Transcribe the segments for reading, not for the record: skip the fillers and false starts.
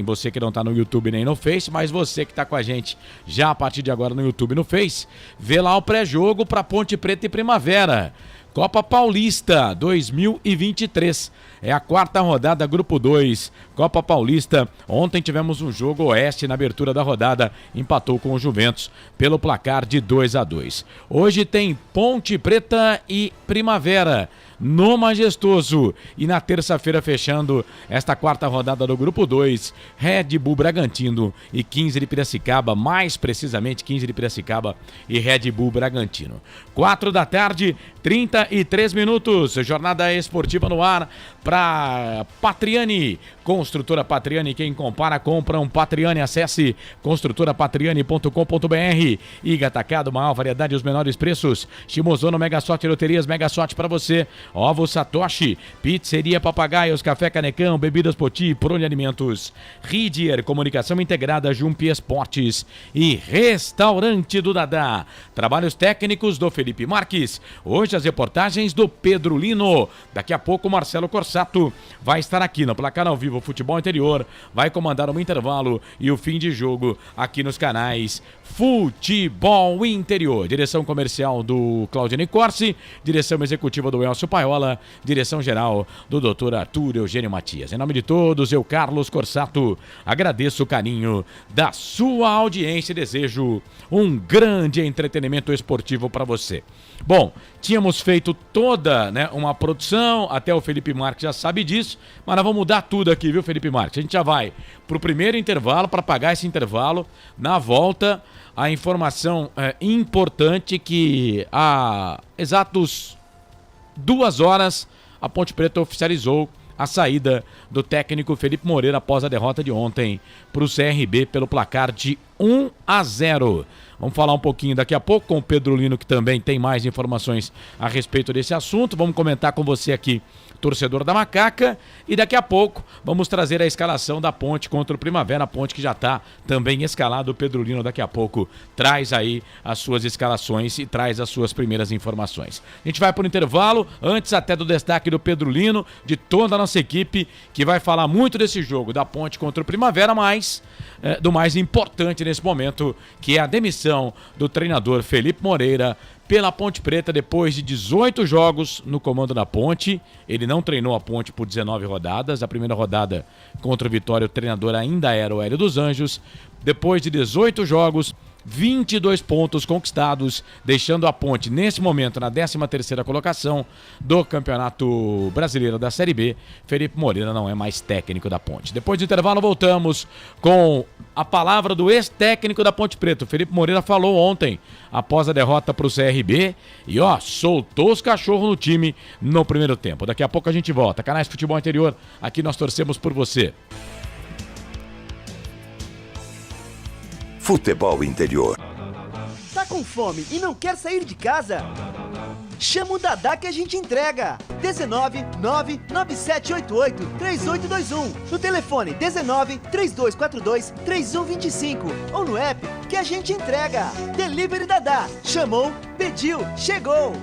Você que não está no YouTube nem no Face, mas você que está com a gente já a partir de agora no YouTube e no Face, vê lá o pré-jogo para Ponte Preta e Primavera. Copa Paulista 2023. É a quarta rodada, Grupo 2, Copa Paulista. Ontem tivemos um jogo, Oeste na abertura da rodada, empatou com o Juventus pelo placar de 2-2. Hoje tem Ponte Preta e Primavera no Majestoso. E na terça-feira, fechando esta quarta rodada do Grupo 2, Red Bull Bragantino e 15 de Piracicaba, mais precisamente 15 de Piracicaba e Red Bull Bragantino. 4 da tarde, 33 minutos, jornada esportiva no ar para Patriani, Construtora Patriani, quem compara, compra um Patriani, acesse construtorapatriani.com.br. Iga Atacado, maior variedade e os menores preços. Shimozono, Mega Sorte, Loterias, Mega Sorte para você. Ovo Satoshi, Pizzeria Papagaios, Café Canecão, Bebidas Poti, Prone Alimentos, Ridier, Comunicação Integrada, Jumpi Esportes e Restaurante do Dadá. Trabalhos técnicos do Felipe Marques. Hoje as reportagens do Pedro Lino. Daqui a pouco o Marcelo Corsato vai estar aqui no Placar ao Vivo Futebol Interior, vai comandar um intervalo e o fim de jogo aqui nos canais Futebol Interior. Direção comercial do Claudinei Corsi, direção executiva do Elcio Paiola, direção geral do Dr. Arthur Eugênio Matias. Em nome de todos, eu, Carlos Corsato, agradeço o carinho da sua audiência e desejo um grande entretenimento esportivo para você. Bom, tínhamos feito toda uma produção, até o Felipe Marques já sabe disso, mas nós vamos mudar tudo aqui, viu, Felipe Marques? A gente já vai pro primeiro intervalo, para pagar esse intervalo. Na volta, a informação importante que há exatos 2 horas a Ponte Preta oficializou a saída do técnico Felipe Moreira após a derrota de ontem para o CRB pelo placar de 1-0. Vamos falar um pouquinho daqui a pouco com o Pedro Lino, que também tem mais informações a respeito desse assunto. Vamos comentar com você aqui, torcedor da Macaca, e daqui a pouco vamos trazer a escalação da Ponte contra o Primavera, a Ponte que já está também escalado. O Pedro Lino daqui a pouco traz aí as suas escalações e traz as suas primeiras informações. A gente vai para o intervalo, antes até do destaque do Pedro Lino, de toda a nossa equipe, que vai falar muito desse jogo da Ponte contra o Primavera, mas do mais importante nesse momento, que é a demissão do treinador Felipe Moreira pela Ponte Preta depois de 18 jogos no comando da Ponte. Ele não treinou a Ponte por 19 rodadas. A primeira rodada contra o Vitória, o treinador ainda era o Hélio dos Anjos. Depois de 18 jogos, 22 pontos conquistados, deixando a Ponte nesse momento na 13ª colocação do Campeonato Brasileiro da Série B. Felipe Moreira não é mais técnico da Ponte. Depois do intervalo voltamos com a palavra do ex-técnico da Ponte Preta. O Felipe Moreira falou ontem, após a derrota para o CRB, e soltou os cachorros no time no primeiro tempo. Daqui a pouco a gente volta. Canais Futebol Interior, aqui nós torcemos por você. Futebol Interior. Tá com fome e não quer sair de casa? Chama o Dadá que a gente entrega. 19 99788 3821. No telefone 19 3242 3125. Ou no app que a gente entrega. Delivery Dadá. Chamou, pediu, chegou.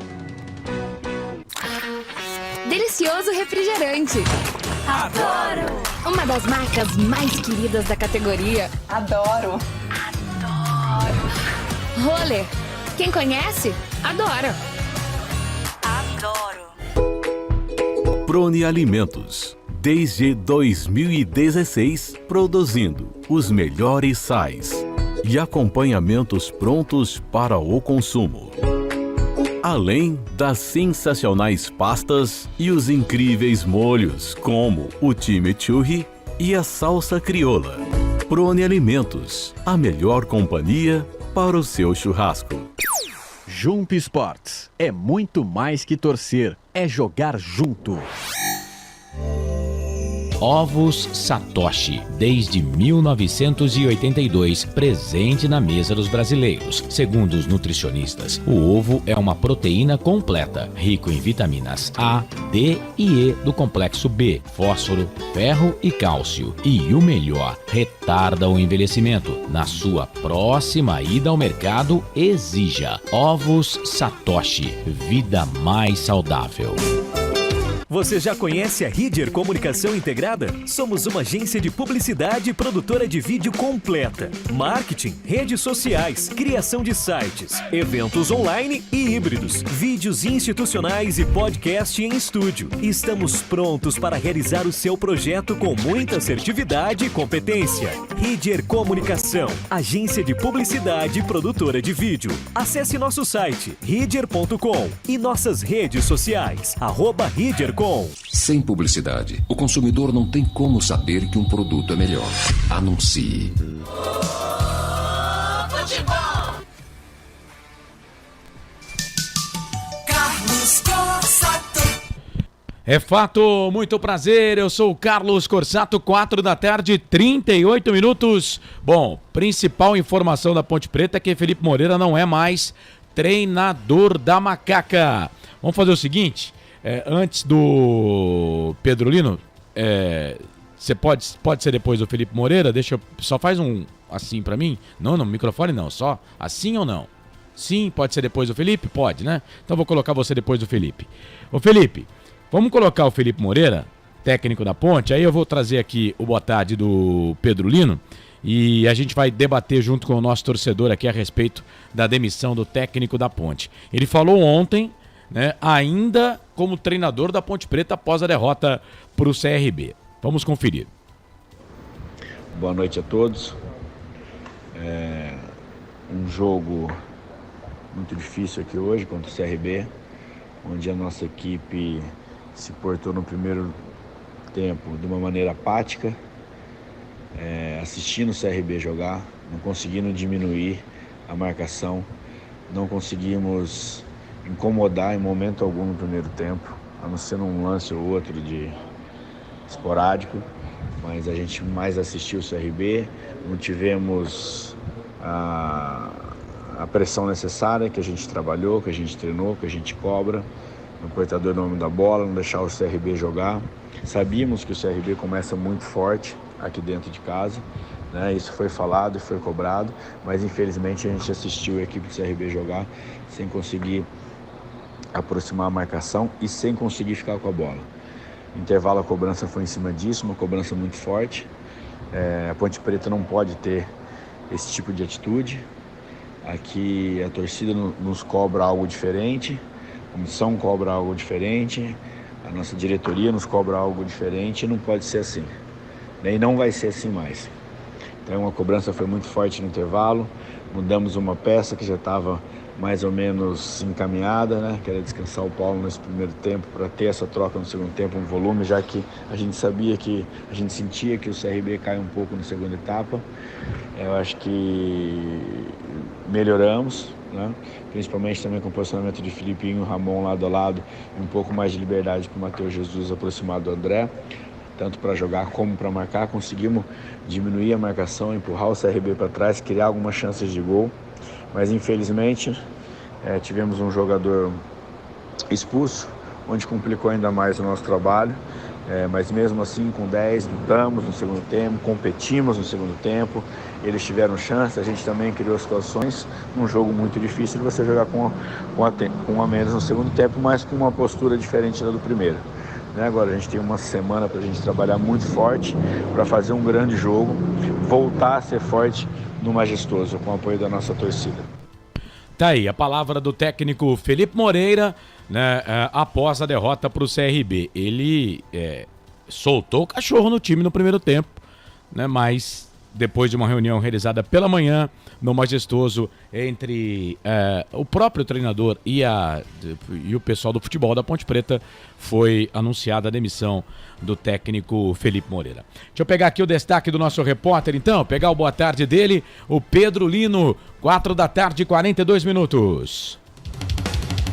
Delicioso refrigerante. Adoro! Uma das marcas mais queridas da categoria. Adoro! Roller. Quem conhece, adora. Adoro! Prone Alimentos. Desde 2016, produzindo os melhores sais e acompanhamentos prontos para o consumo. Além das sensacionais pastas e os incríveis molhos, como o chimichurri e a salsa crioula. Prone Alimentos, a melhor companhia para o seu churrasco. Jump Sports é muito mais que torcer, é jogar junto. Ovos Satoshi, desde 1982, presente na mesa dos brasileiros. Segundo os nutricionistas, o ovo é uma proteína completa, rico em vitaminas A, D e E do complexo B, fósforo, ferro e cálcio. E o melhor, retarda o envelhecimento. Na sua próxima ida ao mercado, exija Ovos Satoshi, vida mais saudável. Você já conhece a Ridger Comunicação Integrada? Somos uma agência de publicidade e produtora de vídeo completa. Marketing, redes sociais, criação de sites, eventos online e híbridos, vídeos institucionais e podcast em estúdio. Estamos prontos para realizar o seu projeto com muita assertividade e competência. Ridger Comunicação, agência de publicidade e produtora de vídeo. Acesse nosso site ridger.com e nossas redes sociais, @ridger.com. Sem publicidade, o consumidor não tem como saber que um produto é melhor. Anuncie. Carlos Corsato. É fato, muito prazer, eu sou o Carlos Corsato, 4h38. Bom, principal informação da Ponte Preta é que Felipe Moreira não é mais treinador da Macaca. Vamos fazer o seguinte... antes do Pedro Lino, você pode ser depois do Felipe Moreira? Só faz um assim pra mim. Não, no microfone não, só assim ou não? Sim, pode ser depois do Felipe? Pode, né? Então vou colocar você depois do Felipe. Ô Felipe, vamos colocar o Felipe Moreira, técnico da Ponte, aí eu vou trazer aqui o boa tarde do Pedro Lino e a gente vai debater junto com o nosso torcedor aqui a respeito da demissão do técnico da Ponte. Ele falou ontem, né, ainda como treinador da Ponte Preta após a derrota para o CRB. Vamos conferir. Boa noite a todos. Um jogo muito difícil aqui hoje contra o CRB, onde a nossa equipe se portou no primeiro tempo de uma maneira apática, assistindo o CRB jogar, não conseguindo diminuir a marcação, não conseguimos incomodar em momento algum no primeiro tempo, a não ser num lance ou outro de esporádico, mas a gente mais assistiu o CRB, não tivemos a pressão necessária que a gente trabalhou, que a gente treinou, que a gente cobra, no portador do nome da bola, não deixar o CRB jogar. Sabíamos que o CRB começa muito forte aqui dentro de casa, né? Isso foi falado e foi cobrado, mas infelizmente a gente assistiu a equipe do CRB jogar sem conseguir aproximar a marcação e sem conseguir ficar com a bola. Intervalo, a cobrança foi em cima disso, uma cobrança muito forte. A Ponte Preta não pode ter esse tipo de atitude. Aqui a torcida nos cobra algo diferente, a comissão cobra algo diferente, a nossa diretoria nos cobra algo diferente e não pode ser assim. E não vai ser assim mais. Então a cobrança foi muito forte no intervalo, mudamos uma peça que já estava mais ou menos encaminhada, né? Que era descansar o Paulo nesse primeiro tempo para ter essa troca no segundo tempo, um volume, já que a gente sentia que o CRB cai um pouco na segunda etapa. Eu acho que melhoramos, né? Principalmente também com o posicionamento de Filipinho e Ramon lado a lado, e um pouco mais de liberdade para o Matheus Jesus aproximado do André, tanto para jogar como para marcar. Conseguimos diminuir a marcação, empurrar o CRB para trás, criar algumas chances de gol. Mas infelizmente tivemos um jogador expulso, onde complicou ainda mais o nosso trabalho. Mas mesmo assim, com 10, lutamos no segundo tempo, competimos no segundo tempo. Eles tiveram chance, a gente também criou situações. Num jogo muito difícil de você jogar com um a menos no segundo tempo, mas com uma postura diferente da do primeiro. Agora a gente tem uma semana para a gente trabalhar muito forte, para fazer um grande jogo, voltar a ser forte no Majestoso, com o apoio da nossa torcida. Tá aí a palavra do técnico Felipe Moreira, né, após a derrota para o CRB. Ele soltou o cachorro no time no primeiro tempo, né, mas depois de uma reunião realizada pela manhã no Majestoso entre o próprio treinador e o pessoal do futebol da Ponte Preta, foi anunciada a demissão do técnico Felipe Moreira. Deixa eu pegar aqui o destaque do nosso repórter, então, pegar o boa tarde dele, o Pedro Lino, 4h42.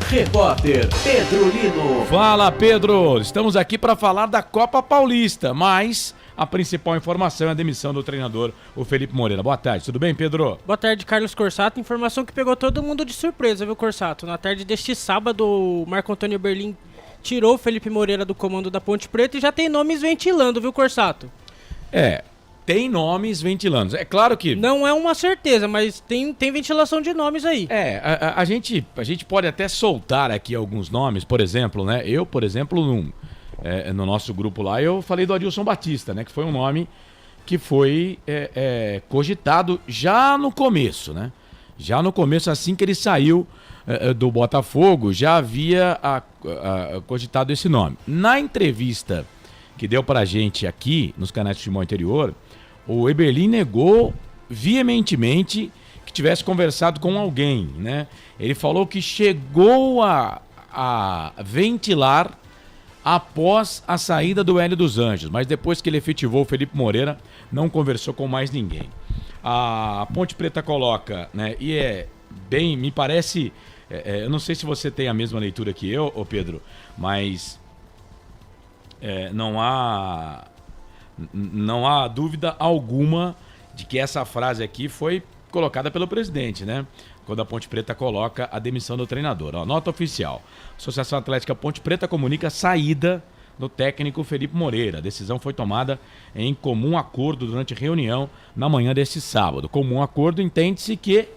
Repórter Pedro Lino. Fala, Pedro, estamos aqui para falar da Copa Paulista, mas a principal informação é a demissão do treinador, o Felipe Moreira. Boa tarde, tudo bem, Pedro? Boa tarde, Carlos Corsato. Informação que pegou todo mundo de surpresa, viu, Corsato? Na tarde deste sábado, o Marco Antônio Berlim tirou o Felipe Moreira do comando da Ponte Preta e já tem nomes ventilando, viu, Corsato? Tem nomes ventilando. É claro que... Não é uma certeza, mas tem ventilação de nomes aí. A gente pode até soltar aqui alguns nomes, por exemplo, né? Eu, por exemplo, no nosso grupo lá, eu falei do Adilson Batista, né? Que foi um nome que foi cogitado já no começo, né? Já no começo, assim que ele saiu do Botafogo, já havia cogitado esse nome. Na entrevista que deu pra gente aqui, nos canais de futebol interior, o Eberlin negou veementemente que tivesse conversado com alguém, né? Ele falou que chegou a ventilar após a saída do Hélio dos Anjos, mas depois que ele efetivou o Felipe Moreira, não conversou com mais ninguém. A Ponte Preta coloca, né, e bem, me parece, eu não sei se você tem a mesma leitura que eu, ô Pedro, mas não há dúvida alguma de que essa frase aqui foi colocada pelo presidente, né? Quando a Ponte Preta coloca a demissão do treinador. Ó, nota oficial. Associação Atlética Ponte Preta comunica a saída do técnico Felipe Moreira. A decisão foi tomada em comum acordo durante reunião na manhã deste sábado. Comum acordo entende-se que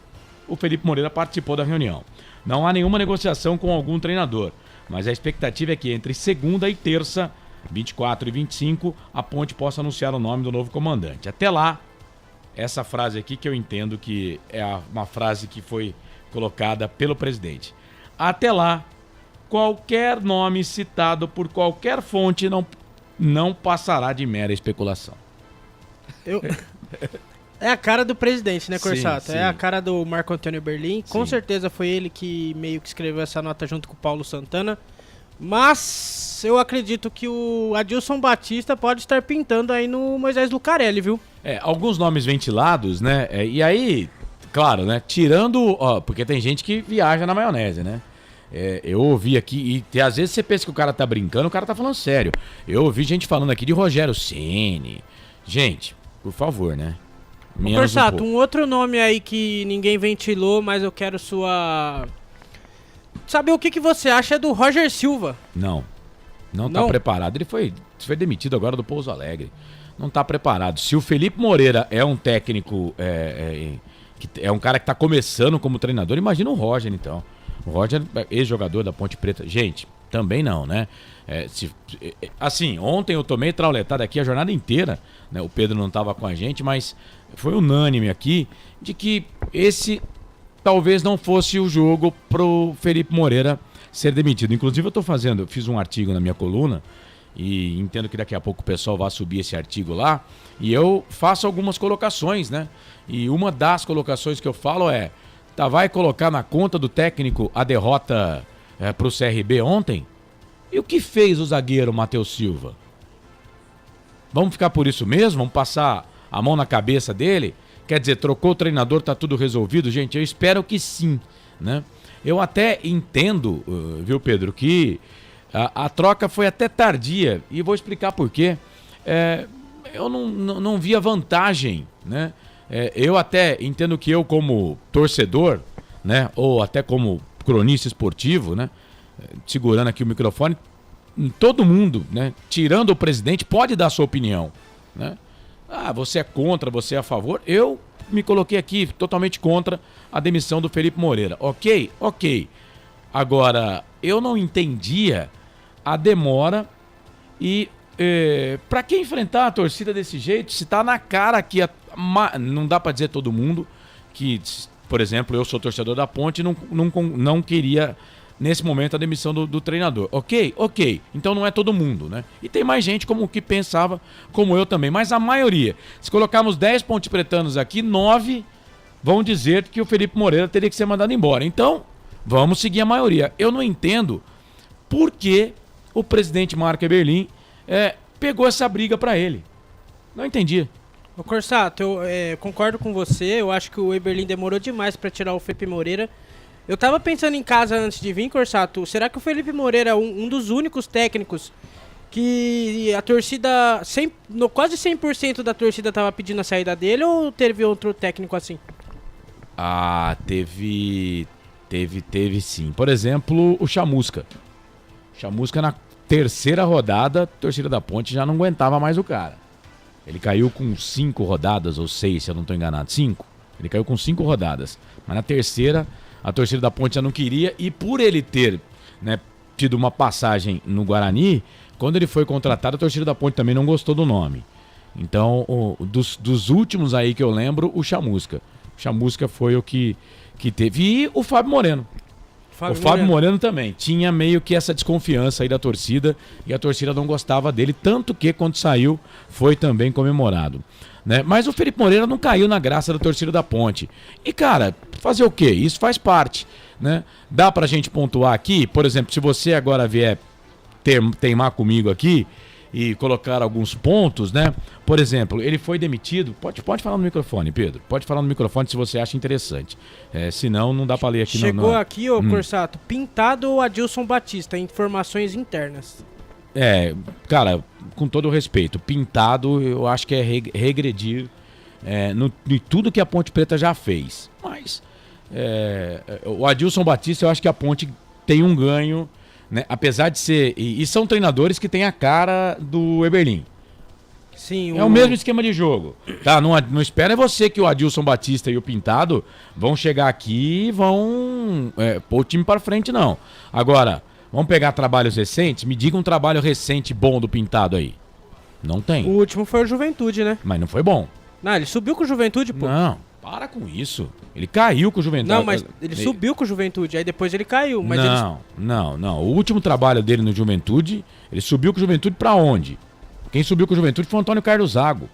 o Felipe Moreira participou da reunião. Não há nenhuma negociação com algum treinador, mas a expectativa é que entre segunda e terça, 24 e 25, a Ponte possa anunciar o nome do novo comandante. Até lá, essa frase aqui que eu entendo que é uma frase que foi colocada pelo presidente. Até lá, qualquer nome citado por qualquer fonte não passará de mera especulação. É a cara do presidente, né, Corsato? Sim, sim. É a cara do Marco Antônio Eberlin. Com certeza foi ele que meio que escreveu essa nota junto com o Paulo Santana. Mas eu acredito que o Adilson Batista pode estar pintando aí no Moisés Lucarelli, viu? Alguns nomes ventilados, né? E aí, claro, né? Tirando, porque tem gente que viaja na maionese, né? Eu ouvi aqui, e às vezes você pensa que o cara tá brincando, o cara tá falando sério. Eu ouvi gente falando aqui de Rogério Ceni. Gente, por favor, né? Corsato, um outro nome aí que ninguém ventilou, mas eu quero saber o que você acha do Roger Silva. Não tá preparado. Ele foi demitido agora do Pouso Alegre. Não tá preparado. Se o Felipe Moreira é um técnico, é um cara que tá começando como treinador, imagina o Roger, então. O Roger, ex-jogador da Ponte Preta. Gente, também não, né? Assim, ontem eu tomei trauletada aqui a jornada inteira, né? O Pedro não tava com a gente, mas foi unânime aqui de que esse talvez não fosse o jogo pro Felipe Moreira ser demitido. Inclusive eu fiz um artigo na minha coluna e entendo que daqui a pouco o pessoal vai subir esse artigo lá e eu faço algumas colocações, né? E uma das colocações que eu falo vai colocar na conta do técnico a derrota pro CRB ontem? E o que fez o zagueiro Matheus Silva? Vamos ficar por isso mesmo? Vamos passar a mão na cabeça dele? Quer dizer, trocou o treinador, tá tudo resolvido? Gente, eu espero que sim, né? Eu até entendo, viu, Pedro, que a troca foi até tardia, e vou explicar por quê. Eu não via vantagem, né? Eu até entendo que eu, como torcedor, né, ou até como cronista esportivo, né, segurando aqui o microfone, todo mundo, né, tirando o presidente, pode dar sua opinião, né? Você é contra, você é a favor. Eu me coloquei aqui totalmente contra a demissão do Felipe Moreira. Ok. Agora, eu não entendia a demora e pra que enfrentar a torcida desse jeito, se tá na cara que não dá pra dizer todo mundo que, por exemplo, eu sou torcedor da Ponte e não queria nesse momento a demissão do treinador. Ok. Então não é todo mundo, né? E tem mais gente que pensava como eu também. Mas a maioria, se colocarmos 10 pontepretanos aqui, 9 vão dizer que o Felipe Moreira teria que ser mandado embora. Então, vamos seguir a maioria. Eu não entendo por que o presidente Marco Eberlin pegou essa briga pra ele. Não entendi. Ô Corsato, eu concordo com você. Eu acho que o Eberlin demorou demais pra tirar o Felipe Moreira. Eu tava pensando em casa antes de vir, Corsato, será que o Felipe Moreira é um dos únicos técnicos que a torcida, quase 100% da torcida tava pedindo a saída dele, ou teve outro técnico assim? Teve sim. Por exemplo, o Chamusca. Chamusca na terceira rodada, a torcida da Ponte já não aguentava mais o cara. Ele caiu com 5 rodadas, ou 6, se eu não tô enganado. 5. Ele caiu com 5 rodadas. Mas na terceira, a torcida da Ponte já não queria, e por ele ter, né, tido uma passagem no Guarani. Quando ele foi contratado, a torcida da Ponte também não gostou do nome. Então, dos últimos aí que eu lembro, o Chamusca. O Chamusca foi o que teve. E o Fábio Moreno. O Fábio Moreno também. Tinha meio que essa desconfiança aí da torcida. E a torcida não gostava dele. Tanto que, quando saiu, foi também comemorado. Né? Mas o Felipe Moreira não caiu na graça da torcida da Ponte. E, cara, fazer o quê? Isso faz parte. Né? Dá pra gente pontuar aqui, por exemplo, se você agora vier teimar comigo aqui e colocar alguns pontos, né? Por exemplo, ele foi demitido. Pode falar no microfone, Pedro. Pode falar no microfone se você acha interessante. Senão não dá pra ler aqui. Chegou aqui, ô Corsato, Pintado ou Adilson Batista? Informações internas. Cara, com todo o respeito, Pintado eu acho que é regredir em tudo que a Ponte Preta já fez. Mas o Adilson Batista, eu acho que a Ponte tem um ganho, né? Apesar de ser... E são treinadores que têm a cara do Eberlin. Sim, é o mesmo esquema de jogo. Tá? Não espera você que o Adilson Batista e o Pintado vão chegar aqui e vão pôr o time para frente, não. Agora, vamos pegar trabalhos recentes? Me diga um trabalho recente bom do Pintado aí. Não tem. O último foi o Juventude, né? Mas não foi bom. Não, ele subiu com o Juventude, pô. Não, para com isso. Ele caiu com o Juventude. Não, mas ele subiu com o Juventude, aí depois ele caiu. Mas não. O último trabalho dele no Juventude, ele subiu com o Juventude pra onde? Quem subiu com o Juventude foi o Antônio Carlos Zago.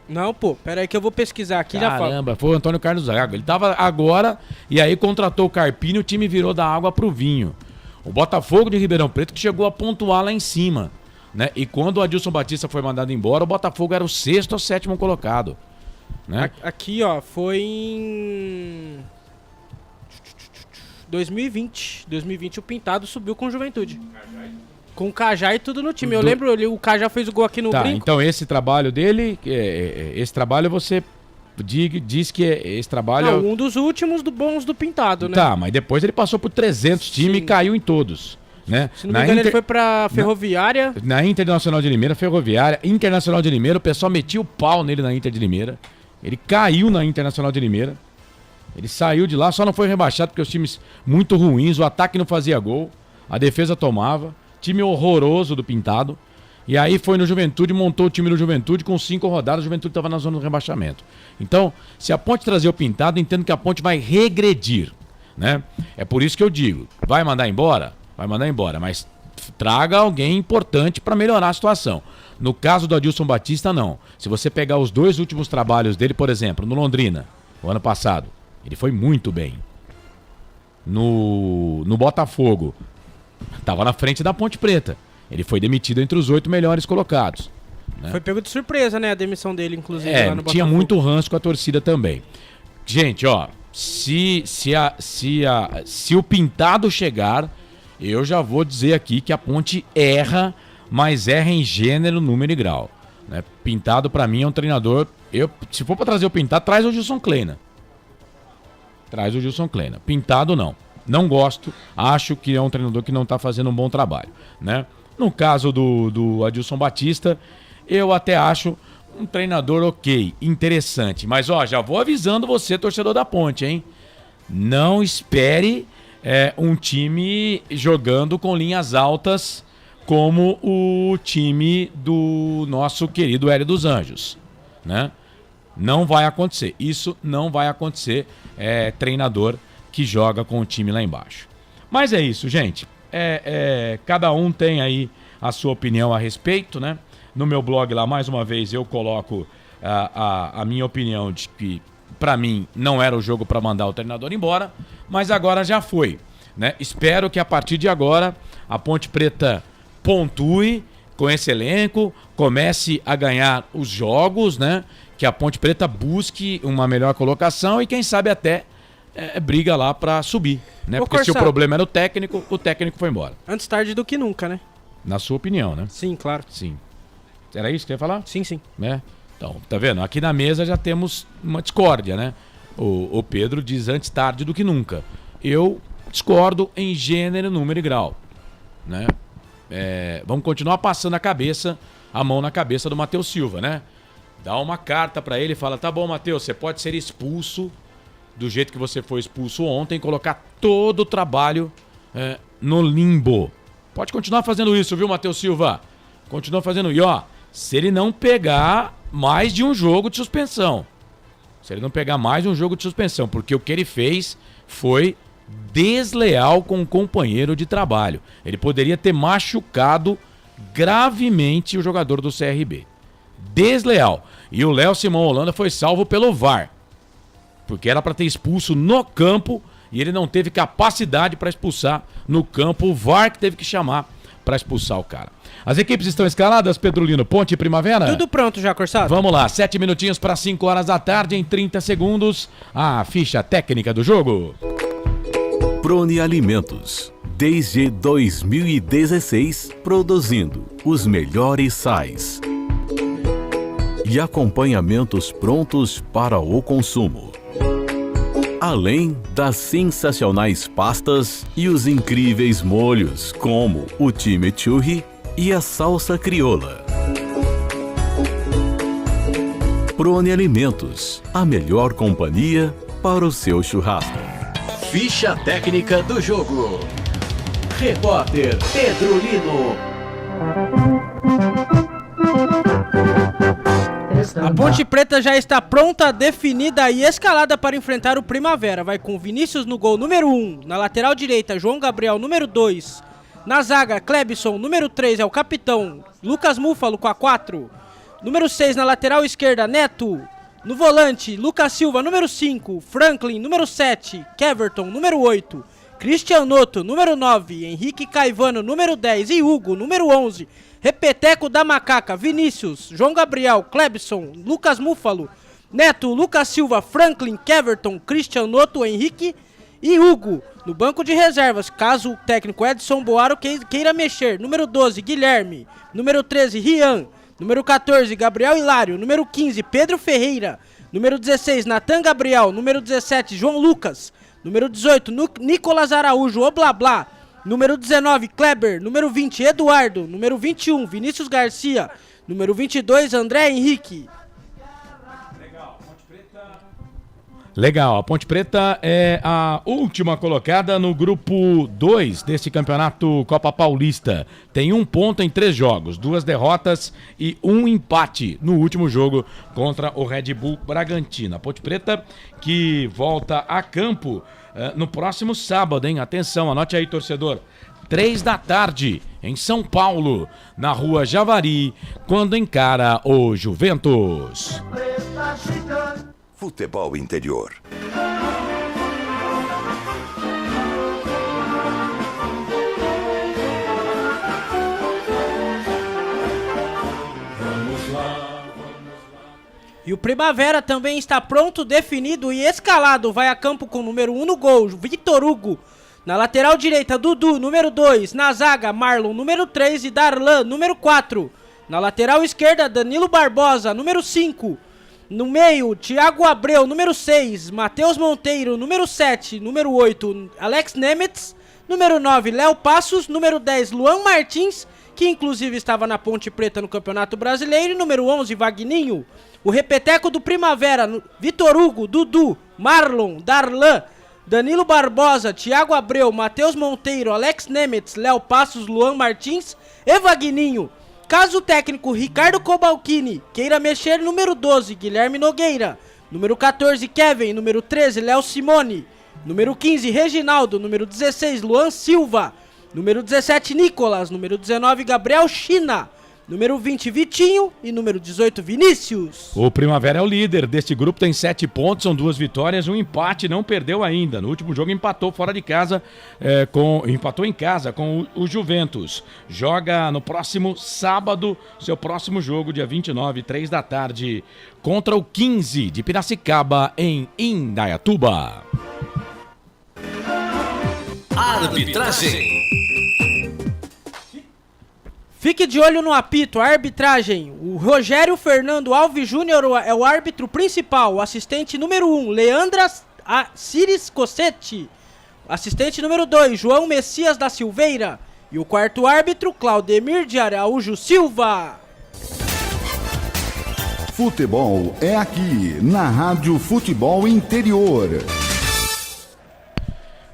Não, pô, pera aí que eu vou pesquisar aqui. Caramba, foi o Antônio Carlos Zago. Ele tava agora, e aí contratou o Carpini e o time virou da água pro vinho. O Botafogo de Ribeirão Preto que chegou a pontuar lá em cima, né? E quando o Adilson Batista foi mandado embora, o Botafogo era o 6º ou 7º colocado. Né? Aqui, ó, foi em 2020. 2020 o Pintado subiu com o Juventude. Com o Cajá e tudo no time. Eu lembro, o Cajá fez o gol aqui no Brinco. Então esse trabalho dele, esse trabalho você diz que esse trabalho... Não, um dos últimos bons do Pintado, né? Tá, mas depois ele passou por 300 times e caiu em todos. Né? Se não me engano, ele foi pra Ferroviária. Na Internacional de Limeira, Ferroviária, Internacional de Limeira, o pessoal metia o pau nele na Inter de Limeira. Ele caiu na Internacional de Limeira. Ele saiu de lá, só não foi rebaixado porque os times muito ruins, o ataque não fazia gol, a defesa tomava. Time horroroso do Pintado. E aí foi no Juventude, montou o time do Juventude com 5 rodadas, o Juventude estava na zona do rebaixamento. Então, se a Ponte trazer o Pintado, entendo que a Ponte vai regredir. Né? É por isso que eu digo, vai mandar embora? Vai mandar embora, mas traga alguém importante para melhorar a situação. No caso do Adilson Batista, não. Se você pegar os 2 últimos trabalhos dele, por exemplo, no Londrina, o ano passado, ele foi muito bem. No Botafogo, estava na frente da Ponte Preta. Ele foi demitido entre os 8 melhores colocados. Né? Foi pego de surpresa, né, a demissão dele, inclusive, lá no Botafogo. Tinha muito ranço com a torcida também. Gente, ó, se o Pintado chegar... Eu já vou dizer aqui que a Ponte erra, mas erra em gênero, número e grau. Né? Pintado, pra mim, é um treinador... se for pra trazer o Pintado, traz o Gilson Kleina. Traz o Gilson Kleina. Pintado, não. Não gosto. Acho que é um treinador que não tá fazendo um bom trabalho. Né? No caso do Adilson Batista, eu até acho um treinador ok, interessante. Mas, ó, já vou avisando você, torcedor da Ponte, hein? Não espere... um time jogando com linhas altas como o time do nosso querido Hélio dos Anjos, né? Não vai acontecer. Isso não vai acontecer. Treinador que joga com o time lá embaixo. Mas é isso, gente. Cada um tem aí a sua opinião a respeito, né? No meu blog lá, mais uma vez, eu coloco a minha opinião de que pra mim não era o jogo pra mandar o treinador embora, mas agora já foi, né? Espero que a partir de agora a Ponte Preta pontue com esse elenco, comece a ganhar os jogos, né? Que a Ponte Preta busque uma melhor colocação e quem sabe até briga lá pra subir, né? Porque Corsato, se o problema era o técnico foi embora. Antes tarde do que nunca, né? Na sua opinião, né? Sim, claro. Sim. Era isso que você ia falar? Sim, sim. Né? Então, tá vendo? Aqui na mesa já temos uma discórdia, né? O Pedro diz antes tarde do que nunca. Eu discordo em gênero, número e grau, né? Vamos continuar passando a mão na cabeça do Matheus Silva, né? Dá uma carta pra ele e fala, tá bom, Matheus, você pode ser expulso do jeito que você foi expulso ontem, colocar todo o trabalho no limbo, Pode continuar fazendo isso, viu, Matheus Silva? Continua fazendo. E ó, se ele não pegar mais de um jogo de suspensão. Porque o que ele fez foi desleal com o companheiro de trabalho. Ele poderia ter machucado gravemente o jogador do CRB. Desleal. E o Léo Simão Holanda foi salvo pelo VAR. Porque era para ter expulso no campo e ele não teve capacidade para expulsar no campo. O VAR que teve que chamar para expulsar o cara. As equipes estão escaladas, Pedrolino? Ponte e Primavera? Tudo pronto já, Corsado. Vamos lá, 7 minutinhos para 5 horas da tarde, em 30 segundos, a ficha técnica do jogo. Prone Alimentos, desde 2016, produzindo os melhores sais e acompanhamentos prontos para o consumo. Além das sensacionais pastas e os incríveis molhos, como o chimichurri e a salsa crioula. Prone Alimentos, a melhor companhia para o seu churrasco. Ficha técnica do jogo. Repórter Pedrolino. A Ponte Preta já está pronta, definida e escalada para enfrentar o Primavera. Vai com Vinícius no gol número 1, na lateral direita João Gabriel número 2, na zaga Clebson número 3 é o capitão, Lucas Múfalo com a 4, número 6 na lateral esquerda Neto, no volante Lucas Silva número 5, Franklin número 7, Keverton número 8, Cristian Noto número 9, Henrique Caivano número 10 e Hugo número 11. Repeteco da Macaca, Vinícius, João Gabriel, Clebson, Lucas Múfalo, Neto, Lucas Silva, Franklin, Keverton, Cristian Noto, Henrique e Hugo. No banco de reservas, caso o técnico Edson Boaro queira mexer, número 12, Guilherme, número 13, Rian, número 14, Gabriel Hilário, número 15, Pedro Ferreira, número 16, Natan Gabriel, número 17, João Lucas, número 18, Nicolas Araújo, Oblá, número 19, Kleber, número 20, Eduardo, número 21, Vinícius Garcia, número 22, André Henrique. Legal, a Ponte Preta é a última colocada no grupo 2 desse campeonato Copa Paulista. Tem 1 ponto em 3 jogos, 2 derrotas e 1 empate no último jogo contra o Red Bull Bragantino. A Ponte Preta que volta a campo no próximo sábado, hein? Atenção, anote aí, torcedor. 3 da tarde, em São Paulo, na Rua Javari, quando encara o Juventus. Futebol interior. E o Primavera também está pronto, definido e escalado. Vai a campo com o número 1 no gol, Vitor Hugo. Na lateral direita, Dudu, número 2. Na zaga, Marlon, número 3 e Darlan, número 4. Na lateral esquerda, Danilo Barbosa, número 5. No meio, Thiago Abreu, número 6. Matheus Monteiro, número 7. Número 8, Alex Nemetz. Número 9, Léo Passos. Número 10, Luan Martins, que inclusive estava na Ponte Preta no Campeonato Brasileiro. E número 11, Vagninho. O repeteco do Primavera, Vitor Hugo, Dudu, Marlon, Darlan, Danilo Barbosa, Thiago Abreu, Matheus Monteiro, Alex Nemetz, Léo Passos, Luan Martins e Vagninho. Caso o técnico Ricardo Cobalcini queira mexer, número 12, Guilherme Nogueira, número 14, Kevin, número 13, Léo Simone, número 15, Reginaldo, número 16, Luan Silva, número 17, Nicolas, número 19, Gabriel China, número 20, Vitinho e número 18, Vinícius. O Primavera é o líder deste grupo, tem 7 pontos, são 2 vitórias, 1 empate, não perdeu ainda. No último jogo empatou fora de casa, empatou em casa com o Juventus. Joga no próximo sábado, seu próximo jogo, dia 29, 3 da tarde, contra o 15 de Piracicaba, em Indaiatuba. Arbitragem. Fique de olho no apito, a arbitragem. O Rogério Fernando Alves Júnior é o árbitro principal. O assistente número 1, Leandra Cires Cossetti. Assistente número 2, João Messias da Silveira. E o quarto árbitro, Claudemir de Araújo Silva. Futebol é aqui, na Rádio Futebol Interior.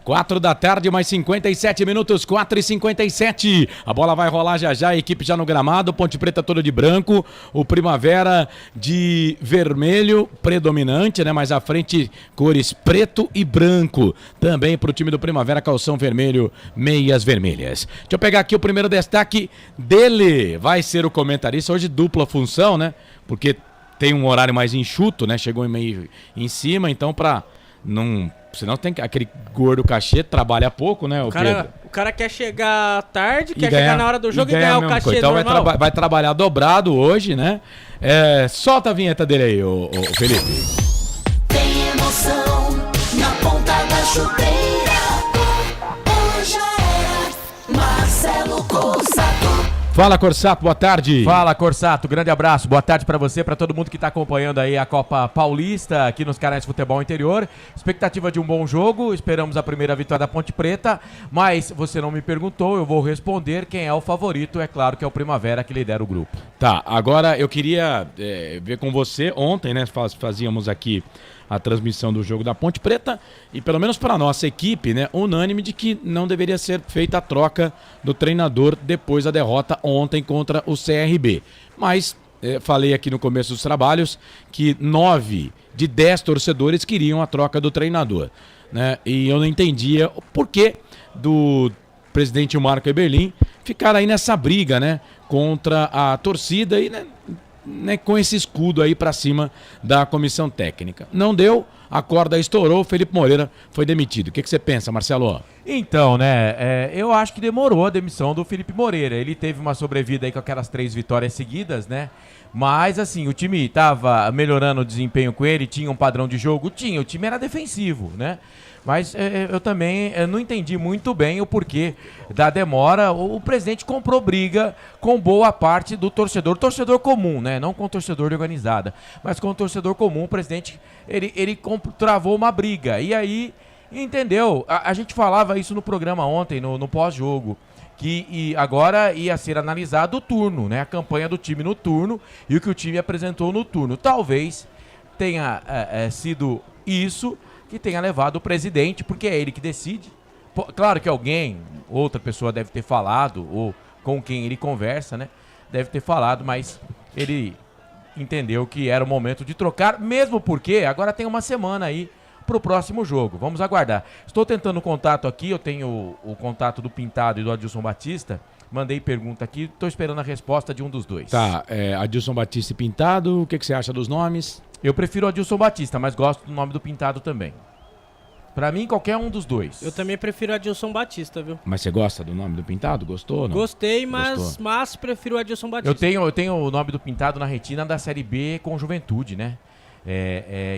4 da tarde, mais 57 minutos, 4h57. A bola vai rolar já, a equipe já no gramado, Ponte Preta toda de branco, o Primavera de vermelho predominante, né? Mais à frente, cores preto e branco. Também para o time do Primavera, calção vermelho, meias vermelhas. Deixa eu pegar aqui o primeiro destaque dele. Vai ser o comentarista, hoje dupla função, né? Porque tem um horário mais enxuto, né? Chegou meio em cima, então para não... Senão tem aquele gordo cachê, trabalha pouco, né? O cara quer chegar tarde, quer chegar na hora do jogo e ganhar o cachê coisa. Então normal. vai trabalhar dobrado hoje, né? Solta a vinheta dele aí, ô Felipe. Tem emoção na ponta da chuteira. Hoje é Marcelo Corsato. Fala, Corsato, boa tarde. Fala, Corsato, grande abraço, boa tarde pra você, pra todo mundo que tá acompanhando aí a Copa Paulista aqui nos canais de futebol interior. Expectativa de um bom jogo, esperamos a primeira vitória da Ponte Preta, mas você não me perguntou, eu vou responder quem é o favorito, é claro que é o Primavera que lidera o grupo. Tá, agora eu queria ver com você, ontem, né, fazíamos aqui a transmissão do jogo da Ponte Preta e pelo menos para a nossa equipe, né, unânime de que não deveria ser feita a troca do treinador depois da derrota ontem contra o CRB. Mas falei aqui no começo dos trabalhos que 9 de 10 torcedores queriam a troca do treinador, né, e eu não entendia o porquê do presidente Marco Eberlin ficar aí nessa briga, né, contra a torcida e, né, com esse escudo aí pra cima da comissão técnica. Não deu, a corda estourou, o Felipe Moreira foi demitido. O que você pensa, Marcelo? Então, né, eu acho que demorou a demissão do Felipe Moreira. Ele teve uma sobrevida aí com aquelas 3 vitórias seguidas, né? Mas, assim, o time tava melhorando o desempenho com ele, tinha um padrão de jogo? Tinha, o time era defensivo, né? Mas eu também não entendi muito bem o porquê da demora. O presidente comprou briga com boa parte do torcedor comum, né? Não com o torcedor de organizada, mas com o torcedor comum. O presidente, ele travou uma briga. E aí, entendeu? A gente falava isso no programa ontem, no pós-jogo, que agora ia ser analisado o turno, né? A campanha do time no turno e o que o time apresentou no turno. Talvez tenha sido isso que tenha levado o presidente, porque é ele que decide. Claro que outra pessoa deve ter falado, ou com quem ele conversa, né? Deve ter falado, mas ele entendeu que era o momento de trocar, mesmo porque agora tem uma semana aí pro próximo jogo. Vamos aguardar. Estou tentando contato aqui, eu tenho o contato do Pintado e do Adilson Batista. Mandei pergunta aqui, estou esperando a resposta de um dos dois. Tá, Adilson Batista e Pintado, o que você acha dos nomes? Eu prefiro o Adilson Batista, mas gosto do nome do Pintado também. Pra mim, qualquer um dos dois. Eu também prefiro o Adilson Batista, viu? Mas você gosta do nome do Pintado? Gostou? Não? Gostei, mas prefiro o Adilson Batista. Eu tenho o nome do Pintado na retina da Série B com Juventude, né?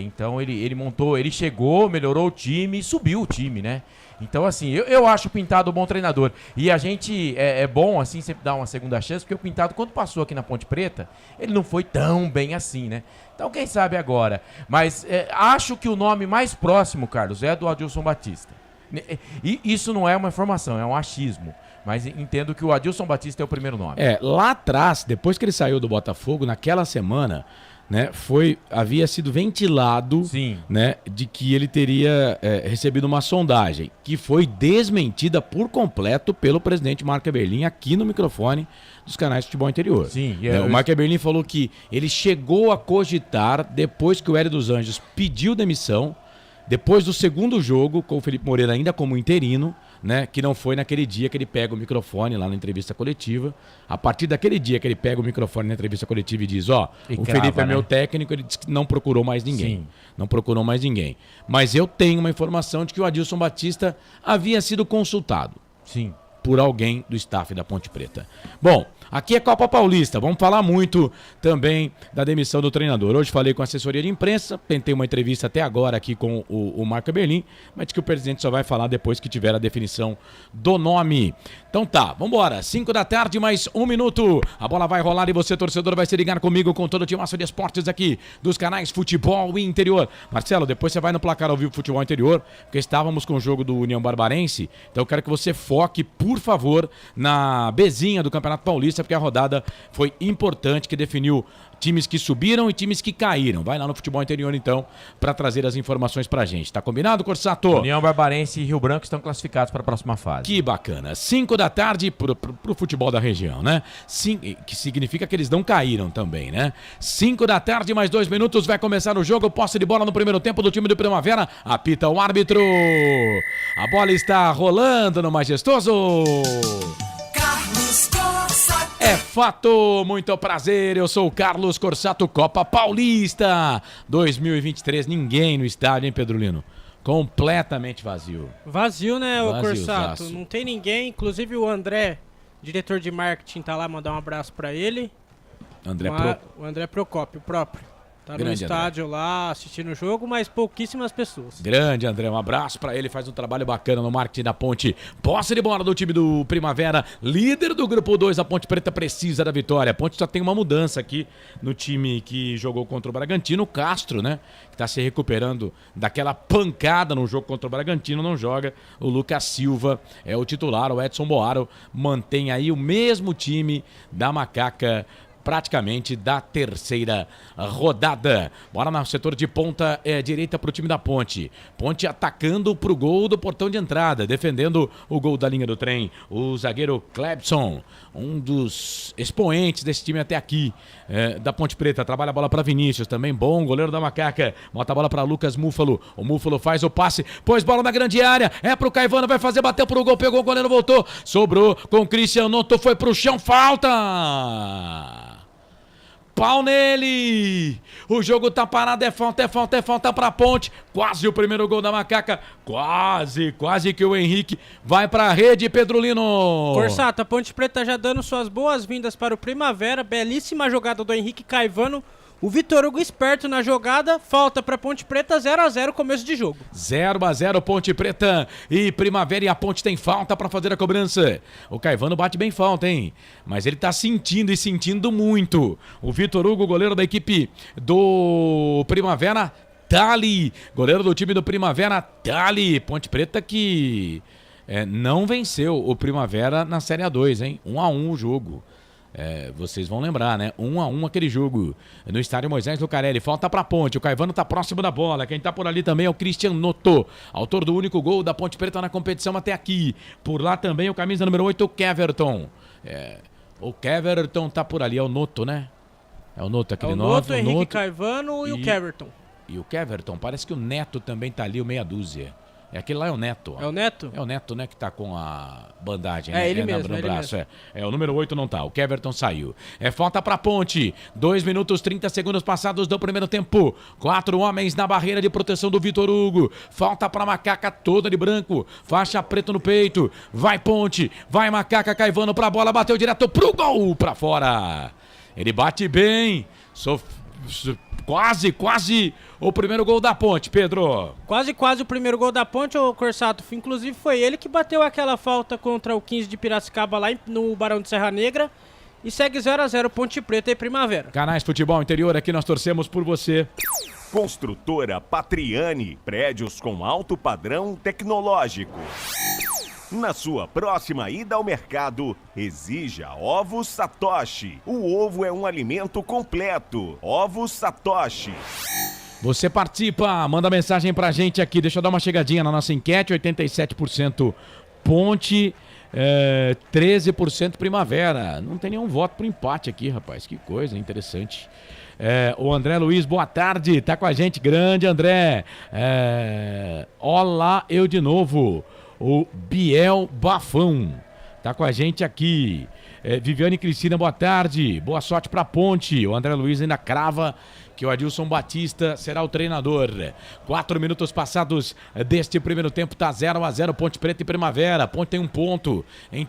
Então ele montou, ele chegou, melhorou o time, subiu o time, né? Então, assim, eu acho o Pintado um bom treinador. E a gente é bom, assim, sempre dar uma segunda chance, porque o Pintado, quando passou aqui na Ponte Preta, ele não foi tão bem assim, né? Então, quem sabe agora. Mas acho que o nome mais próximo, Carlos, é do Adilson Batista. E isso não é uma informação, é um achismo. Mas entendo que o Adilson Batista é o primeiro nome. Lá atrás, depois que ele saiu do Botafogo, naquela semana, né, havia sido ventilado, sim, né, de que ele teria recebido uma sondagem, que foi desmentida por completo pelo presidente Marco Eberlin aqui no microfone dos canais de futebol interior. Sim, o Marco Eberlin falou que ele chegou a cogitar, depois que o Hélio dos Anjos pediu demissão, depois do segundo jogo, com o Felipe Moreira ainda como interino, né, que não foi naquele dia que ele pega o microfone lá na entrevista coletiva. A partir daquele dia que ele pega o microfone na entrevista coletiva e diz, o Felipe é meu técnico, ele disse que não procurou mais ninguém. Sim. Não procurou mais ninguém. Mas eu tenho uma informação de que o Adilson Batista havia sido consultado. Sim. Por alguém do staff da Ponte Preta. Bom, aqui é Copa Paulista, vamos falar muito também da demissão do treinador. Hoje falei com a assessoria de imprensa, tentei uma entrevista até agora aqui com o Marco Eberlin, mas que o presidente só vai falar depois que tiver a definição do nome. Então tá, vambora, 5 da tarde, mais 1 minuto, a bola vai rolar e você, torcedor, vai se ligar comigo com todo o timaço de esportes aqui, dos canais Futebol Interior. Marcelo, depois você vai no placar ao vivo Futebol Interior, porque estávamos com o jogo do União Barbarense, então eu quero que você foque, por favor, na Bzinha do Campeonato Paulista, porque a rodada foi importante, que definiu times que subiram e times que caíram. Vai lá no Futebol Interior, então, para trazer as informações pra gente. Tá combinado, Corsato? União Barbarense e Rio Branco estão classificados para a próxima fase. Que bacana. 5 da tarde pro futebol da região, né? Que significa que eles não caíram também, né? 5 da tarde, mais 2 minutos, vai começar o jogo. Posse de bola no primeiro tempo do time do Primavera. Apita o árbitro. A bola está rolando no Majestoso. Carlos Corsato. É fato, muito prazer, eu sou o Carlos Corsato, Copa Paulista 2023, ninguém no estádio, hein, Pedrolino? Completamente vazio. Vazio, né, o Corsato? Vaziozaço. Não tem ninguém, inclusive o André, diretor de marketing, tá lá, mandar um abraço pra ele. O André Procópio, próprio. Tá no Grande estádio lá, assistindo o jogo, mas pouquíssimas pessoas. Grande André, um abraço pra ele, faz um trabalho bacana no marketing da Ponte. Posse de bola do time do Primavera, líder do grupo 2, a Ponte Preta precisa da vitória. A Ponte só tem uma mudança aqui no time que jogou contra o Bragantino, o Castro, né? Que tá se recuperando daquela pancada no jogo contra o Bragantino, não joga. O Lucas Silva é o titular, o Edson Boaro mantém aí o mesmo time da Macaca, praticamente da terceira rodada. Bora no setor de ponta direita pro time da Ponte. Ponte atacando pro gol do portão de entrada, defendendo o gol da linha do trem. O zagueiro Clebson, um dos expoentes desse time até aqui, da Ponte Preta. Trabalha a bola para Vinícius, também bom, goleiro da Macaca. Bota a bola para Lucas Múfalo. O Múfalo faz o passe, pôs bola na grande área. É pro Caivano, vai fazer, bateu pro gol, pegou o goleiro, voltou. Sobrou com o Cristian Noto, foi pro chão, falta! Pau nele! O jogo tá parado, é falta pra Ponte. Quase o primeiro gol da Macaca. Quase que o Henrique vai pra rede, Pedrolino. Corsato, a Ponte Preta já dando suas boas-vindas para o Primavera. Belíssima jogada do Henrique Caivano. O Vitor Hugo esperto na jogada, falta para Ponte Preta, 0-0 começo de jogo. 0-0 Ponte Preta e Primavera, e a Ponte tem falta para fazer a cobrança. O Caivano bate bem falta, hein? Mas ele tá sentindo muito. O Vitor Hugo, goleiro da equipe do Primavera, tá ali. Goleiro do time do Primavera, tá ali. Ponte Preta que não venceu o Primavera na Série A2, hein? 1-1 o jogo. Vocês vão lembrar, né? 1-1 aquele jogo no estádio Moisés Lucarelli. Falta pra Ponte, o Caivano tá próximo da bola. Quem tá por ali também é o Cristian Noto, autor do único gol da Ponte Preta na competição até aqui. Por lá também o camisa número 8, o Keverton. O Keverton tá por ali, é o Noto, né? É o Noto, aquele Noto, Henrique Caivano e o Keverton. E o Keverton, parece que o Neto também tá ali, o meia dúzia. Aquele lá é o Neto. É o Neto? É o Neto, né, que tá com a bandagem. Ele mesmo, no braço. O número 8 não tá, o Keverton saiu. Falta pra Ponte, 2 minutos 30 segundos passados do primeiro tempo. 4 homens na barreira de proteção do Vitor Hugo. Falta pra Macaca toda de branco, faixa preta no peito. Vai Ponte, vai Macaca, Caivano pra bola, bateu direto pro gol, pra fora. Ele bate bem, Quase o primeiro gol da Ponte, Pedro. Quase o primeiro gol da Ponte, o Corsato. Inclusive foi ele que bateu aquela falta contra o 15 de Piracicaba lá no Barão de Serra Negra. E segue 0-0 Ponte Preta e Primavera. Canais Futebol Interior, aqui nós torcemos por você. Construtora Patriani, prédios com alto padrão tecnológico. Na sua próxima ida ao mercado, exija Ovos Satoshi. O ovo é um alimento completo. Ovos Satoshi. Você participa, manda mensagem pra gente aqui. Deixa eu dar uma chegadinha na nossa enquete. 87% Ponte, 13% Primavera. Não tem nenhum voto pro empate aqui, rapaz. Que coisa interessante. O André Luiz, boa tarde. Tá com a gente, grande André. Olá, eu de novo. O Biel Bafão tá com a gente aqui. Viviane Cristina, boa tarde. Boa sorte pra Ponte. O André Luiz ainda crava que o Adilson Batista será o treinador. 4 minutos passados deste primeiro tempo, tá 0-0 Ponte Preta e Primavera. Ponte tem 1 ponto em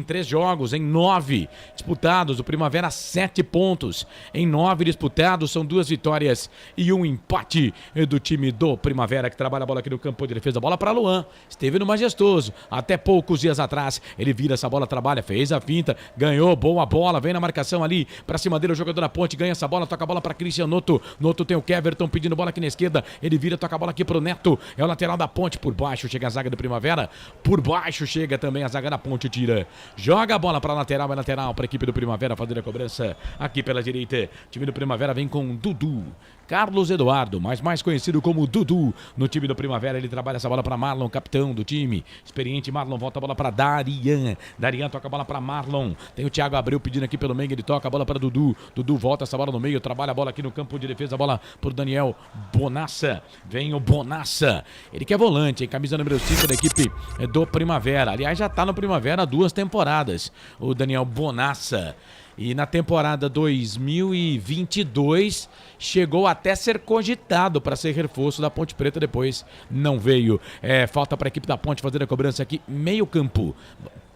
3 jogos, em 9 disputados. O Primavera 7 pontos em 9 disputados, são 2 vitórias e 1 empate do time do Primavera, que trabalha a bola aqui no campo de defesa. Bola para Luan, esteve no Majestoso até poucos dias atrás. Ele vira essa bola, trabalha, fez a finta, ganhou, boa bola, vem na marcação ali para cima dele o jogador da Ponte, ganha essa bola, toca a bola para Cristian Noto. Neto. No outro tem o Keverton pedindo bola aqui na esquerda. Ele vira, toca a bola aqui pro Neto. É o lateral da Ponte. Por baixo chega a zaga do Primavera. Por baixo chega também a zaga da Ponte. Tira. Joga a bola pra lateral. É lateral pra equipe do Primavera fazer a cobrança aqui pela direita. O time do Primavera vem com Dudu. Carlos Eduardo, mais conhecido como Dudu. No time do Primavera, ele trabalha essa bola para Marlon, capitão do time. Experiente Marlon, volta a bola para Darian. Darian toca a bola para Marlon. Tem o Thiago Abreu pedindo aqui pelo meio, ele toca a bola para Dudu. Dudu volta essa bola no meio, trabalha a bola aqui no campo de defesa, a bola por Daniel Bonassa. Vem o Bonassa. Ele que é volante, hein? Camisa número 5 da equipe do Primavera. Aliás, já tá no Primavera há 2 temporadas. O Daniel Bonassa. E na temporada 2022 chegou até ser cogitado para ser reforço da Ponte Preta, depois não veio. Falta para a equipe da Ponte fazer a cobrança aqui, meio campo.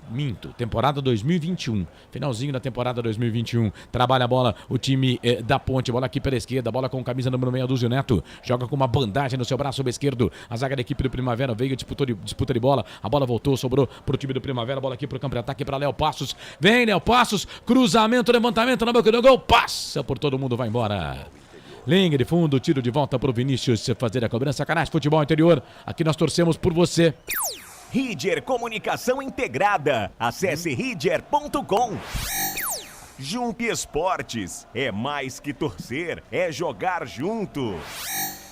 Minto, temporada 2021, finalzinho da temporada 2021, trabalha a bola o time da Ponte, bola aqui pela esquerda, bola com camisa número 6 do Zio Neto, joga com uma bandagem no seu braço esquerdo, a zaga da equipe do Primavera veio, disputa de bola, a bola voltou, sobrou pro time do Primavera, bola aqui pro campo de ataque para Léo Passos, vem Léo Passos, cruzamento, levantamento na boca do gol, passa por todo mundo, vai embora. Linha de fundo, tiro de volta pro Vinícius fazer a cobrança, Canais Futebol Interior, aqui nós torcemos por você. Ridger Comunicação Integrada. Acesse ridger.com. Jump Esportes. É mais que torcer, é jogar junto.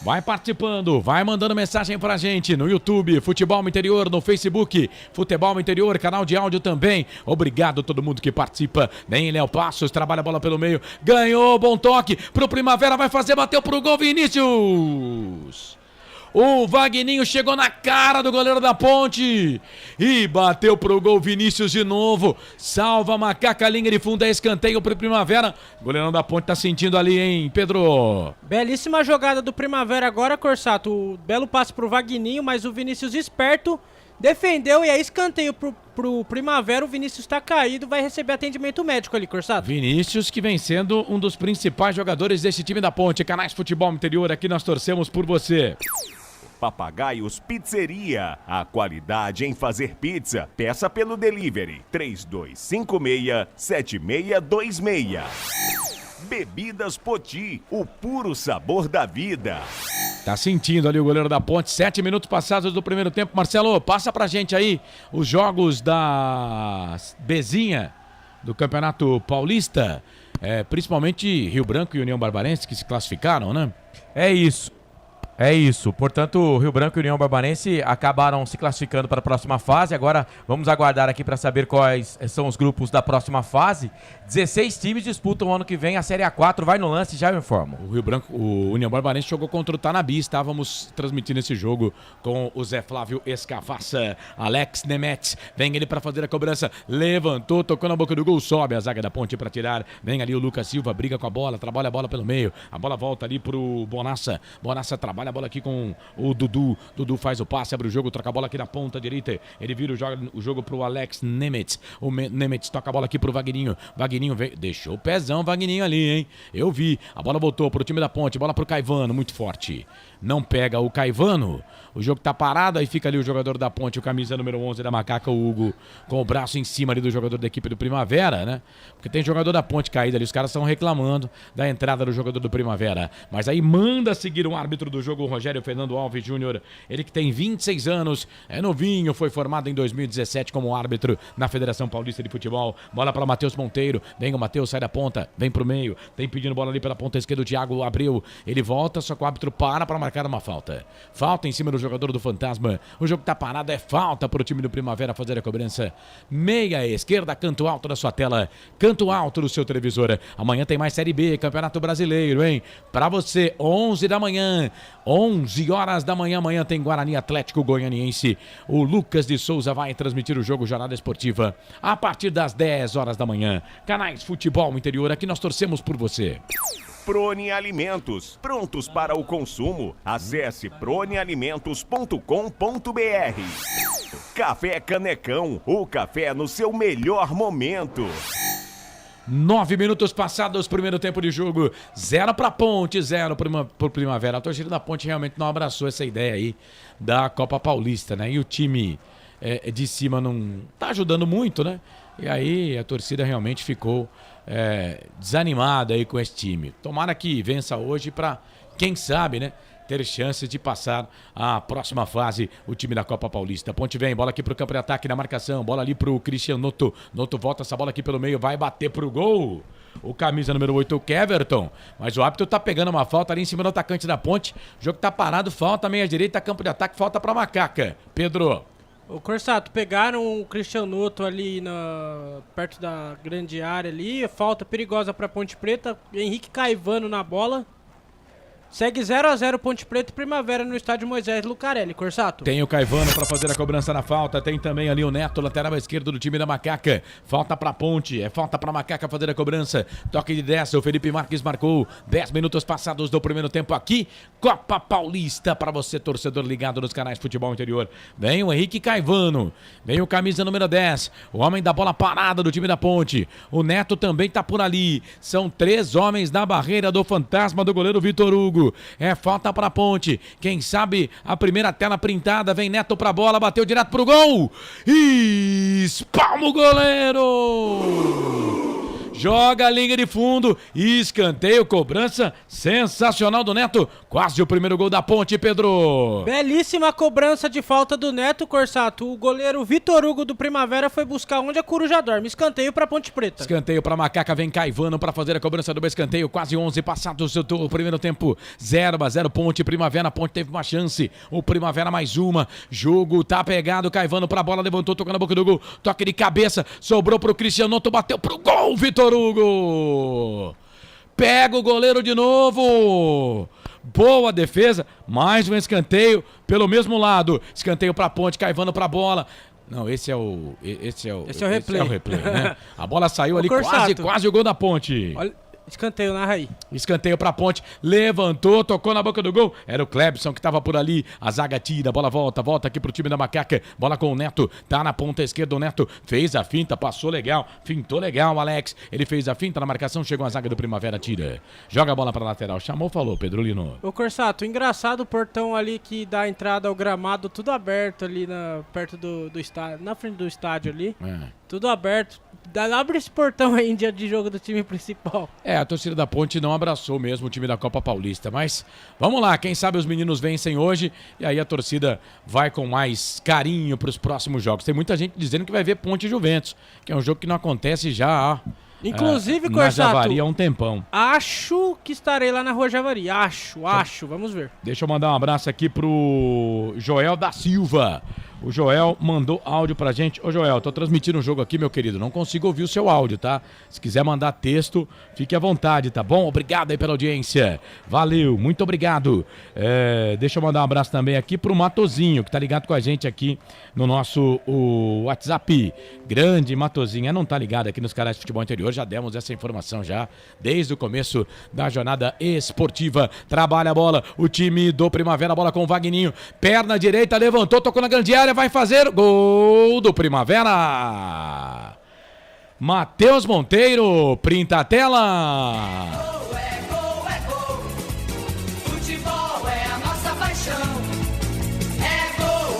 Vai participando, vai mandando mensagem pra gente no YouTube, Futebol Interior, no Facebook, Futebol Interior, canal de áudio também. Obrigado a todo mundo que participa. Vem Léo Passos, trabalha a bola pelo meio, ganhou, bom toque pro Primavera, vai fazer, bateu pro gol, Vinícius. O Vagninho chegou na cara do goleiro da Ponte e bateu pro gol, Vinícius de novo. Salva, Macaca, linha de fundo, é escanteio pro Primavera. O goleirão da Ponte tá sentindo ali, hein, Pedro? Belíssima jogada do Primavera agora, Corsato. Belo passe pro Vagninho, mas o Vinícius esperto defendeu e é escanteio pro Primavera. O Vinícius tá caído, vai receber atendimento médico ali, Corsato. Vinícius que vem sendo um dos principais jogadores desse time da Ponte. Canais Futebol Interior, aqui nós torcemos por você. Papagaios Pizzeria. A qualidade em fazer pizza. Peça pelo delivery 3256-7626. Bebidas Poti. O puro sabor da vida. Tá sentindo ali o goleiro da Ponte. 7 minutos passados do primeiro tempo. Marcelo, passa pra gente aí os jogos da Bezinha do Campeonato Paulista. Principalmente Rio Branco e União Barbarense que se classificaram, né? É isso. É isso, portanto, Rio Branco e União Barbarense acabaram se classificando para a próxima fase. Agora vamos aguardar aqui para saber quais são os grupos da próxima fase. 16 times disputam o ano que vem a Série A4, vai no lance, já eu informo. O Rio Branco, o União Barbarense jogou contra o Tanabi, estávamos transmitindo esse jogo com o Zé Flávio Escavaça. Alex Nemetz, vem ele para fazer a cobrança, levantou, tocou na boca do gol, sobe a zaga da Ponte para tirar. Vem ali o Lucas Silva, briga com a bola, trabalha a bola pelo meio, a bola volta ali pro Bonassa. Bonassa trabalha a bola aqui com o Dudu. Dudu faz o passe, abre o jogo, troca a bola aqui na ponta direita. Ele vira o jogo pro Alex Nemetz. O Nemetz toca a bola aqui pro Vagninho. Vagninho veio, deixou o pezão, Vagninho ali, hein? Eu vi. A bola voltou pro time da Ponte, bola pro Caivano, muito forte. Não pega o Caivano. O jogo tá parado, aí fica ali o jogador da Ponte, o camisa número 11 da Macaca, o Hugo, com o braço em cima ali do jogador da equipe do Primavera, né? Porque tem jogador da Ponte caído ali, os caras estão reclamando da entrada do jogador do Primavera. Mas aí manda seguir o árbitro do jogo, o Rogério Fernando Alves Júnior. Ele que tem 26 anos, é novinho, foi formado em 2017 como árbitro na Federação Paulista de Futebol. Bola para Matheus Monteiro, vem o Matheus, sai da ponta, vem pro meio, tem pedindo bola ali pela ponta esquerda o Thiago Abreu. Ele volta, só que o árbitro para marcar uma falta. Falta em cima do jogador do Fantasma. O jogo tá parado, é falta pro time do Primavera fazer a cobrança. Meia esquerda, canto alto da sua tela, canto alto do seu televisor. Amanhã tem mais Série B, Campeonato Brasileiro, hein? Pra você, 11 da manhã, 11 horas da manhã, amanhã tem Guarani Atlético Goianiense. O Lucas de Souza vai transmitir o jogo Jornada Esportiva a partir das 10 horas da manhã. Canais Futebol Interior, aqui nós torcemos por você. Prone Alimentos, prontos para o consumo. Acesse pronealimentos.com.br. Café Canecão, o café no seu melhor momento. 9 minutos passados, primeiro tempo de jogo, 0 para Ponte, 0 pro Primavera. A torcida da Ponte realmente não abraçou essa ideia aí da Copa Paulista, né? E o time de cima não tá ajudando muito, né? E aí a torcida realmente ficou desanimada aí com esse time. Tomara que vença hoje para, quem sabe, né, ter chance de passar a próxima fase o time da Copa Paulista. Ponte vem, bola aqui pro campo de ataque na marcação, bola ali pro Christian Noto. Noto volta essa bola aqui pelo meio, vai bater pro gol. O camisa número 8, o Keverton. Mas o árbitro tá pegando uma falta ali em cima do atacante da Ponte. O jogo tá parado, falta meia direita, campo de ataque, falta pra Macaca. Pedro. Ô Corsato, pegaram o Christian Noto ali perto da grande área ali, falta perigosa pra Ponte Preta, Henrique Caivano na bola. Segue 0-0 Ponte Preta e Primavera no estádio Moisés Lucarelli, Corsato. Tem o Caivano para fazer a cobrança na falta, tem também ali o Neto, lateral esquerdo do time da Macaca. Falta pra Ponte, falta pra Macaca fazer a cobrança. Toque de 10, o Felipe Marques marcou 10 minutos passados do primeiro tempo aqui. Copa Paulista para você, torcedor ligado nos canais Futebol Interior. Vem o Henrique Caivano, vem o camisa número 10, o homem da bola parada do time da Ponte. O Neto também tá por ali. São 3 homens na barreira do fantasma do goleiro Vitor Hugo. Falta pra Ponte. Quem sabe a primeira tela printada. Vem Neto pra bola, bateu direto pro gol. Espalma o goleiro. Joga a linha de fundo, escanteio, cobrança sensacional do Neto. Quase o primeiro gol da Ponte, Pedro. Belíssima cobrança de falta do Neto, Corsato. O goleiro Vitor Hugo do Primavera foi buscar onde a coruja dorme. Escanteio pra Ponte Preta. Escanteio pra Macaca, vem Caivano pra fazer a cobrança do escanteio. Quase 11 passados o primeiro tempo. 0-0 Ponte, Primavera. Ponte teve uma chance, o Primavera mais uma. Jogo tá pegado, Caivano pra bola, levantou, tocou na boca do gol. Toque de cabeça, sobrou pro Cristiano, bateu pro gol, Vitor Hugo. Pega o goleiro de novo. Boa defesa, mais um escanteio pelo mesmo lado. Escanteio pra Ponte, Caivano pra bola. Não, esse é o replay, né? A bola saiu ali, quase o gol da Ponte. Olha, escanteio, narra aí. Escanteio pra Ponte, levantou, tocou na boca do gol. Era o Clebson que tava por ali. A zaga tira, a bola volta aqui pro time da Macaca. Bola com o Neto, tá na ponta esquerda. O Neto fez a finta, passou legal, fintou legal, Alex. Ele fez a finta na marcação, chegou a zaga do Primavera, tira. Joga a bola pra lateral, chamou, falou, Pedro Lino. Ô Corsato, engraçado o portão ali que dá a entrada ao gramado, tudo aberto ali perto do estádio, na frente do estádio ali. Tudo aberto. Abre esse portão aí em dia de jogo do time principal. A torcida da Ponte não abraçou mesmo o time da Copa Paulista, mas vamos lá, quem sabe os meninos vencem hoje e aí a torcida vai com mais carinho para os próximos jogos. Tem muita gente dizendo que vai ver Ponte e Juventus, que é um jogo que não acontece já inclusive, na Javari há um tempão. Acho que estarei lá na Rua Javari, acho, vamos ver. Deixa eu mandar um abraço aqui pro Joel da Silva. O Joel mandou áudio pra gente. Ô Joel, tô transmitindo um jogo aqui, meu querido. Não consigo ouvir o seu áudio, tá? Se quiser mandar texto, fique à vontade, tá bom? Obrigado aí pela audiência. Valeu, muito obrigado. Deixa eu mandar um abraço também aqui pro Matozinho, que tá ligado com a gente aqui no nosso WhatsApp. Grande Matozinho. Não tá ligado aqui nos canais de Futebol Interior. Já demos essa informação já desde o começo da jornada esportiva. Trabalha a bola. O time do Primavera, bola com o Vagninho. Perna direita, levantou, tocou na grande área. Vai fazer gol do Primavera. Matheus Monteiro, printa a tela. Gol, é gol. Futebol é a nossa paixão. É gol.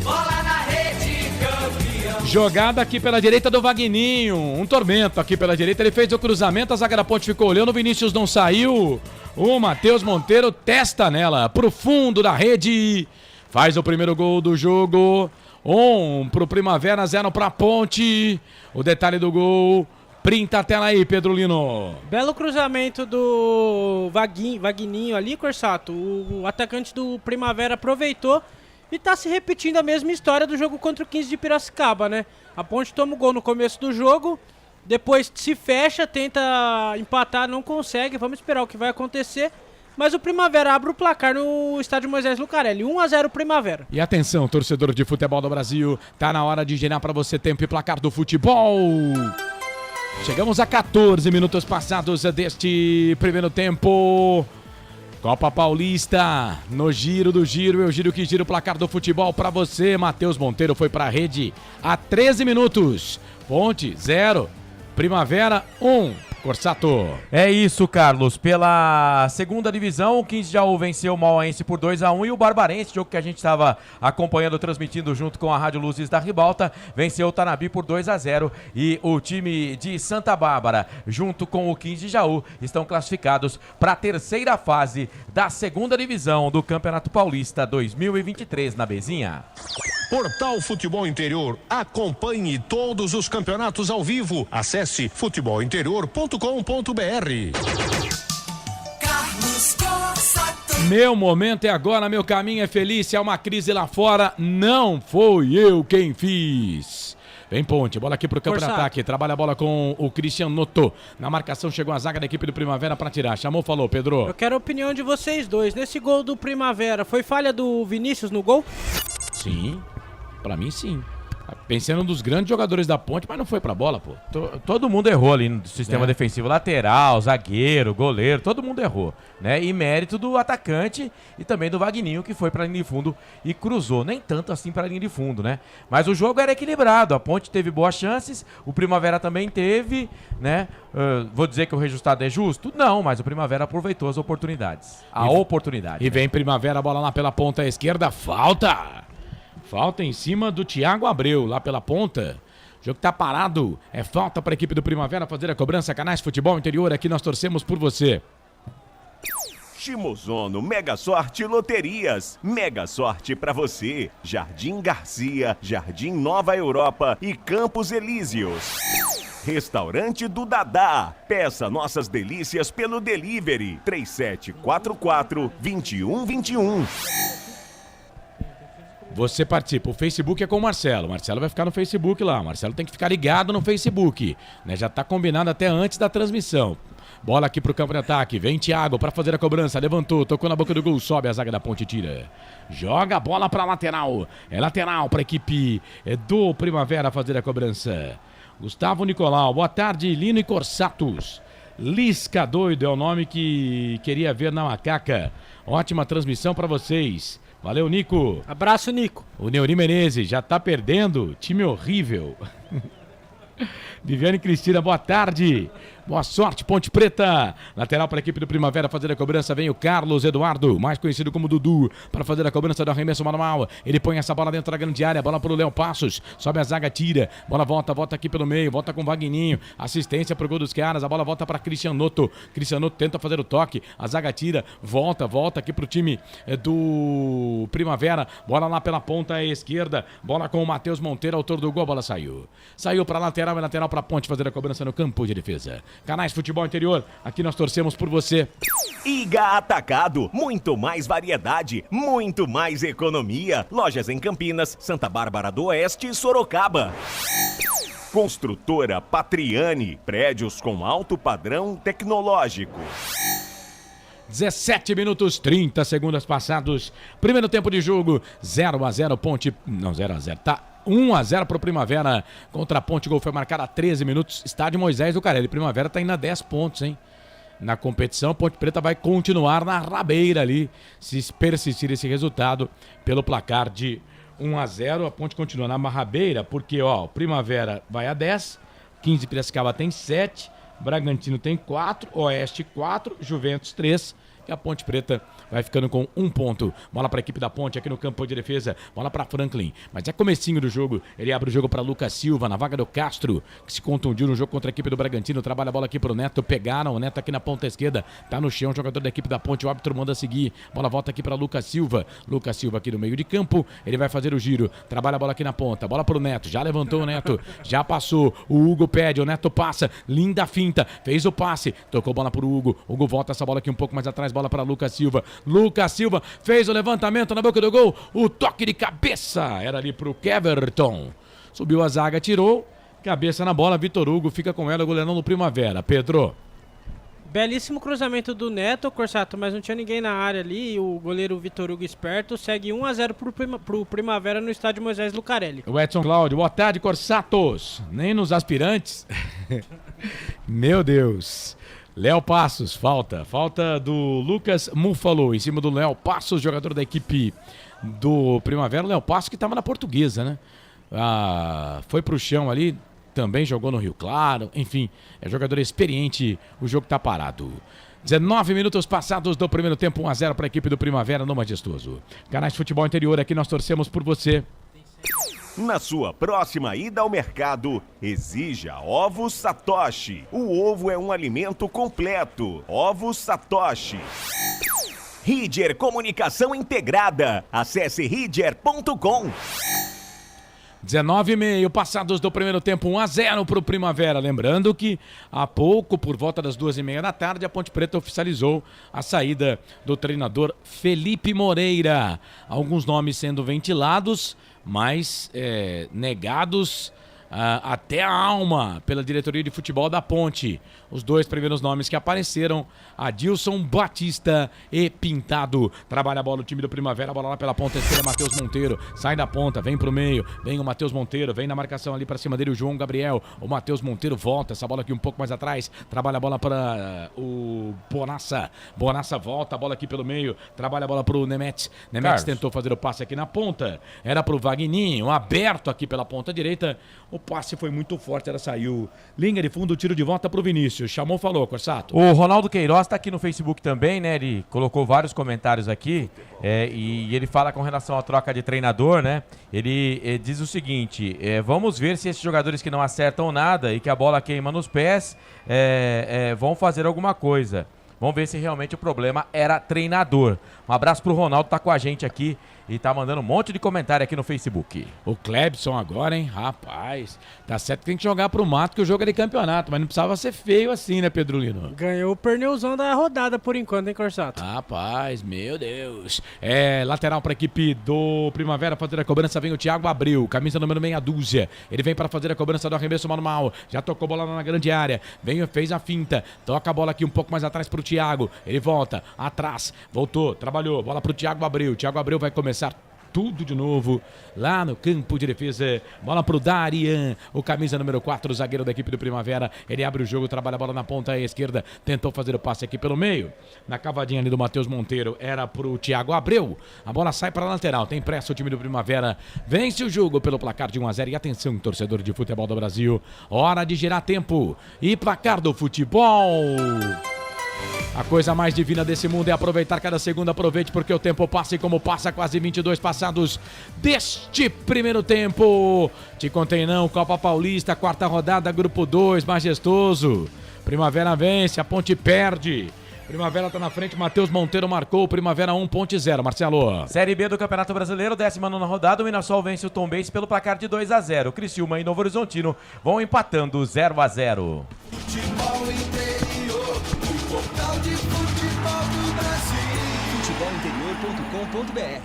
Bola na rede, campeão. Jogada aqui pela direita do Vagninho. Um tormento aqui pela direita. Ele fez o cruzamento, a zaga da Ponte ficou olhando. O Vinícius não saiu. O Matheus Monteiro testa nela pro fundo da rede. Faz o primeiro gol do jogo. 1 pro Primavera, 0 pra Ponte. O detalhe do gol. Printa a tela aí, Pedro Lino. Belo cruzamento do Vagninho ali, Corsato. O atacante do Primavera aproveitou e tá se repetindo a mesma história do jogo contra o 15 de Piracicaba, né? A Ponte toma o gol no começo do jogo, depois se fecha, tenta empatar, não consegue. Vamos esperar o que vai acontecer. Mas o Primavera abre o placar no estádio Moisés Lucarelli, 1-0 Primavera. E atenção, torcedor de futebol do Brasil, tá na hora de girar para você tempo e placar do futebol. Chegamos a 14 minutos passados deste primeiro tempo. Copa Paulista, no giro do giro, eu giro que giro o placar do futebol para você. Matheus Monteiro foi para a rede há 13 minutos. Ponte 0, Primavera 1. Corsato. É isso, Carlos. Pela segunda divisão, o 15 de Jaú venceu o Mauaense por 2-1 e o Barbarense, jogo que a gente estava acompanhando, transmitindo junto com a Rádio Luzes da Ribalta, venceu o Tanabi por 2-0 e o time de Santa Bárbara, junto com o 15 de Jaú, estão classificados para a terceira fase da segunda divisão do Campeonato Paulista 2023 na Bezinha. Portal Futebol Interior. Acompanhe todos os campeonatos ao vivo. Acesse futebolinterior.com.br. Carlos Corsato. Meu momento é agora, meu caminho é feliz. Se há uma crise lá fora, não foi eu quem fiz. Vem Ponte, bola aqui pro campo de ataque. Trabalha a bola com o Christian Noto. Na marcação chegou a zaga da equipe do Primavera para tirar. Chamou, falou, Pedro. Eu quero a opinião de vocês dois. Nesse gol do Primavera, foi falha do Vinícius no gol? Sim, pra mim sim. Pensando nos grandes jogadores da Ponte, mas não foi pra bola, pô. Todo mundo errou ali no sistema defensivo. Lateral, zagueiro, goleiro, todo mundo errou, né? E mérito do atacante e também do Vagninho, que foi pra linha de fundo e cruzou. Nem tanto assim pra linha de fundo, né? Mas o jogo era equilibrado. A Ponte teve boas chances, o Primavera também teve, né? Vou dizer que o resultado é justo? Não, mas o Primavera aproveitou as oportunidades. E vem Primavera, a bola lá pela ponta esquerda, falta! Falta em cima do Thiago Abreu, lá pela ponta. O jogo tá parado. É falta para a equipe do Primavera fazer a cobrança. Canais Futebol Interior, aqui nós torcemos por você. Chimozono Mega Sorte Loterias. Mega Sorte pra você. Jardim Garcia, Jardim Nova Europa e Campos Elíseos. Restaurante do Dadá. Peça nossas delícias pelo delivery 3744-2121. Você participa, o Facebook é com o Marcelo. Marcelo vai ficar no Facebook lá. Marcelo tem que ficar ligado no Facebook, né? Já tá combinado até antes da transmissão. Bola aqui pro campo de ataque. Vem Thiago para fazer a cobrança. Levantou, tocou na boca do gol. Sobe a zaga da Ponte, tira. Joga a bola pra lateral. É lateral pra equipe do Primavera fazer a cobrança. Gustavo Nicolau. Boa tarde, Lino e Corsatos. Lisca doido é o nome que queria ver na macaca. Ótima transmissão pra vocês. Valeu, Nico. Abraço, Nico. O Neuri Menezes já tá perdendo. Time horrível. Viviane Cristina, boa tarde. Boa sorte, Ponte Preta. Lateral para a equipe do Primavera fazer a cobrança. Vem o Carlos Eduardo, mais conhecido como Dudu, para fazer a cobrança do arremesso manual. Ele põe essa bola dentro da grande área. Bola para o Léo Passos. Sobe a zaga, tira. Bola volta aqui pelo meio. Volta com o Vagninho. Assistência pro gol dos caras. A bola volta para Christian Noto. Christian Noto tenta fazer o toque. A zaga tira. Volta aqui pro time do Primavera. Bola lá pela ponta esquerda. Bola com o Matheus Monteiro, autor do gol. A bola saiu. Saiu para lateral e lateral para Ponte fazer a cobrança no campo de defesa. Canais Futebol Interior, aqui nós torcemos por você. Iga Atacado, muito mais variedade, muito mais economia. Lojas em Campinas, Santa Bárbara do Oeste e Sorocaba. Construtora Patriani, prédios com alto padrão tecnológico. 17 minutos, 30 segundos passados. Primeiro tempo de jogo, 0-0 Ponte... Não, 0-0, tá 1-0 pro Primavera contra a Ponte. O gol foi marcado a 13 minutos. Estádio Moisés do Carelli. Primavera tá indo a 10 pontos, hein? Na competição, Ponte Preta vai continuar na rabeira ali, se persistir esse resultado pelo placar de 1-0. A Ponte continua na rabeira, porque, ó, o Primavera vai a 10, 15 Piracicaba tem 7, Bragantino tem 4, Oeste 4, Juventus 3 e a Ponte Preta vai ficando com 1 ponto. Bola para a equipe da Ponte aqui no campo de defesa. Bola para Franklin. Mas é comecinho do jogo. Ele abre o jogo para Lucas Silva na vaga do Castro, que se contundiu no jogo contra a equipe do Bragantino. Trabalha a bola aqui pro Neto. Pegaram o Neto aqui na ponta esquerda. Tá no chão, jogador da equipe da Ponte. O árbitro manda seguir. Bola volta aqui para Lucas Silva. Lucas Silva aqui no meio de campo. Ele vai fazer o giro. Trabalha a bola aqui na ponta. Bola pro Neto. Já levantou o Neto. Já passou. O Hugo pede. O Neto passa. Linda finta. Fez o passe. Tocou bola pro Hugo. Hugo volta essa bola aqui um pouco mais atrás. Bola para Lucas Silva. Lucas Silva fez o levantamento na boca do gol. O toque de cabeça era ali pro Keverton. Subiu a zaga, tirou. Cabeça na bola. Vitor Hugo fica com ela, o goleirão do Primavera. Pedro. Belíssimo cruzamento do Neto, Corsato, mas não tinha ninguém na área ali. O goleiro Vitor Hugo esperto segue 1-0 pro Primavera no estádio Moisés Lucarelli. O Edson Cláudio, boa tarde, Corsatos. Nem nos aspirantes. Meu Deus. Léo Passos, falta do Lucas Mufalo em cima do Léo Passos, jogador da equipe do Primavera. O Léo Passos que estava na Portuguesa, né? Foi pro chão ali, também jogou no Rio Claro, enfim, é jogador experiente, o jogo tá parado. 19 minutos passados do primeiro tempo, 1-0 para a equipe do Primavera no Majestoso. Canais de Futebol Interior, aqui nós torcemos por você. Na sua próxima ida ao mercado, exija Ovos Satoshi. O ovo é um alimento completo. Ovos Satoshi. Ridger Comunicação Integrada. Acesse ridger.com. 19h30 passados do primeiro tempo, 1-0 para o Primavera. Lembrando que há pouco, por volta das 2h30 da tarde, a Ponte Preta oficializou a saída do treinador Felipe Moreira. Alguns nomes sendo ventilados, mas negados até a alma pela diretoria de futebol da Ponte. Os dois primeiros nomes que apareceram, Adilson Batista e Pintado. Trabalha a bola o time do Primavera, a bola lá pela ponta esquerda, Matheus Monteiro, sai da ponta, vem pro meio, vem o Matheus Monteiro, vem na marcação ali pra cima dele o João Gabriel, o Matheus Monteiro volta, essa bola aqui um pouco mais atrás, trabalha a bola para o Bonassa, Bonassa volta, a bola aqui pelo meio, trabalha a bola pro Nemetes, Nemetes tentou fazer o passe aqui na ponta, era pro Vagninho, aberto aqui pela ponta direita, o passe foi muito forte, ela saiu, linha de fundo, tiro de volta pro Vinícius. Chamou, falou, Corsato. O Ronaldo Queiroz tá aqui no Facebook também, né? Ele colocou vários comentários aqui e ele fala com relação à troca de treinador, né? Ele diz o seguinte, vamos ver se esses jogadores que não acertam nada e que a bola queima nos pés vão fazer alguma coisa. Vamos ver se realmente o problema era treinador. Um abraço pro Ronaldo, tá com a gente aqui e tá mandando um monte de comentário aqui no Facebook. O Clebson agora, hein? Rapaz, tá certo que tem que jogar pro mato que o jogo é de campeonato, mas não precisava ser feio assim, né, Pedro Lino? Ganhou o pneuzão da rodada por enquanto, hein, Corsato? Rapaz, meu Deus. Lateral pra equipe do Primavera fazer a cobrança, vem o Thiago Abreu, camisa número meia dúzia. Ele vem para fazer a cobrança do arremesso manual, já tocou bola na grande área, fez a finta, toca a bola aqui um pouco mais atrás pro Thiago, ele volta, atrás, voltou, trabalhou, bola pro Thiago Abreu vai começar tudo de novo lá no campo de defesa, bola pro Darian, o camisa número 4, o zagueiro da equipe do Primavera, ele abre o jogo, trabalha a bola na ponta esquerda, tentou fazer o passe aqui pelo meio, na cavadinha ali do Matheus Monteiro, era pro Thiago Abreu, a bola sai para a lateral, tem pressa o time do Primavera, vence o jogo pelo placar de 1-0 e atenção, torcedor de futebol do Brasil, hora de girar tempo e placar do futebol. A coisa mais divina desse mundo é aproveitar cada segundo, aproveite porque o tempo passa e como passa, quase 22 passados deste primeiro tempo. Te contei não, Copa Paulista, quarta rodada, grupo 2, Majestoso. Primavera vence, a Ponte perde. Primavera tá na frente, Matheus Monteiro marcou, Primavera 1, Ponte 0, Marcelo. Série B do Campeonato Brasileiro, 19ª rodada, o Mirassol vence o Tombense pelo placar de 2-0. Criciúma e Novo Horizontino vão empatando 0-0. Futebol interior, o portal de futebol do Brasil. Futebolinterior.com.br.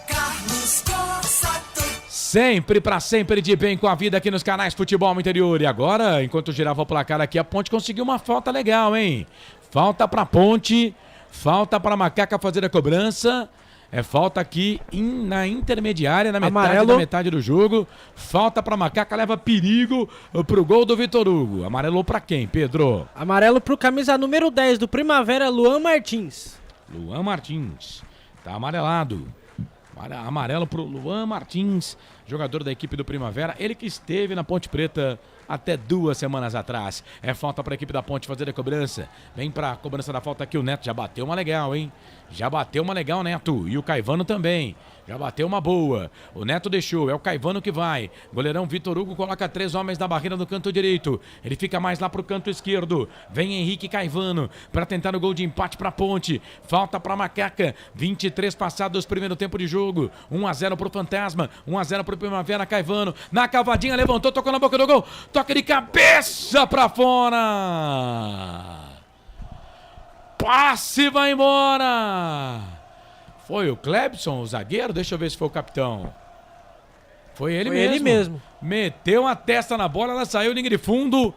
Carlos Corsato. Sempre pra sempre de bem com a vida aqui nos canais Futebol Interior. E agora, enquanto girava o placar aqui, a Ponte conseguiu uma falta legal, hein? Falta pra Ponte, falta pra Macaca fazer a cobrança. Falta aqui na intermediária, na metade da metade do jogo. Falta pra Macaca, leva perigo pro gol do Vitor Hugo. Amarelou pra quem, Pedro? Amarelo pro camisa número 10 do Primavera, Luan Martins. Luan Martins, tá amarelado. Amarelo pro Luan Martins, jogador da equipe do Primavera. Ele que esteve na Ponte Preta até 2 semanas atrás. Falta para a equipe da Ponte fazer a cobrança. Vem para a cobrança da falta aqui o Neto. Já bateu uma legal, hein? Já bateu uma legal, Neto. E o Caivano também. Já bateu uma boa. O Neto deixou. É o Caivano que vai. Goleirão Vitor Hugo coloca 3 homens na barreira no canto direito. Ele fica mais lá pro canto esquerdo. Vem Henrique Caivano para tentar o gol de empate para Ponte. Falta para Macaca. 23 passados primeiro tempo de jogo. 1-0 pro Fantasma. 1-0 pro Primavera. Caivano na cavadinha levantou, tocou na boca do gol. Toca de cabeça pra fora. Passe, vai embora. Foi o Clebson, o zagueiro? Deixa eu ver se foi o capitão. Foi ele mesmo. Meteu a testa na bola, ela saiu linha de fundo.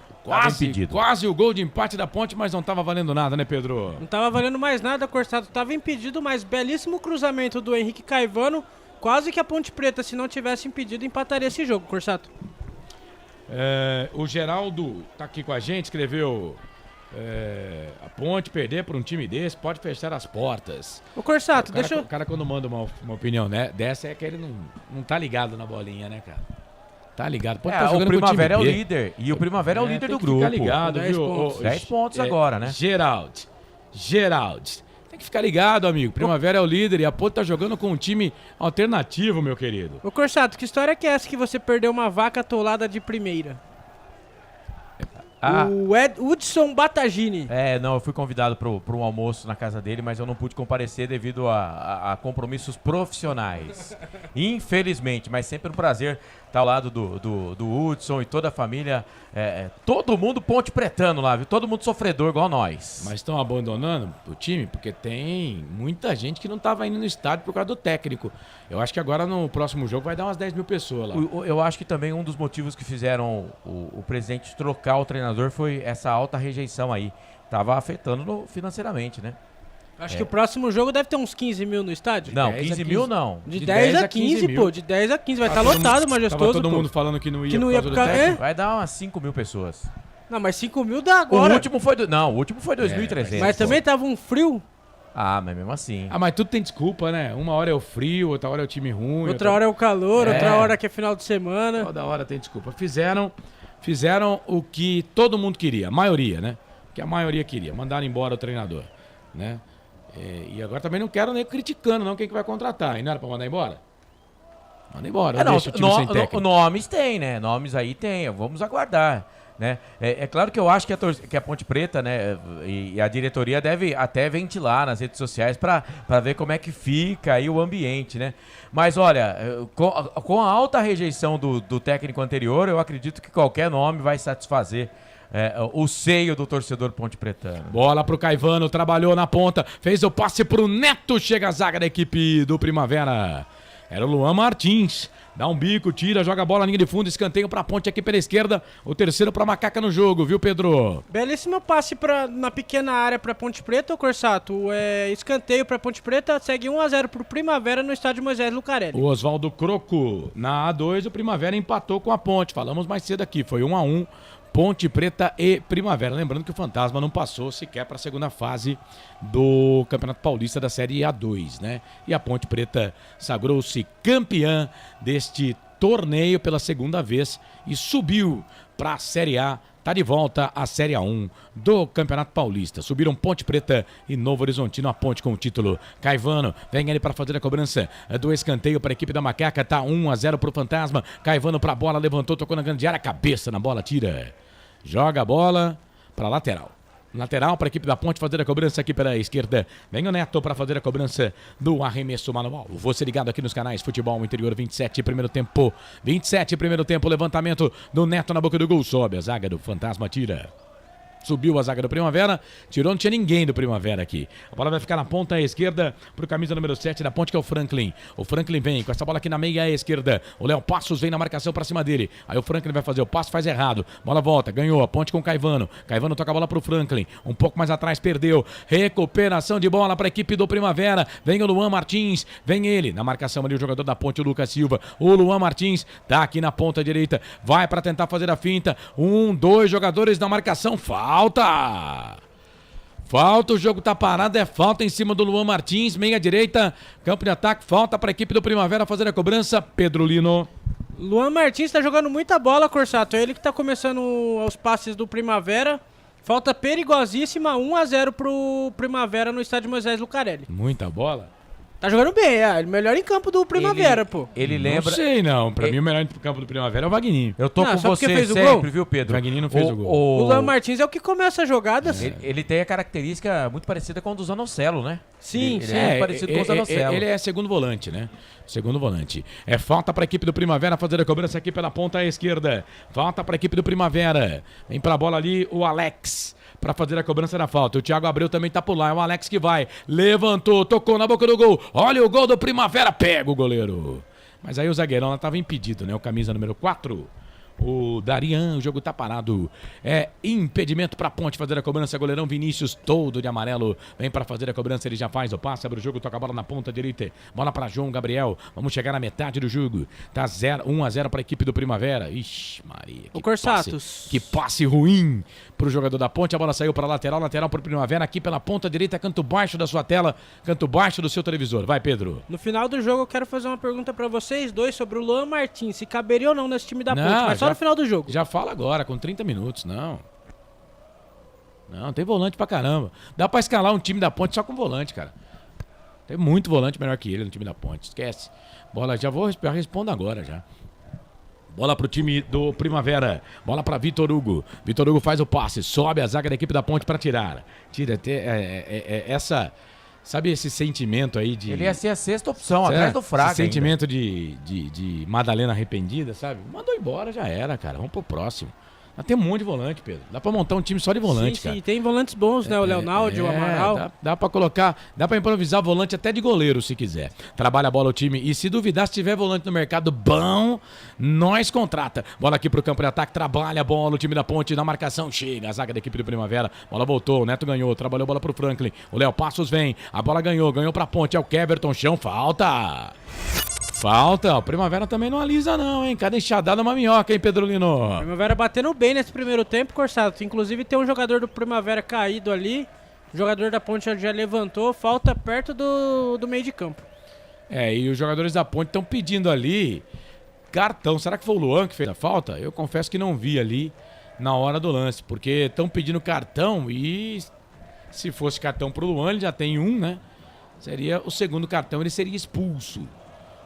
Quase o gol de empate da Ponte, mas não tava valendo nada, né, Pedro? Não tava valendo mais nada, Corsato. Tava impedido, mas belíssimo cruzamento do Henrique Caivano. Quase que a Ponte Preta, se não tivesse impedido, empataria esse jogo, Corsato. O Geraldo tá aqui com a gente, escreveu... a Ponte perder por um time desse pode fechar as portas. Ô Corsato, O cara quando manda uma opinião, né, dessa é que ele não tá ligado na bolinha, né, cara? Tá ligado. Pode tá o jogando Primavera é com o time B. líder. E o Primavera é o líder tem do que grupo. Ficar ligado, 10 viu? pontos. 10 pontos agora, né? Gerald. Tem que ficar ligado, amigo. Primavera é o líder e a Ponte tá jogando com um time alternativo, meu querido. Ô Corsato, que história que é essa que você perdeu uma vaca atolada de primeira? O Hudson Batagini. Não, eu fui convidado para um almoço na casa dele, mas eu não pude comparecer devido a compromissos profissionais. Infelizmente, mas sempre um prazer estar ao lado do Hudson e toda a família. Todo mundo ponte pretano lá, viu? Todo mundo sofredor igual nós. Mas estão abandonando o time porque tem muita gente que não estava indo no estádio por causa do técnico. Eu acho que agora no próximo jogo vai dar umas 10 mil pessoas lá. Eu acho que também um dos motivos que fizeram o presidente trocar o treinador foi essa alta rejeição aí. Tava afetando financeiramente, né? Acho que o próximo jogo deve ter uns 15 mil no estádio. Não, 15 mil não. De 10 a 15, pô. De 10 a 15. Vai estar lotado, majestoso. Tava todo mundo falando que não ia, que não ia por causa. Vai dar umas 5 mil pessoas. Não, mas 5 mil dá agora. O último foi 2.300. Mas também tava um frio. Ah, mas mesmo assim. Mas tudo tem desculpa, né? Uma hora é o frio, outra hora é o time ruim. Outra hora é o calor, outra hora que é final de semana. Toda hora tem desculpa. Fizeram o que todo mundo queria, a maioria, né? Que a maioria queria, mandaram embora o treinador, né? E agora também não quero nem criticando, não, quem que vai contratar. E não era pra mandar embora? Manda embora, deixa o time sem técnico. Nomes tem, né? Nomes aí tem, vamos aguardar. Né? É claro que eu acho que a Ponte Preta, né, e a diretoria deve até ventilar nas redes sociais para ver como é que fica aí o ambiente, né? Mas olha, com a alta rejeição do técnico anterior, eu acredito que qualquer nome vai satisfazer o seio do torcedor ponte pretano. Bola pro Caivano, trabalhou na ponta, fez o passe pro Neto, chega a zaga da equipe do Primavera. Era o Luan Martins. Dá um bico, tira, joga a bola na linha de fundo, escanteio pra Ponte aqui pela esquerda. O terceiro pra Macaca no jogo, viu, Pedro? Belíssimo passe na pequena área pra Ponte Preta, Corsato. Escanteio pra Ponte Preta, segue 1-0 pro Primavera no estádio Moisés Lucarelli. O Oswaldo Croco. Na A2, o Primavera empatou com a Ponte. Falamos mais cedo aqui, foi 1-1. Ponte Preta e Primavera. Lembrando que o Fantasma não passou sequer para a segunda fase do Campeonato Paulista da Série A2, né? E a Ponte Preta sagrou-se campeã deste torneio pela segunda vez e subiu para a Série A. Tá de volta à Série A1 do Campeonato Paulista. Subiram Ponte Preta e Novo Horizontino, a Ponte com o título. Caivano vem ali para fazer a cobrança do escanteio para a equipe da Macaca. Tá 1-0 pro Fantasma. Caivano para a bola, levantou, tocou na grande área, cabeça na bola, tira. Joga a bola para lateral. Lateral para a equipe da Ponte fazer a cobrança aqui pela esquerda. Vem o Neto para fazer a cobrança do arremesso manual. Você ligado aqui nos canais Futebol Interior 27, primeiro tempo. 27, primeiro tempo, levantamento do Neto na boca do gol. Sobe a zaga do Fantasma, tira. Subiu a zaga do Primavera, tirou, não tinha ninguém do Primavera aqui. A bola vai ficar na ponta à esquerda pro camisa número 7 da Ponte, que é o Franklin. O Franklin vem com essa bola aqui na meia à esquerda. O Léo Passos vem na marcação pra cima dele. Aí o Franklin vai fazer o passo, faz errado. Bola volta, ganhou a Ponte com o Caivano. Caivano toca a bola pro Franklin. Um pouco mais atrás, perdeu. Recuperação de bola pra equipe do Primavera. Vem o Luan Martins, vem ele. Na marcação ali o jogador da Ponte, o Lucas Silva. O Luan Martins tá aqui na ponta direita. Vai pra tentar fazer a finta. 2 jogadores na marcação. Falta, o jogo tá parado, é falta em cima do Luan Martins, meia direita, campo de ataque, falta para a equipe do Primavera fazer a cobrança, Pedro Lino. Luan Martins tá jogando muita bola, Corsato, é ele que tá começando os passes do Primavera, falta perigosíssima, 1-0 pro Primavera no estádio Moisés Lucarelli. Muita bola? Tá jogando bem, ele melhor em campo do Primavera, pô. Ele lembra... Não sei não, pra mim o melhor em campo do Primavera é o Vagninho. Eu tô com você sempre, viu, Pedro? O Vagninho não fez o gol. O Luan Martins é o que começa a jogada. Ele tem a característica muito parecida com a do Zanocelo, né? Sim, ele é muito parecido com o Zanocelo. Ele é segundo volante, né? Segundo volante. É falta para a equipe do Primavera fazer a cobrança aqui pela ponta à esquerda. Falta para a equipe do Primavera. Vem pra bola ali o Alex para fazer a cobrança da falta. O Thiago Abreu também tá por lá. É o Alex que vai. Levantou, tocou na boca do gol. Olha o gol do Primavera. Pega o goleiro. Mas aí o zagueirão lá tava impedido, né? O camisa número 4. o Darian, o jogo tá parado. É impedimento pra Ponte fazer a cobrança. Goleirão Vinícius, todo de amarelo, vem pra fazer a cobrança, ele já faz o passe, abre o jogo, toca a bola na ponta direita. Bola pra João Gabriel. Vamos chegar na metade do jogo. Tá 1-0 pra equipe do Primavera. Ixi, Maria. O Corsatos. Que passe ruim pro jogador da Ponte. A bola saiu pra lateral pro Primavera. Aqui pela ponta direita, canto baixo da sua tela, canto baixo do seu televisor. Vai, Pedro. No final do jogo, eu quero fazer uma pergunta pra vocês dois sobre o Luan Martins, se caberia ou não nesse time da Ponte, mas só no final do jogo. Já fala agora, com 30 minutos, não. Não, tem volante pra caramba. Dá pra escalar um time da Ponte só com volante, cara. Tem muito volante melhor que ele no time da Ponte, esquece. Bola, já respondo agora já. Bola pro time do Primavera. Bola pra Vitor Hugo. Vitor Hugo faz o passe, sobe a zaga da equipe da Ponte pra tirar. Tira, essa... Sabe esse sentimento aí de... Ele ia ser a sexta opção, atrás do Fraga. Esse sentimento de Madalena arrependida, sabe? Mandou embora, já era, cara. Vamos pro próximo. Tem um monte de volante, Pedro. Dá pra montar um time só de volante, cara. Sim, tem volantes bons, né? O Leonardo, o Amaral. Dá pra colocar, dá pra improvisar volante até de goleiro, se quiser. Trabalha a bola o time. E se duvidar, se tiver volante no mercado bom, nós contrata. Bola aqui pro campo de ataque, trabalha a bola, o time da Ponte na marcação. Chega a zaga da equipe do Primavera. Bola voltou, o Neto ganhou, trabalhou a bola pro Franklin. O Léo Passos vem, a bola ganhou pra Ponte. É o Keverton, chão, falta. Falta, o Primavera também não alisa não, hein? Cada enxadada é uma minhoca, hein, Pedrolino? Primavera batendo bem nesse primeiro tempo, Corsato. Inclusive tem um jogador do Primavera caído ali. O jogador da Ponte já levantou, falta perto do meio de campo. E os jogadores da Ponte estão pedindo ali cartão. Será que foi o Luan que fez a falta? Eu confesso que não vi ali na hora do lance, porque estão pedindo cartão e se fosse cartão pro Luan, ele já tem um, né? Seria o segundo cartão, ele seria expulso.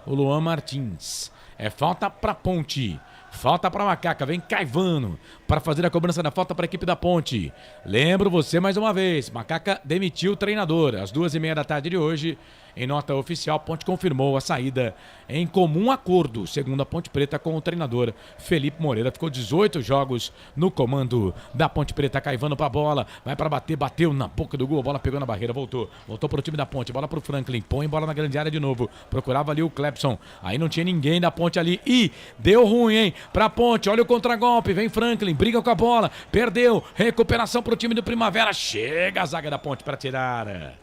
O Luan Martins. Falta pra Ponte. Falta pra Macaca. Vem Caivano para fazer a cobrança da falta para a equipe da Ponte. Lembro você mais uma vez. Macaca demitiu o treinador. Às 2h30 da tarde de hoje, em nota oficial, a Ponte confirmou a saída em comum acordo, segundo a Ponte Preta, com o treinador Felipe Moreira. Ficou 18 jogos no comando da Ponte Preta. Caivano pra bola. Vai para bater. Bateu na boca do gol. A bola pegou na barreira. Voltou pro time da Ponte. Bola pro Franklin. Põe bola na grande área de novo. Procurava ali o Clepson. Aí não tinha ninguém da Ponte ali. E deu ruim, hein? Pra Ponte. Olha o contragolpe. Vem Franklin. Briga com a bola. Perdeu. Recuperação pro time do Primavera. Chega a zaga da Ponte para tirar.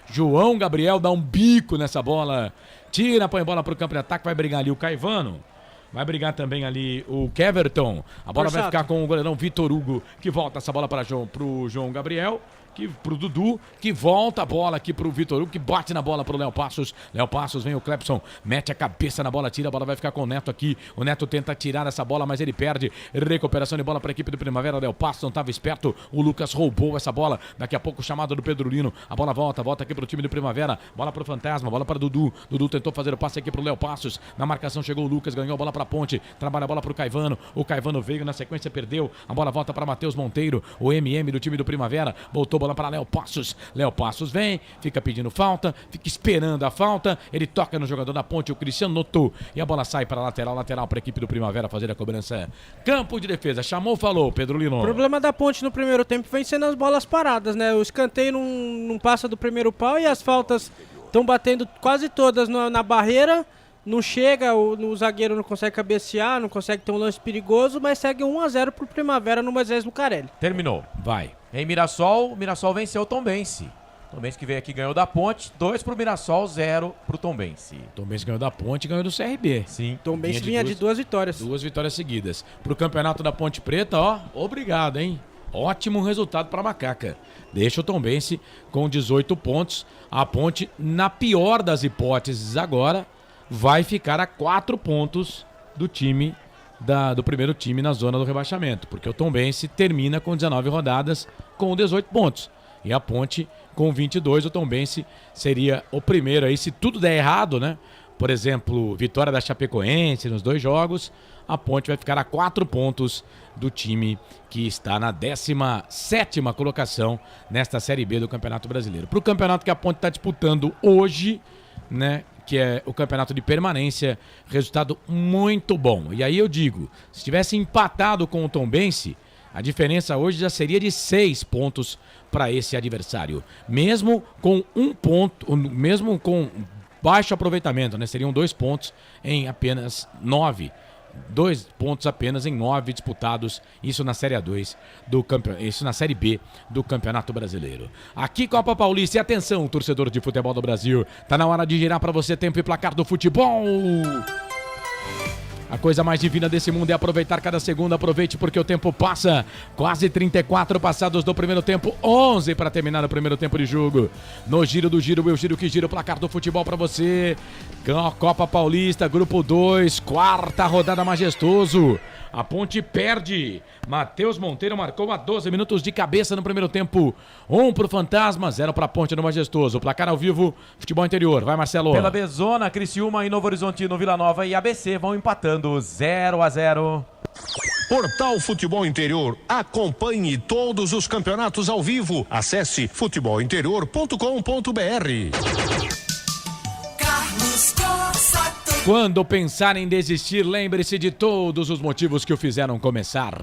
João Gabriel dá um bico nessa bola. Tira, põe a bola pro campo de ataque. Vai brigar ali o Caivano. Vai brigar também ali o Keverton. A bola vai ficar com o goleirão Vitor Hugo, que volta essa bola pro João Gabriel. Pro Dudu, que volta a bola aqui pro Vitor Hugo, que bate na bola pro Léo Passos. Léo Passos, vem o Clepson, mete a cabeça na bola, tira, a bola vai ficar com o Neto aqui. O Neto tenta tirar essa bola, mas ele perde. Recuperação de bola para a equipe do Primavera. Léo Passos não estava esperto, o Lucas roubou essa bola. Daqui a pouco chamada do Pedrolino. A bola volta aqui pro time do Primavera. Bola pro Fantasma, bola para Dudu. Dudu tentou fazer o passe aqui pro Léo Passos. Na marcação chegou o Lucas, ganhou a bola pra Ponte. Trabalha a bola pro Caivano. O Caivano veio, na sequência perdeu. A bola volta para Matheus Monteiro, o MM do time do Primavera. Voltou a bola para Léo Passos. Léo Passos vem, fica pedindo falta, fica esperando a falta, ele toca no jogador da Ponte, o Cristiano notou, e a bola sai para lateral para a equipe do Primavera fazer a cobrança. Campo de defesa, chamou, falou, Pedrolino. O problema da Ponte no primeiro tempo vem sendo as bolas paradas, né? O escanteio não passa do primeiro pau e as faltas estão batendo quase todas na barreira. Não chega, o zagueiro não consegue cabecear, não consegue ter um lance perigoso, mas segue 1-0 pro Primavera no Moisés Lucarelli. Terminou. Vai. Em Mirassol, o Mirassol venceu o Tombense. Tombense que veio aqui ganhou da Ponte, 2 pro Mirassol, 0 pro Tombense. Tombense ganhou da Ponte e ganhou do CRB. Sim. Tombense vinha de 2 vitórias. 2 vitórias seguidas. Pro campeonato da Ponte Preta, ó, obrigado, hein? Ótimo resultado para Macaca. Deixa o Tombense com 18 pontos. A Ponte, na pior das hipóteses agora, vai ficar a 4 pontos do time do primeiro time na zona do rebaixamento, porque o Tombense termina com 19 rodadas com 18 pontos e a Ponte com 22. O Tombense seria o primeiro aí, se tudo der errado, né? Por exemplo, vitória da Chapecoense nos 2 jogos, a Ponte vai ficar a 4 pontos do time que está na 17ª colocação nesta Série B do Campeonato Brasileiro. Para o campeonato que a Ponte está disputando hoje, né, que é o campeonato de permanência, resultado muito bom. E aí eu digo, se tivesse empatado com o Tombense, a diferença hoje já seria de 6 pontos para esse adversário. Mesmo com 1 ponto, mesmo com baixo aproveitamento, né? Seriam 2 pontos em apenas 9 2 pontos apenas em 9 disputados, isso na Série A2 do campeonato, isso na Série B do Campeonato Brasileiro. Aqui Copa Paulista, e atenção, torcedor de futebol do Brasil, tá na hora de girar para você tempo e placar do futebol. A coisa mais divina desse mundo é aproveitar cada segundo. Aproveite porque o tempo passa. Quase 34 passados do primeiro tempo. 11 para terminar o primeiro tempo de jogo. No giro do giro, eu giro que gira o placar do futebol para você. Copa Paulista, grupo 2, quarta rodada, Majestoso. A Ponte perde. Matheus Monteiro marcou a 12 minutos de cabeça no primeiro tempo. 1 pro Fantasma, 0 pra Ponte no Majestoso. Placar ao vivo, futebol interior. Vai, Marcelo. Pela Bezona, Criciúma e Novo Horizontino, Vila Nova e ABC vão empatando 0-0. Portal Futebol Interior. Acompanhe todos os campeonatos ao vivo. Acesse futebolinterior.com.br. Carlos Costa. Quando pensar em desistir, lembre-se de todos os motivos que o fizeram começar.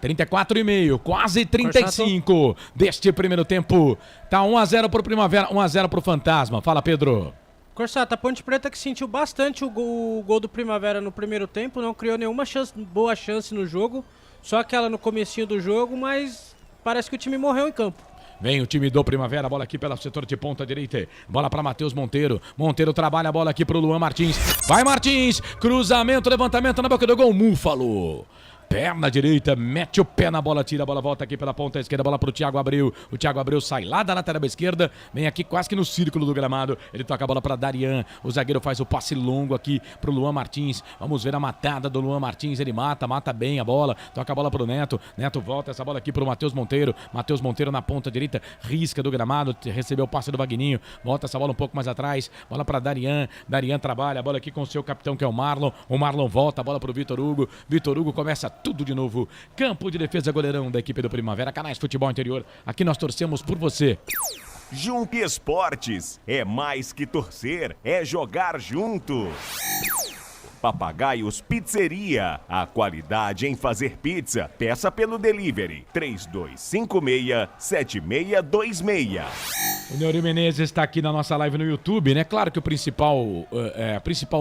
34,5, quase 35 deste primeiro tempo. Tá 1-0 pro Primavera, 1-0 pro Fantasma. Fala, Pedro. Corsato, a Ponte Preta que sentiu bastante o gol do Primavera no primeiro tempo, não criou nenhuma boa chance no jogo, só aquela no comecinho do jogo, mas parece que o time morreu em campo. Vem o time do Primavera, bola aqui pelo setor de ponta direita, bola para Matheus Monteiro, Monteiro trabalha a bola aqui pro Luan Martins, vai Martins, cruzamento, levantamento na boca do gol, Múfalo. Perna direita, mete o pé na bola, tira a bola, volta aqui pela ponta esquerda, bola pro Thiago Abreu. O Thiago Abreu sai lá da lateral esquerda, vem aqui quase que no círculo do gramado. Ele toca a bola pra Darian. O zagueiro faz o passe longo aqui pro Luan Martins. Vamos ver a matada do Luan Martins. Ele mata bem a bola. Toca a bola pro Neto. Neto volta essa bola aqui pro Matheus Monteiro. Matheus Monteiro na ponta direita, risca do gramado. Recebeu o passe do Vagninho. Volta essa bola um pouco mais atrás. Bola pra Darian. Darian trabalha a bola aqui com o seu capitão, que é o Marlon. O Marlon volta a bola pro Vitor Hugo. Vitor Hugo começa tudo de novo. Campo de defesa, goleirão da equipe do Primavera. Canais Futebol Interior. Aqui nós torcemos por você. Jump Esportes. É mais que torcer, é jogar junto. Papagaios Pizzeria. A qualidade em fazer pizza. Peça pelo delivery. 3256-7626. O Neuri Menezes está aqui na nossa live no YouTube, né? Claro que a principal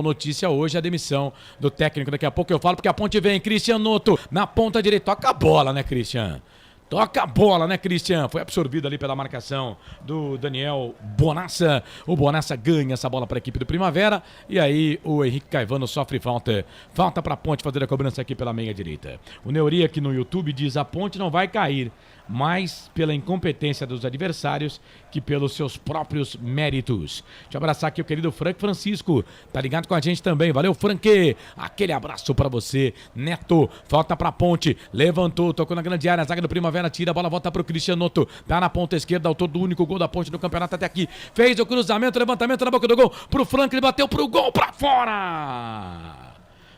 notícia hoje é a demissão do técnico. Daqui a pouco eu falo, porque a Ponte vem. Christian Noto na ponta direita. Toca a bola, né, Christian? Toca a bola, né, Christian? Foi absorvido ali pela marcação do Daniel Bonassa. O Bonassa ganha essa bola para a equipe do Primavera. E aí o Henrique Caivano sofre falta. Falta para a Ponte fazer a cobrança aqui pela meia direita. O Neuri aqui no YouTube diz: a Ponte não vai cair, mais pela incompetência dos adversários que pelos seus próprios méritos. Deixa eu abraçar aqui o querido Frank Francisco. Tá ligado com a gente também. Valeu, Frank. Aquele abraço para você. Neto, falta para a Ponte. Levantou, tocou na grande área. A zaga do Primavera tira, a bola volta pro Christian Noto. Tá na ponta esquerda, autor do único gol da Ponte no campeonato até aqui. Fez o cruzamento, levantamento na boca do gol. Pro Frank, ele bateu pro gol, pra fora.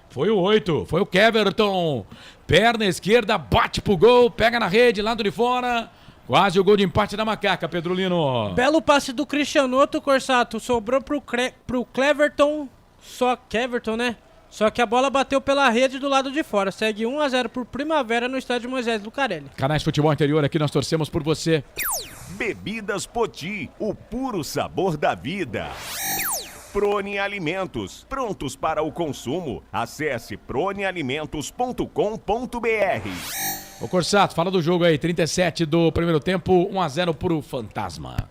Foi o 8, foi o Keverton. Perna esquerda, bate pro gol, pega na rede, lado de fora. Quase o gol de empate da Macaca, Pedro Lino. Belo passe do Christian Noto, Corsato. Sobrou pro Cleverton. Só Keverton, né? Só que a bola bateu pela rede do lado de fora. Segue 1-0 por Primavera no estádio Moisés Lucarelli. Canais Futebol Interior, aqui nós torcemos por você. Bebidas Poti, o puro sabor da vida. Prone Alimentos, prontos para o consumo. Acesse pronealimentos.com.br. Ô Corsato, fala do jogo aí, 37 do primeiro tempo, 1-0 pro Fantasma.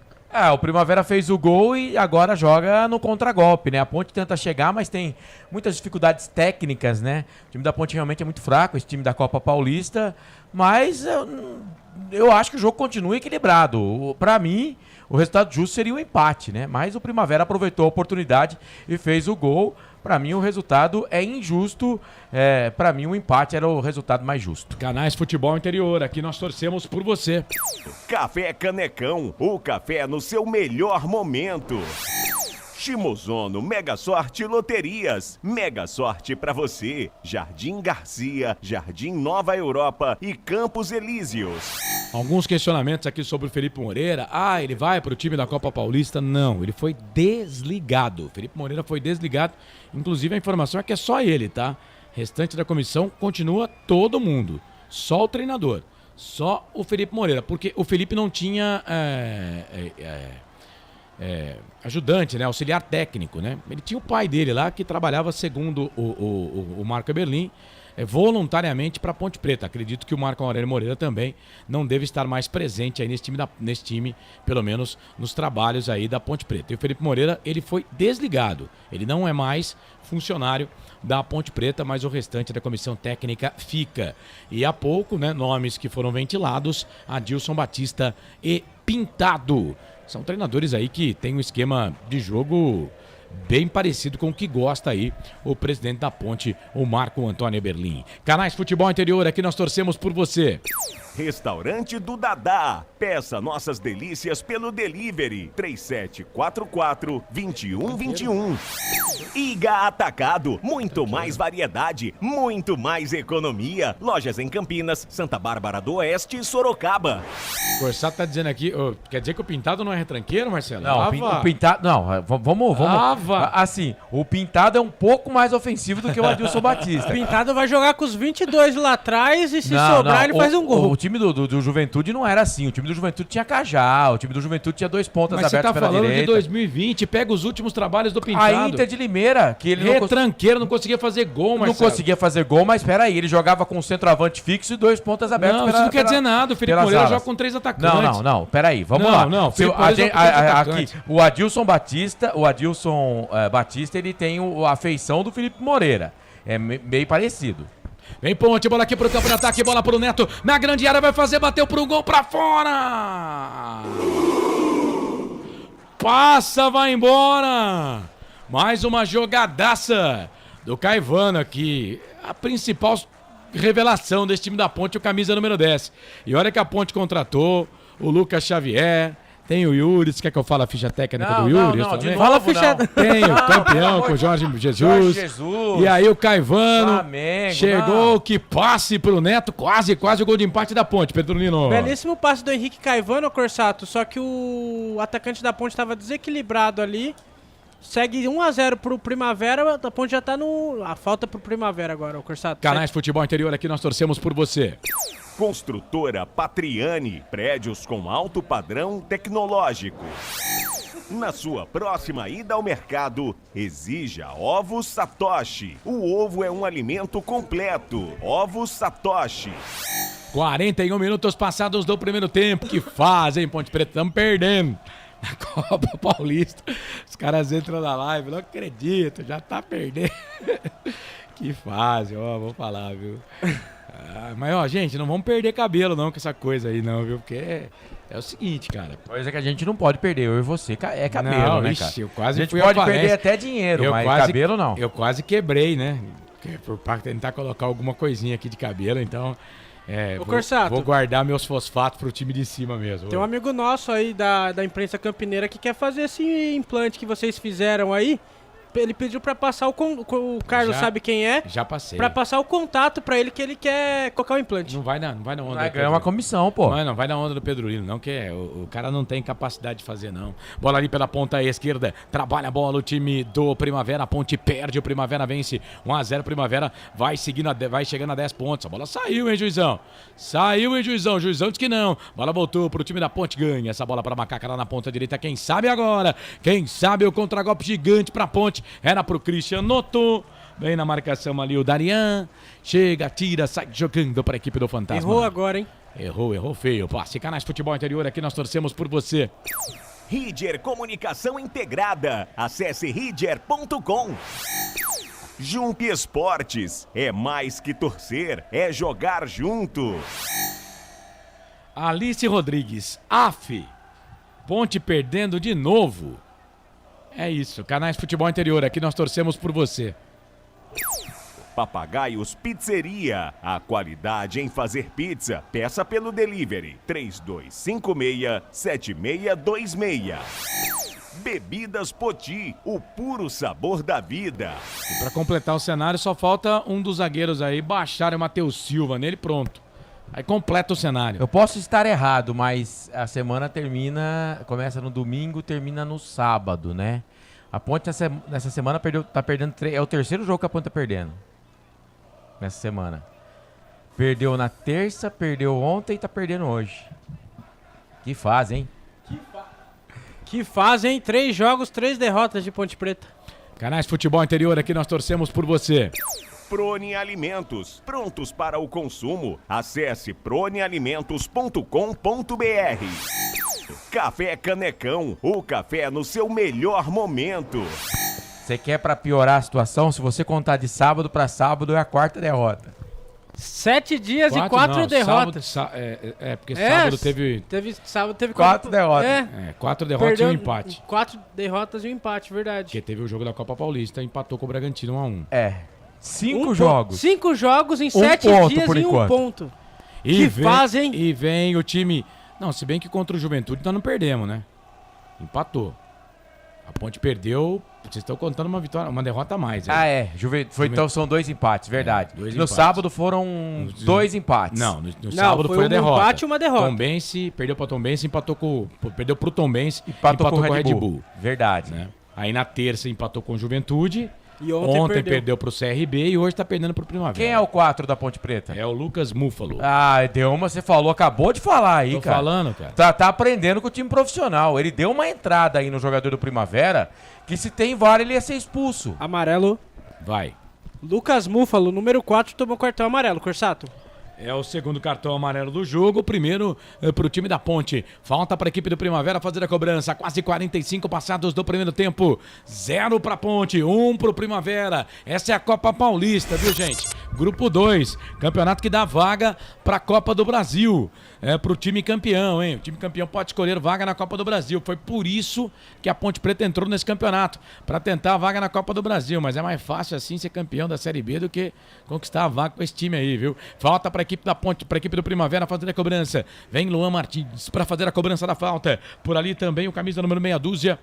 O Primavera fez o gol e agora joga no contragolpe, né? A Ponte tenta chegar, mas tem muitas dificuldades técnicas, né? O time da Ponte realmente é muito fraco, esse time da Copa Paulista, mas eu acho que o jogo continua equilibrado. Pra mim, o resultado justo seria o empate, né? Mas o Primavera aproveitou a oportunidade e fez o gol. Pra mim, o resultado é injusto. Pra mim, o empate era o resultado mais justo. Canais Futebol Interior, aqui nós torcemos por você. Café Canecão, o café no seu melhor momento. Shimozono Mega Sorte Loterias. Mega Sorte pra você. Jardim Garcia, Jardim Nova Europa e Campos Elíseos. Alguns questionamentos aqui sobre o Felipe Moreira. Ele vai pro time da Copa Paulista? Não, ele foi desligado. Felipe Moreira foi desligado. Inclusive a informação é que é só ele, tá? Restante da comissão continua todo mundo. Só o treinador. Só o Felipe Moreira. Porque o Felipe não tinha ajudante, né? Auxiliar técnico, né? Ele tinha o pai dele lá que trabalhava, segundo o Marco Eberlin, voluntariamente para Ponte Preta. Acredito que o Marco Aurélio Moreira também não deve estar mais presente aí nesse time, pelo menos nos trabalhos aí da Ponte Preta. E o Felipe Moreira, ele foi desligado. Ele não é mais funcionário da Ponte Preta, mas o restante da comissão técnica fica. E há pouco, né, nomes que foram ventilados, Adilson Batista e Pintado. São treinadores aí que têm um esquema de jogo bem parecido com o que gosta aí o presidente da Ponte, o Marco Antônio Eberlin. Canais Futebol Interior, aqui nós torcemos por você. Restaurante do Dadá. Peça nossas delícias pelo delivery 3744-2121. Iga Atacado. Muito mais variedade, muito mais economia. Lojas em Campinas, Santa Bárbara do Oeste e Sorocaba. O Corsato tá dizendo aqui, quer dizer que o Pintado não é retranqueiro, Marcelo? Não, o Pintado... Não, vamos... Assim, o Pintado é um pouco mais ofensivo do que o Adilson Batista. O Pintado vai jogar com os 22 lá atrás e se sobrar ele faz um gol. O time do Juventude não era assim. O time do Juventude tinha Cajá, o time do Juventude tinha 2 pontas abertas pela direita. Mas você tá falando de 2020, pega os últimos trabalhos do Pintado. A Inter de Limeira, que ele retranqueiro, não conseguia fazer gol, Marcelo. Não conseguia fazer gol, mas peraí, ele jogava com um centroavante fixo e 2 pontas abertas. Não, isso não quer dizer nada. O Felipe Moreira joga com 3 atacantes. Não, peraí, vamos lá. Aqui, o Adilson Batista, ele tem a feição do Felipe Moreira. É meio parecido. Vem Ponte, bola aqui pro campo de ataque, bola pro Neto, na grande área vai fazer, bateu pro gol, pra fora! Passa, vai embora! Mais uma jogadaça do Caivano aqui, a principal revelação desse time da Ponte, o camisa número 10. E olha que a Ponte contratou o Lucas Xavier, tem o Yuri, você quer que eu fale a ficha técnica do Yuri? Não, de novo, fala a ficha. Tem o campeão com o Jorge Jesus. E aí o Caivano Flamengo, chegou, que passe pro Neto, quase o gol de empate da Ponte, Pedronino. Belíssimo passe do Henrique Caivano, Corsato, só que o atacante da Ponte estava desequilibrado ali. Segue 1-0 pro Primavera, a Ponte já tá a falta pro Primavera agora, o Corsato. Canais Futebol Interior, aqui nós torcemos por você. Construtora Patriani, prédios com alto padrão tecnológico. Na sua próxima ida ao mercado, exija Ovos Satoshi. O ovo é um alimento completo. Ovos Satoshi. 41 minutos passados do primeiro tempo. Que fazem, Ponte Preta? Estamos perdendo. Na Copa Paulista. Os caras entram na live, não acredito, já tá perdendo. Que fase, vou falar, viu? Mas, gente, não vamos perder cabelo não com essa coisa aí, não, viu? Porque é o seguinte, cara. Coisa que a gente não pode perder, eu e você, é cabelo, não, né, cara? Eu quase a gente pode perder até dinheiro, mas cabelo não. Eu quase quebrei, né? Por tentar colocar alguma coisinha aqui de cabelo, então... vou guardar meus fosfatos pro time de cima mesmo. Tem um amigo nosso aí da imprensa campineira que quer fazer esse implante que vocês fizeram aí. Ele pediu pra passar o Carlos sabe quem é. Já passei. Pra passar o contato pra ele que ele quer colocar o implante. Não vai na onda. Vai ganhar uma comissão, pô. Não vai na onda do Pedrolino, não, que o cara não tem capacidade de fazer, não. Bola ali pela ponta esquerda, trabalha a bola o time do Primavera, a Ponte perde, o Primavera vence 1-0, Primavera vai chegando a 10 pontos. A bola saiu, hein, Juizão? O Juizão disse que não. Bola voltou pro time da Ponte, ganha essa bola pra Macaca lá na ponta direita, quem sabe agora? Quem sabe o contragolpe gigante pra Ponte. Era pro Christian Noto. Vem na marcação ali o Darian. Chega, tira, sai jogando para a equipe do Fantasma. Errou agora, hein? Errou feio. Passe, Canais Futebol Interior, aqui nós torcemos por você. Ridger Comunicação Integrada. Acesse ridger.com. Jump Esportes. É mais que torcer, é jogar junto. Alice Rodrigues. Ponte perdendo de novo. É isso, Canais Futebol Interior, aqui nós torcemos por você. Papagaios Pizzeria, a qualidade em fazer pizza. Peça pelo delivery 3256-7626. Bebidas Poti, o puro sabor da vida. E para completar o cenário, só falta um dos zagueiros aí baixar o Matheus Silva nele, pronto. Aí completa o cenário. Eu posso estar errado, mas a semana começa no domingo, termina no sábado, né? A Ponte nessa semana tá perdendo, é o terceiro jogo que a Ponte tá perdendo. Nessa semana. Perdeu na terça, perdeu ontem e tá perdendo hoje. Que fase, hein? Que fazem 3 jogos, 3 derrotas de Ponte Preta. Canais Futebol Interior, aqui nós torcemos por você. Prone Alimentos, prontos para o consumo. Acesse pronealimentos.com.br. Café Canecão, o café no seu melhor momento. Você quer pra piorar a situação? Se você contar de sábado pra sábado, é a 4ª derrota. 7 dias e 4 derrotas. Sábado, porque sábado teve... Sábado teve 4 derrotas. 4 derrotas e um empate. 4 derrotas e um empate, verdade. Porque teve o jogo da Copa Paulista, empatou com o Bragantino 1-1. 5 jogos. 5 jogos em 7 dias e 1 ponto. E vem o time... Não, se bem que contra o Juventude nós não perdemos, né? Empatou. A Ponte perdeu... Vocês estão contando uma derrota a mais. Então são 2 empates, verdade. No sábado foram 2 empates. Não, no sábado foi a derrota. Um empate e uma derrota. Tombense perdeu para Tombense, perdeu pro Tombense, empatou com o Red Bull. Verdade. Né? Aí na terça empatou com o Juventude. E ontem perdeu pro CRB e hoje tá perdendo pro Primavera. Quem é o 4 da Ponte Preta? É o Lucas Múfalo. Você falou, acabou de falar aí, cara. Tô falando, cara. Tá aprendendo com o time profissional. Ele deu uma entrada aí no jogador do Primavera que se tem VAR ele ia ser expulso. Amarelo. Vai. Lucas Múfalo, número 4, tomou cartão amarelo, Corsato. É o segundo cartão amarelo do jogo, o primeiro pro time da Ponte. Falta para a equipe do Primavera fazer a cobrança. Quase 45 passados do primeiro tempo. 0 para Ponte, 1 pro Primavera. Essa é a Copa Paulista, viu, gente? Grupo 2, campeonato que dá vaga para a Copa do Brasil. É pro time campeão, hein? O time campeão pode escolher vaga na Copa do Brasil. Foi por isso que a Ponte Preta entrou nesse campeonato, para tentar a vaga na Copa do Brasil. Mas é mais fácil assim ser campeão da Série B do que conquistar a vaga com esse time aí, viu? Falta para a equipe da Ponte, para a equipe do Primavera fazer a cobrança. Vem Luan Martins para fazer a cobrança da falta. Por ali também o camisa número meia dúzia,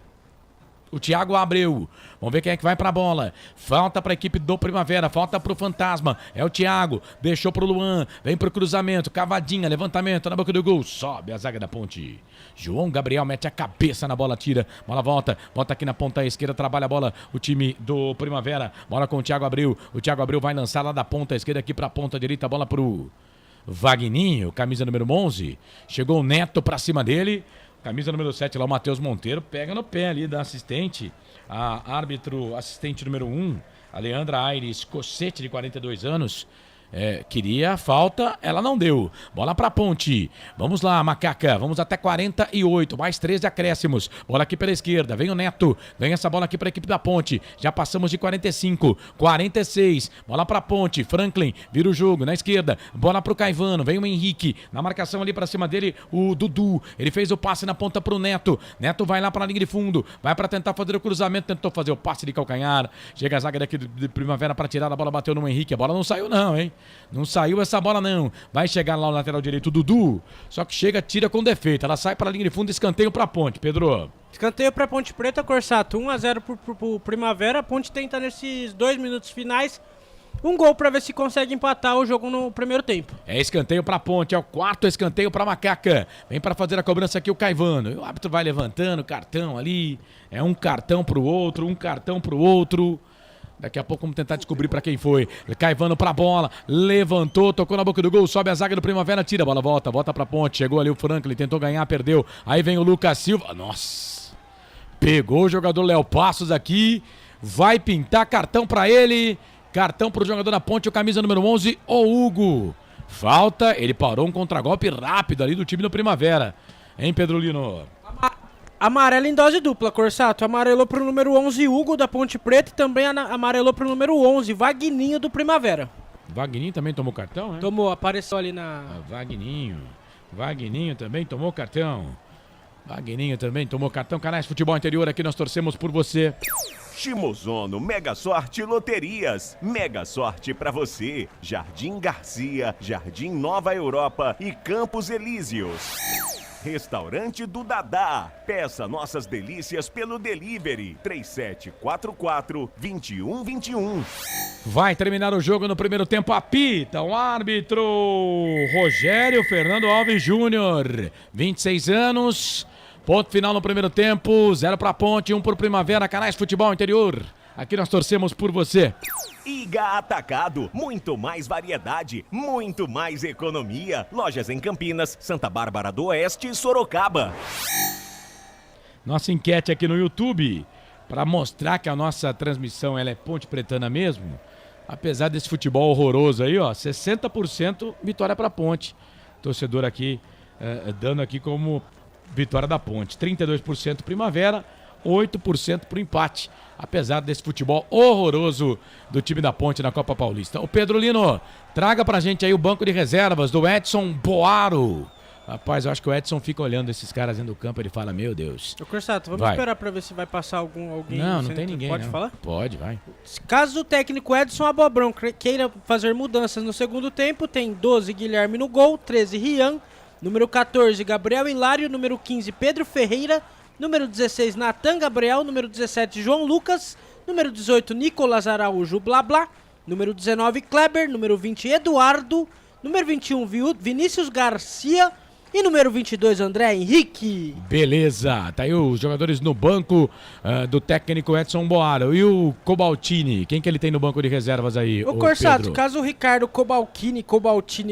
o Thiago Abreu. Vamos ver quem é que vai pra bola. Falta pra equipe do Primavera. Falta pro Fantasma. É o Thiago. Deixou pro Luan. Vem pro cruzamento. Cavadinha. Levantamento na boca do gol. Sobe a zaga da Ponte. João Gabriel mete a cabeça na bola. Tira. Bola volta. Volta aqui na ponta esquerda. Trabalha a bola. O time do Primavera. Bola com o Thiago Abreu. O Thiago Abreu vai lançar lá da ponta esquerda aqui pra ponta direita. Bola pro Vagninho. Camisa número 11. Chegou o Neto pra cima dele. Camisa número 7 lá, o Matheus Monteiro, pega no pé ali da assistente, a árbitro assistente número 1, a Leandra Aires Cossete, de 42 anos, queria a falta, ela não deu. Bola pra Ponte. Vamos lá, Macaca. Vamos até 48. Mais 13 acréscimos. Bola aqui pela esquerda. Vem o Neto. Ganha essa bola aqui pra equipe da Ponte. Já passamos de 45. 46. Bola pra Ponte. Franklin vira o jogo na esquerda. Bola pro Caivano. Vem o Henrique. Na marcação ali pra cima dele, o Dudu. Ele fez o passe na ponta pro Neto. Neto vai lá pra linha de fundo. Vai pra tentar fazer o cruzamento. Tentou fazer o passe de calcanhar. Chega a zaga daqui de Primavera pra tirar. A bola bateu no Henrique. A bola não saiu não, hein? Não saiu essa bola não. Vai chegar lá o lateral direito, o Dudu. Só que chega, tira com defeito. Ela sai para a linha de fundo, escanteio para a Ponte, Pedro. Escanteio para Ponte Preta, Corsato. 1-0 pro Primavera. A Ponte tenta nesses 2 minutos finais um gol para ver se consegue empatar o jogo no primeiro tempo. É escanteio para a Ponte, é o 4º escanteio para Macaca. Vem para fazer a cobrança aqui o Caivano. O árbitro vai levantando, cartão ali. É um cartão pro outro, um cartão pro outro. Daqui a pouco vamos tentar descobrir pra quem foi. Caivano pra bola, levantou, tocou na boca do gol, sobe a zaga do Primavera, tira a bola, volta pra Ponte. Chegou ali o Franklin, tentou ganhar, perdeu. Aí vem o Lucas Silva, nossa, pegou o jogador Léo Passos aqui, vai pintar cartão pra ele, cartão pro jogador da Ponte, o camisa número 11, o Hugo. Falta, ele parou um contragolpe rápido ali do time do Primavera. Hein, Pedrolino? Amarelo em dose dupla, Corsato. Amarelou pro número 11, Hugo, da Ponte Preta, e também amarelou pro número 11, Vagninho, do Primavera. Vagninho também tomou cartão, né? Tomou, apareceu ali na... Vagninho também tomou cartão. Vagninho também tomou cartão. Canais Futebol Interior, aqui nós torcemos por você. Shimozono Mega Sorte Loterias. Mega sorte pra você. Jardim Garcia, Jardim Nova Europa e Campos Elíseos. Restaurante do Dadá. Peça nossas delícias pelo delivery 3744-2121. Vai terminar o jogo no primeiro tempo. Apita o árbitro Rogério Fernando Alves Júnior, 26 anos. Ponto final no primeiro tempo. 0 para Ponte, 1 para Primavera. Canais Futebol Interior. Aqui nós torcemos por você. Iga Atacado, muito mais variedade, muito mais economia. Lojas em Campinas, Santa Bárbara do Oeste e Sorocaba. nossa enquete aqui no YouTube, para mostrar que a nossa transmissão ela é ponte pretana mesmo. Apesar desse futebol horroroso aí, ó, 60% vitória para Ponte. Torcedor aqui dando aqui como vitória da Ponte. 32% Primavera, 8% pro empate. Apesar desse futebol horroroso do time da Ponte na Copa Paulista. Ô Pedro Lino, traga pra gente aí o banco de reservas do Edson Boaro. Rapaz, eu acho que o Edson fica olhando esses caras dentro do campo, ele fala, meu Deus. Ô Corsato, vamos esperar pra ver se vai passar alguém. Não tem ninguém. Pode não. falar? Pode, vai. Caso o técnico Edson Abobrão queira fazer mudanças no segundo tempo, tem 12 Guilherme no gol, 13 Rian, número 14 Gabriel Hilário, número 15 Pedro Ferreira, número 16 Natan Gabriel, número 17 João Lucas, número 18 Nicolas Araújo Blá Blá, número 19 Kleber, número 20 Eduardo, número 21 Vinícius Garcia, e número 22, André Henrique. Beleza, tá aí os jogadores no banco do técnico Edson Boaro. E o Cobaltini, quem que ele tem no banco de reservas aí, O Corsato, Pedro? caso o Ricardo Cobaltini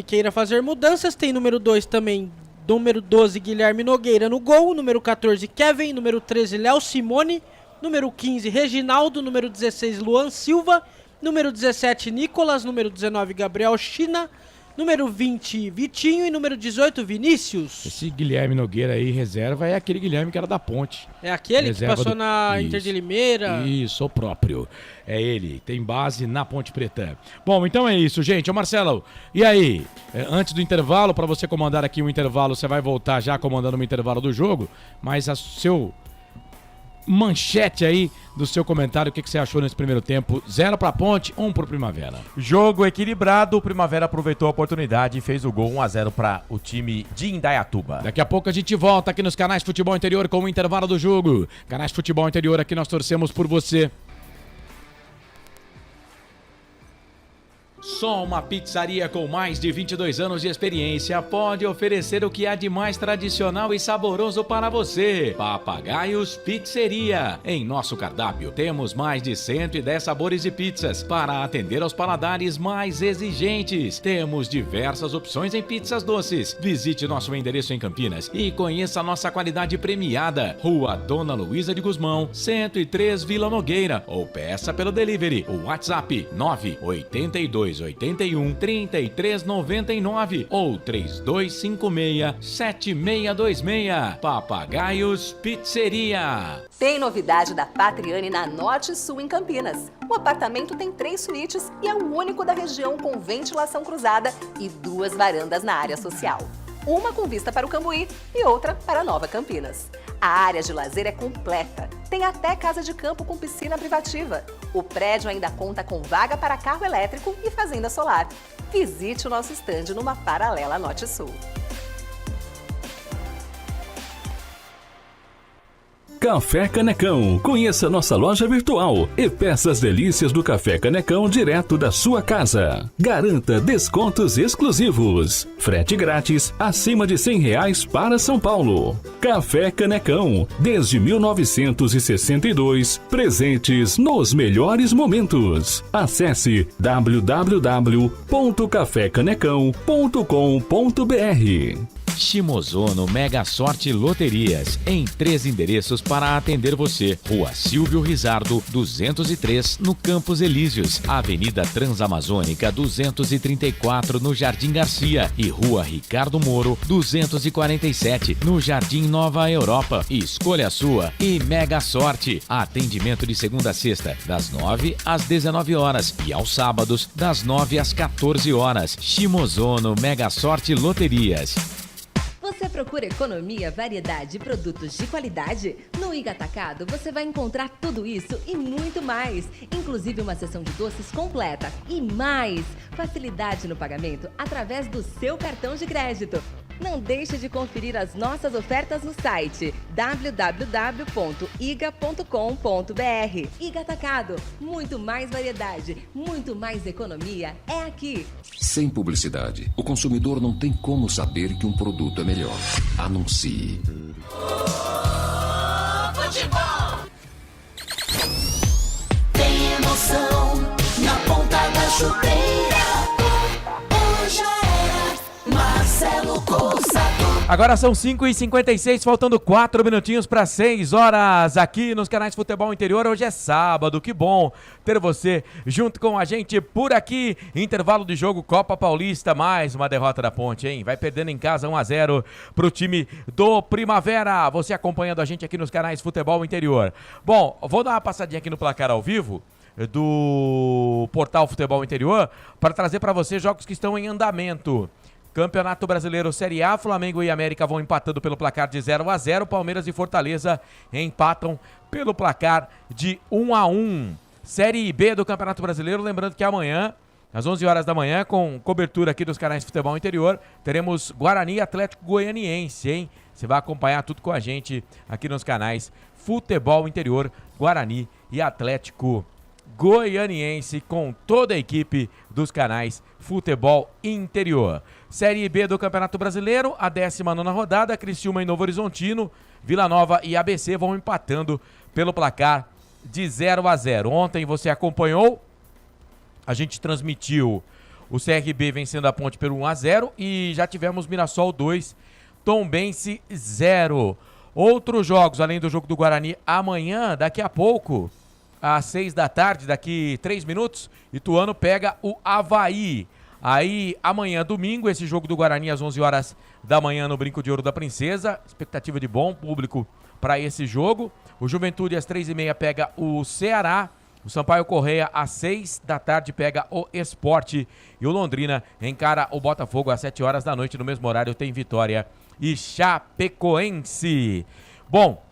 queira fazer mudanças, tem número 2 também, número 12 Guilherme Nogueira no gol, número 14 Kevin, número 13 Léo Simone, número 15 Reginaldo, número 16 Luan Silva, número 17 Nicolas, número 19 Gabriel China, número 20, Vitinho e número 18, Vinícius. Esse Guilherme Nogueira aí, reserva, é aquele Guilherme que era da Ponte. É aquele reserva que passou na Inter de Limeira. Isso, o próprio. É ele, tem base na Ponte Preta. Bom, então é isso, gente. Ô Marcelo, e aí? Antes do intervalo, para você comandar aqui um intervalo, você vai voltar já comandando o intervalo do jogo, mas a seu manchete aí do seu comentário, o que você achou nesse primeiro tempo? 0 para Ponte, 1 pro Primavera. Jogo equilibrado, o Primavera aproveitou a oportunidade e fez o gol 1-0 para o time de Indaiatuba. Daqui a pouco a gente volta aqui nos canais Futebol Interior com o intervalo do jogo. Canais Futebol Interior, aqui nós torcemos por você. Só uma pizzaria com mais de 22 anos de experiência pode oferecer o que há de mais tradicional e saboroso para você. Papagaios Pizzeria. Em nosso cardápio temos mais de 110 sabores de pizzas para atender aos paladares mais exigentes. Temos diversas opções em pizzas doces. Visite nosso endereço em Campinas e conheça a nossa qualidade premiada. Rua Dona Luísa de Guzmão, 103 Vila Nogueira. Ou peça pelo delivery. O WhatsApp 98281 3399 ou 3256-7626. Papagaios Pizzeria. Tem novidade da Patriani na Norte Sul em Campinas. O apartamento tem 3 suítes e é o único da região com ventilação cruzada e 2 varandas na área social. Uma com vista para o Cambuí e outra para Nova Campinas. A área de lazer é completa. Tem até casa de campo com piscina privativa. O prédio ainda conta com vaga para carro elétrico e fazenda solar. Visite o nosso estande numa paralela Norte-Sul. Café Canecão. Conheça nossa loja virtual e peça as delícias do Café Canecão direto da sua casa. Garanta descontos exclusivos. Frete grátis acima de R$100 para São Paulo. Café Canecão. Desde 1962, presentes nos melhores momentos. Acesse www.cafecanecão.com.br. Shimozono Mega Sorte Loterias, em 3 endereços para atender você. Rua Silvio Rizardo, 203, no Campos Elíseos. Avenida Transamazônica, 234, no Jardim Garcia. E Rua Ricardo Moro, 247, no Jardim Nova Europa. Escolha a sua e Mega Sorte. Atendimento de segunda a sexta, das 9 às 19 horas. E aos sábados, das 9 às 14 horas. Shimozono Mega Sorte Loterias. Você procura economia, variedade e produtos de qualidade? No Iga Atacado você vai encontrar tudo isso e muito mais, inclusive uma seção de doces completa e mais facilidade no pagamento através do seu cartão de crédito. Não deixe de conferir as nossas ofertas no site www.iga.com.br. Iga Atacado, muito mais variedade, muito mais economia é aqui. Sem publicidade, o consumidor não tem como saber que um produto é melhor. Anuncie. Futebol. Tem emoção na ponta da chuteira. Hoje era Marcelo Corsato. Agora são 5h56, faltando 4 minutinhos para 6 horas aqui nos canais Futebol Interior. Hoje é sábado, que bom ter você junto com a gente por aqui. Intervalo de jogo, Copa Paulista, mais uma derrota da Ponte, hein? Vai perdendo em casa 1-0 pro time do Primavera. Você acompanhando a gente aqui nos canais Futebol Interior. Bom, vou dar uma passadinha aqui no placar ao vivo do portal Futebol Interior para trazer para você jogos que estão em andamento. Campeonato Brasileiro Série A, Flamengo e América vão empatando pelo placar de 0-0. Palmeiras e Fortaleza empatam pelo placar de 1-1. Série B do Campeonato Brasileiro, lembrando que amanhã, às 11 horas da manhã, com cobertura aqui dos canais Futebol Interior, teremos Guarani e Atlético Goianiense, hein? Você vai acompanhar tudo com a gente aqui nos canais Futebol Interior, Guarani e Atlético Goianiense, com toda a equipe dos canais Futebol Interior. Série B do Campeonato Brasileiro, a 19ª rodada, Criciúma e Novo Horizontino, Vila Nova e ABC vão empatando pelo placar de 0-0. Ontem você acompanhou, a gente transmitiu o CRB vencendo a Ponte pelo 1-0 e já tivemos Mirassol 2, Tombense 0. Outros jogos, além do jogo do Guarani, amanhã, daqui a pouco, às 6 da tarde, daqui 3 minutos, Ituano pega o Avaí. Aí, amanhã, domingo, esse jogo do Guarani às 11 horas da manhã no Brinco de Ouro da Princesa. Expectativa de bom público para esse jogo. O Juventude às 3h30 pega o Ceará. O Sampaio Correia às 6 da tarde pega o Sport. E o Londrina encara o Botafogo às 7 horas da noite. No mesmo horário tem Vitória e Chapecoense. Bom,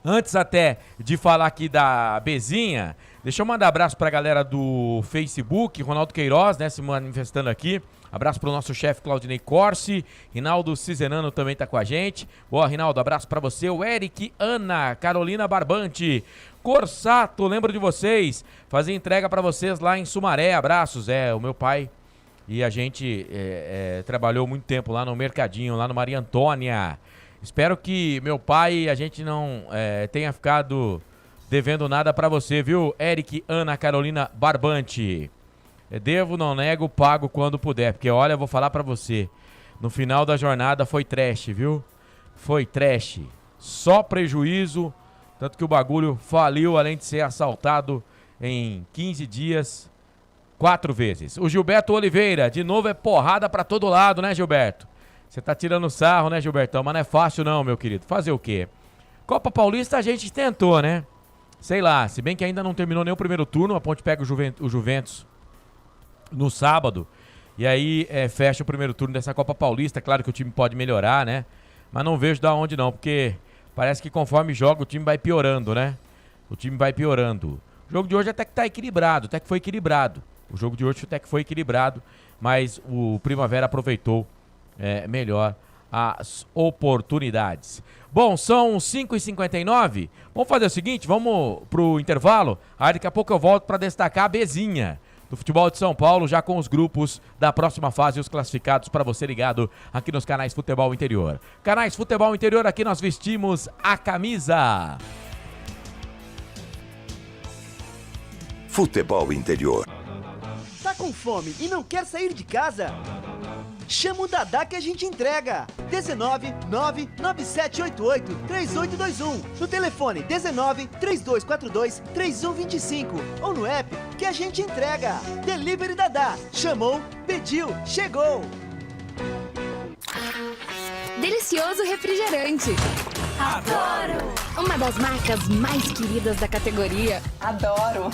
antes até de falar aqui da Bezinha, deixa eu mandar abraço pra galera do Facebook, Ronaldo Queiroz, né, se manifestando aqui. Abraço pro nosso chefe Claudinei Corsi, Rinaldo Cizenano também tá com a gente. Boa, Rinaldo, abraço pra você. O Eric, Ana, Carolina Barbante, Corsato, lembro de vocês, fazia entrega pra vocês lá em Sumaré, abraços. O meu pai e a gente trabalhou muito tempo lá no Mercadinho, lá no Maria Antônia. Espero que meu pai e a gente não tenha ficado devendo nada pra você, viu? Eric, Ana, Carolina Barbante. Devo, não nego, pago quando puder. Porque olha, eu vou falar pra você. No final da jornada foi trash, viu? Foi trash. Só prejuízo. Tanto que o bagulho faliu, além de ser assaltado em 15 dias, 4 vezes. O Gilberto Oliveira, de novo é porrada pra todo lado, né, Gilberto? Você tá tirando sarro, né, Gilbertão? Mas não é fácil não, meu querido. Fazer o quê? Copa Paulista a gente tentou, né? Sei lá, se bem que ainda não terminou nem o primeiro turno, a Ponte pega o Juventus no sábado. E aí fecha o primeiro turno dessa Copa Paulista. Claro que o time pode melhorar, né? Mas não vejo da onde não, porque parece que conforme joga o time vai piorando, né? O time vai piorando. O jogo de hoje até que tá equilibrado, até que foi equilibrado. O jogo de hoje até que foi equilibrado, mas o Primavera aproveitou melhor as oportunidades. Bom, são 5h59. Vamos fazer o seguinte, vamos pro intervalo. Aí daqui a pouco eu volto para destacar a Bezinha do futebol de São Paulo, já com os grupos da próxima fase e os classificados para você ligado aqui nos canais Futebol Interior. Canais Futebol Interior, aqui nós vestimos a camisa. Futebol Interior. Tá com fome e não quer sair de casa? Chama o Dadá que a gente entrega. 19 99788 3821. No telefone 19 3242 3125. Ou no app que a gente entrega. Delivery Dadá. Chamou, pediu, chegou. Delicioso refrigerante. Adoro! Uma das marcas mais queridas da categoria. Adoro!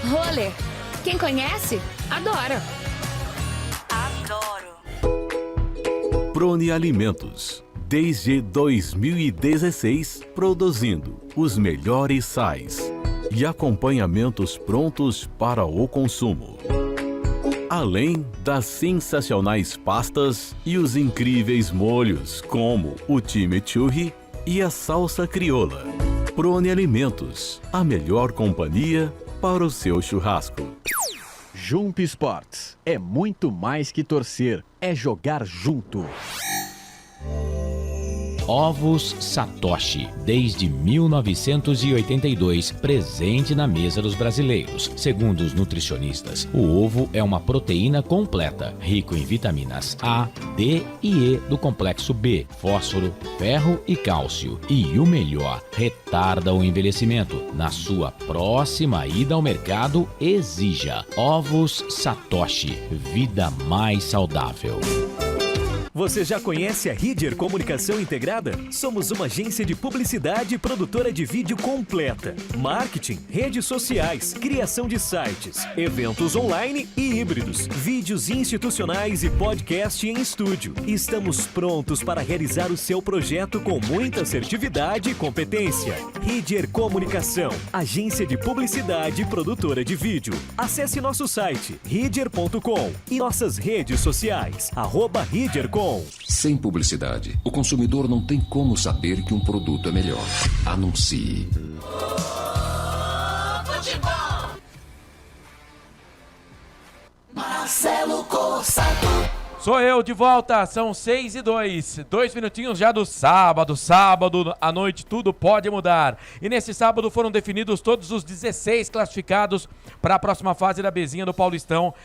Roller. Quem conhece, adora. Prone Alimentos, desde 2016, produzindo os melhores sais e acompanhamentos prontos para o consumo. Além das sensacionais pastas e os incríveis molhos, como o chimichurri e a salsa crioula. Prone Alimentos, a melhor companhia para o seu churrasco. Jump Sports é muito mais que torcer, é jogar junto. Ovos Satoshi, desde 1982, presente na mesa dos brasileiros. Segundo os nutricionistas, o ovo é uma proteína completa, rico em vitaminas A, D e E do complexo B, fósforo, ferro e cálcio. E o melhor, retarda o envelhecimento. Na sua próxima ida ao mercado, exija Ovos Satoshi, vida mais saudável. Você já conhece a Ridger Comunicação Integrada? Somos uma agência de publicidade e produtora de vídeo completa. Marketing, redes sociais, criação de sites, eventos online e híbridos, vídeos institucionais e podcast em estúdio. Estamos prontos para realizar o seu projeto com muita assertividade e competência. Ridger Comunicação, agência de publicidade e produtora de vídeo. Acesse nosso site, ridger.com e nossas redes sociais, @ridger.com. Sem publicidade, o consumidor não tem como saber que um produto é melhor. Anuncie. Marcelo Cossato. Sou eu de volta, são 6:02, 2 minutinhos já do sábado. Sábado à noite tudo pode mudar. E nesse sábado foram definidos todos os 16 classificados para a próxima fase da Bezinha do Paulistão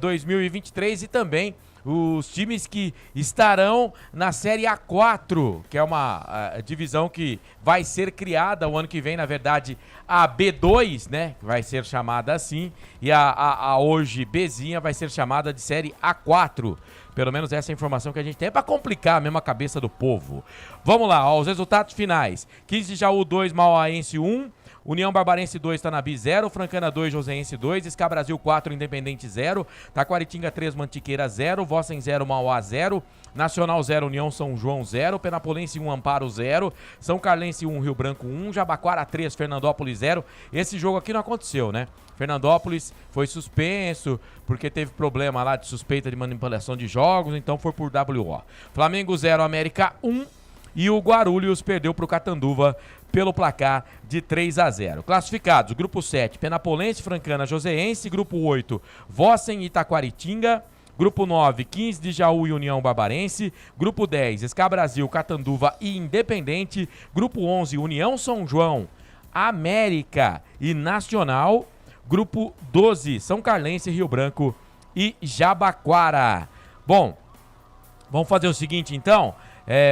2023 e também os times que estarão na Série A4, que é uma divisão que vai ser criada o ano que vem, na verdade, a B2, né, que vai ser chamada assim, e a hoje Bezinha vai ser chamada de Série A4. Pelo menos essa é a informação que a gente tem, para complicar mesmo a cabeça do povo. Vamos lá, ó, os resultados finais. 15 de Jaú 2, Mauaense 1. União Barbarense 2, Tanabi 0, Francana 2, Joseense 2, Ska Brasil 4, Independente 0, Taquaritinga 3, Mantiqueira 0, Vossen 0, Mauá 0, Nacional 0, União São João 0, Penapolense 1, Amparo 0, São Carlense 1, Rio Branco 1, Jabaquara 3, Fernandópolis 0. Esse jogo aqui não aconteceu, né? Fernandópolis foi suspenso porque teve problema lá de suspeita de manipulação de jogos, então foi por WO. Flamengo 0, América 1 e o Guarulhos perdeu para o Catanduva pelo placar de 3-0. Classificados, grupo 7, Penapolense, Francana, Joseense, grupo 8, Vossen e Taquaritinga, grupo 9, 15 de Jaú e União Barbarense, grupo 10, Ska Brasil, Catanduva e Independente, grupo 11, União São João, América e Nacional, grupo 12, São Carlense, Rio Branco e Jabaquara. Bom, vamos fazer o seguinte então,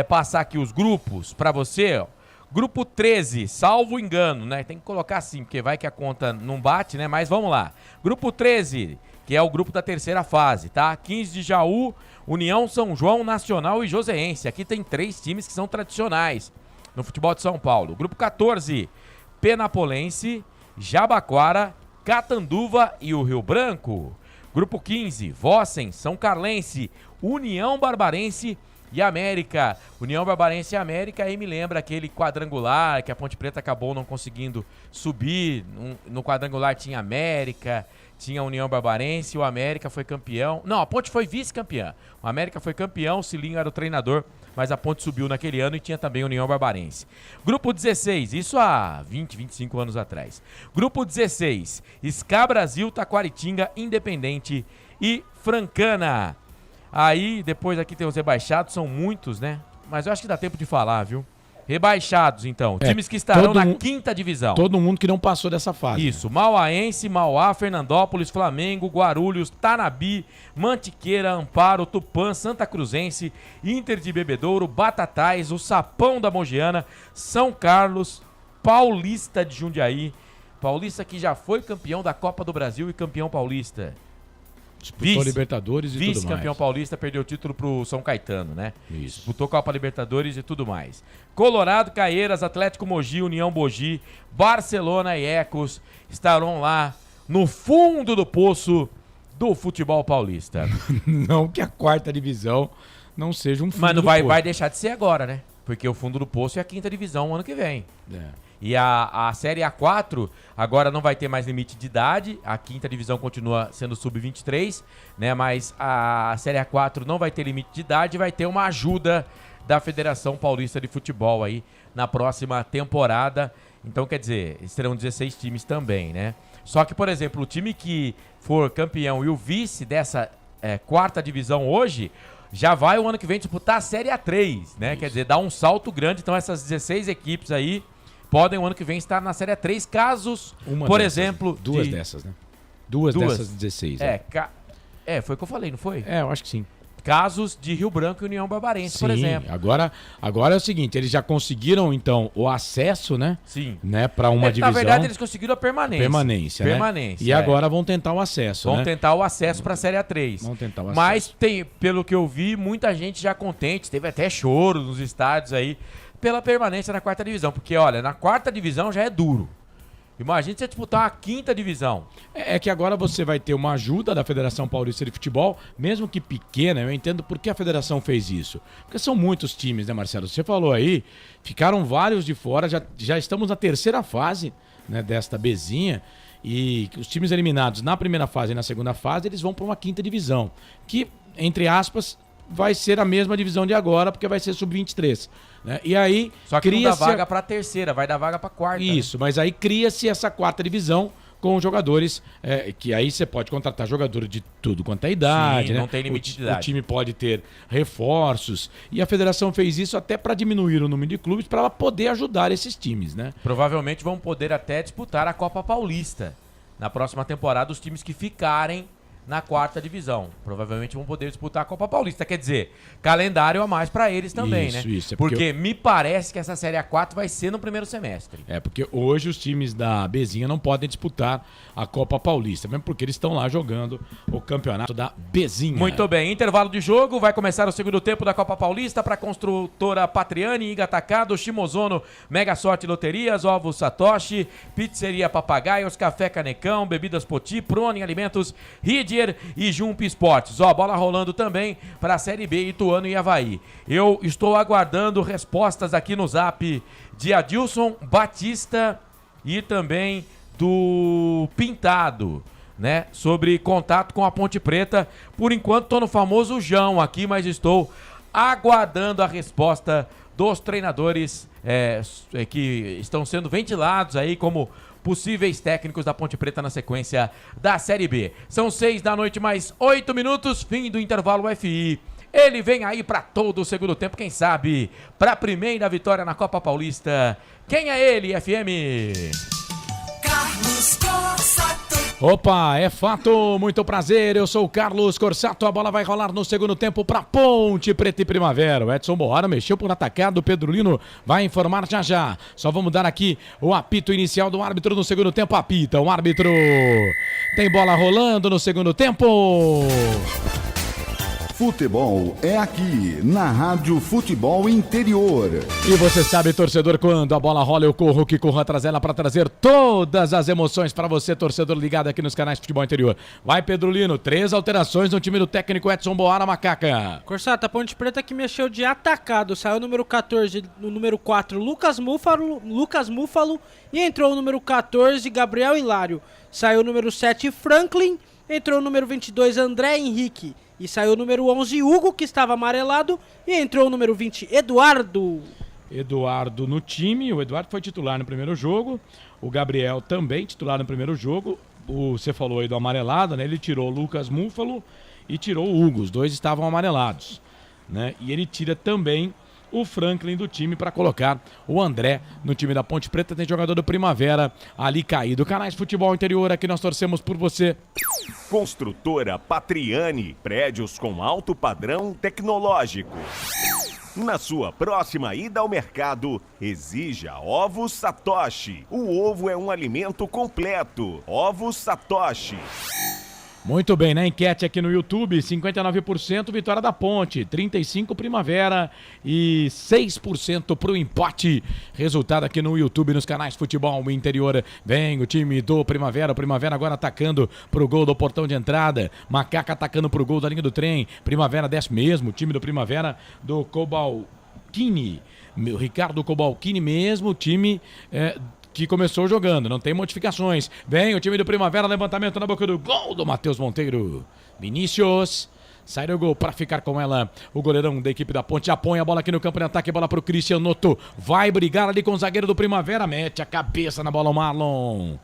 passar aqui os grupos para você, ó. Grupo 13, salvo engano, né? Tem que colocar assim, porque vai que a conta não bate, né? Mas vamos lá. Grupo 13, que é o grupo da terceira fase, tá? 15 de Jaú, União São João, Nacional e Joseense. Aqui tem 3 times que são tradicionais no futebol de São Paulo. Grupo 14, Penapolense, Jabaquara, Catanduva e o Rio Branco. Grupo 15, Vossen, São Carlense, União Barbarense e América. União Barbarense e América, aí me lembra aquele quadrangular que a Ponte Preta acabou não conseguindo subir. No quadrangular tinha América, tinha União Barbarense, o América foi campeão. Não, a Ponte foi vice-campeã. O América foi campeão, o Cilinho era o treinador, mas a Ponte subiu naquele ano e tinha também União Barbarense. Grupo 16, isso há 20, 25 anos atrás. Grupo 16, Ska Brasil, Taquaritinga, Independente e Francana. Aí, depois aqui tem os rebaixados, são muitos, né? Mas eu acho que dá tempo de falar, viu? Rebaixados, então. Times que estarão na quinta divisão. Todo mundo que não passou dessa fase. Isso. Mauaense, Mauá, Fernandópolis, Flamengo, Guarulhos, Tanabi, Mantiqueira, Amparo, Tupã, Santa Cruzense, Inter de Bebedouro, Batatais, o Sapão da Mogiana, São Carlos, Paulista de Jundiaí. Paulista que já foi campeão da Copa do Brasil e campeão paulista. Disputou Libertadores e tudo mais. Vice-campeão paulista, perdeu o título pro São Caetano, né? Isso. Disputou Copa Libertadores e tudo mais. Colorado, Caieiras, Atlético Mogi, União Mogi, Barcelona e Ecos estarão lá no fundo do poço do futebol paulista. Não que a quarta divisão não seja um fundo Mas não do vai, poço. vai deixar de ser agora, né? Porque o fundo do poço é a quinta divisão ano que vem. E a Série A4 agora não vai ter mais limite de idade, a quinta divisão continua sendo sub-23, né? Mas a Série A4 não vai ter limite de idade, vai ter uma ajuda da Federação Paulista de Futebol aí na próxima temporada. Então, quer dizer, serão 16 times também, né? Só que, por exemplo, o time que for campeão e o vice dessa quarta divisão hoje, já vai o ano que vem disputar a Série A3, né? Isso. Quer dizer, dá um salto grande. Então essas 16 equipes aí podem o ano que vem estar na Série A3, casos, exemplo... Duas dessas, né? Duas dessas 16. Foi o que eu falei, não foi? Eu acho que sim. Casos de Rio Branco e União Barbarense, por exemplo. Agora é o seguinte, eles já conseguiram, então, o acesso, né? Sim. Né, para uma divisão. Na verdade, eles conseguiram a permanência. Permanência. E agora vão tentar o acesso, Vão tentar o acesso para a Série A3. Vão tentar o acesso. Mas tem, pelo que eu vi, muita gente já contente, teve até choro nos estádios aí, pela permanência na 4ª divisão. Porque, olha, na 4ª divisão já é duro. Imagina você disputar a 5ª divisão. É que agora você vai ter uma ajuda da Federação Paulista de Futebol, mesmo que pequena. Eu entendo por que a federação fez isso. Porque são muitos times, né, Marcelo? Você falou aí, ficaram vários de fora, já estamos na 3ª fase, né, desta Bzinha. E os times eliminados na primeira fase e na segunda fase, eles vão para uma 5ª divisão. Que, entre aspas, vai ser a mesma divisão de agora, porque vai ser sub-23. Né? E aí só que não dá vaga para a 3ª, vai dar vaga para a 4ª. Isso, né? Mas aí cria-se essa 4ª divisão com jogadores, que aí você pode contratar jogadores de tudo quanto é idade. Sim, né? Não tem limite de idade. O time pode ter reforços. E a federação fez isso até para diminuir o número de clubes, para ela poder ajudar esses times, né? Provavelmente vão poder até disputar a Copa Paulista. Na próxima temporada, os times que ficarem na 4ª divisão. Provavelmente vão poder disputar a Copa Paulista. Quer dizer, calendário a mais para eles também, né? Isso. Porque me parece que essa Série A4 vai ser no primeiro semestre. Porque hoje os times da Bzinha não podem disputar a Copa Paulista, mesmo porque eles estão lá jogando o campeonato da Bzinha. Muito bem, intervalo de jogo, vai começar o segundo tempo da Copa Paulista para a construtora Patriani, Iga Atacado, Shimozono, Mega Sorte Loterias, Ovos Satoshi, Pizzeria Papagaios, Café Canecão, Bebidas Poti, Prone Alimentos, Ridier e Jump Esportes. Bola rolando também para a Série B, Ituano e Avaí. Eu estou aguardando respostas aqui no zap de Adilson Batista e também do Pintado, né? Sobre contato com a Ponte Preta. Por enquanto estou no famoso João aqui, mas estou aguardando a resposta dos treinadores que estão sendo ventilados aí como possíveis técnicos da Ponte Preta na sequência da Série B. São 6 da noite mais 8 minutos, fim do intervalo FI. Ele vem aí para todo o segundo tempo, quem sabe, para a primeira vitória na Copa Paulista. Quem é ele, FM? Carlos Corsato. Opa, é fato, muito prazer, eu sou o Carlos Corsato, a bola vai rolar no segundo tempo para Ponte Preta e Primavera. O Edson Boara mexeu por atacado, o Pedro Lino vai informar já. Só vamos dar aqui o apito inicial do árbitro no segundo tempo, apita o árbitro. Tem bola rolando no segundo tempo. Futebol é aqui, na Rádio Futebol Interior. E você sabe, torcedor, quando a bola rola, eu corro que corro atrás dela para trazer todas as emoções para você, torcedor ligado aqui nos canais de Futebol Interior. Vai, Pedro Lino, 3 alterações no time do técnico Edson Boara, Macaca. Corsato, a Ponte Preta que mexeu de atacado, saiu o número 14, no número 4, Lucas Múfalo, e entrou o número 14, Gabriel Hilário. Saiu o número 7, Franklin, entrou o número 22, André Henrique. E saiu o número 11, Hugo, que estava amarelado. E entrou o número 20, Eduardo. Eduardo no time. O Eduardo foi titular no primeiro jogo. O Gabriel também titular no primeiro jogo. Você falou aí do amarelado, né? Ele tirou o Lucas Múfalo e tirou o Hugo. Os dois estavam amarelados, né? E ele tira também o Franklin do time para colocar o André no time da Ponte Preta. Tem jogador do Primavera ali caído. Canais Futebol Interior, aqui nós torcemos por você. Construtora Patriani, prédios com alto padrão tecnológico. Na sua próxima ida ao mercado, exija Ovos Satoshi. O ovo é um alimento completo. Ovos Satoshi. Muito bem, na enquete aqui no YouTube, 59% vitória da Ponte, 35% Primavera e 6% pro empate. Resultado aqui no YouTube, nos canais Futebol Interior. Vem o time do Primavera, o Primavera agora atacando pro gol do portão de entrada. Macaca atacando pro gol da linha do trem. Primavera desce mesmo, o time do Primavera do Cobalcini. Ricardo Cobalcini mesmo, o time que começou jogando, não tem modificações. Vem o time do Primavera, levantamento na boca do gol do Matheus Monteiro. Vinícius, sai do gol para ficar com ela. O goleirão da equipe da Ponte apõe a bola aqui no campo de ataque, bola pro Cristianoto. Vai brigar ali com o zagueiro do Primavera, mete a cabeça na bola o Marlon.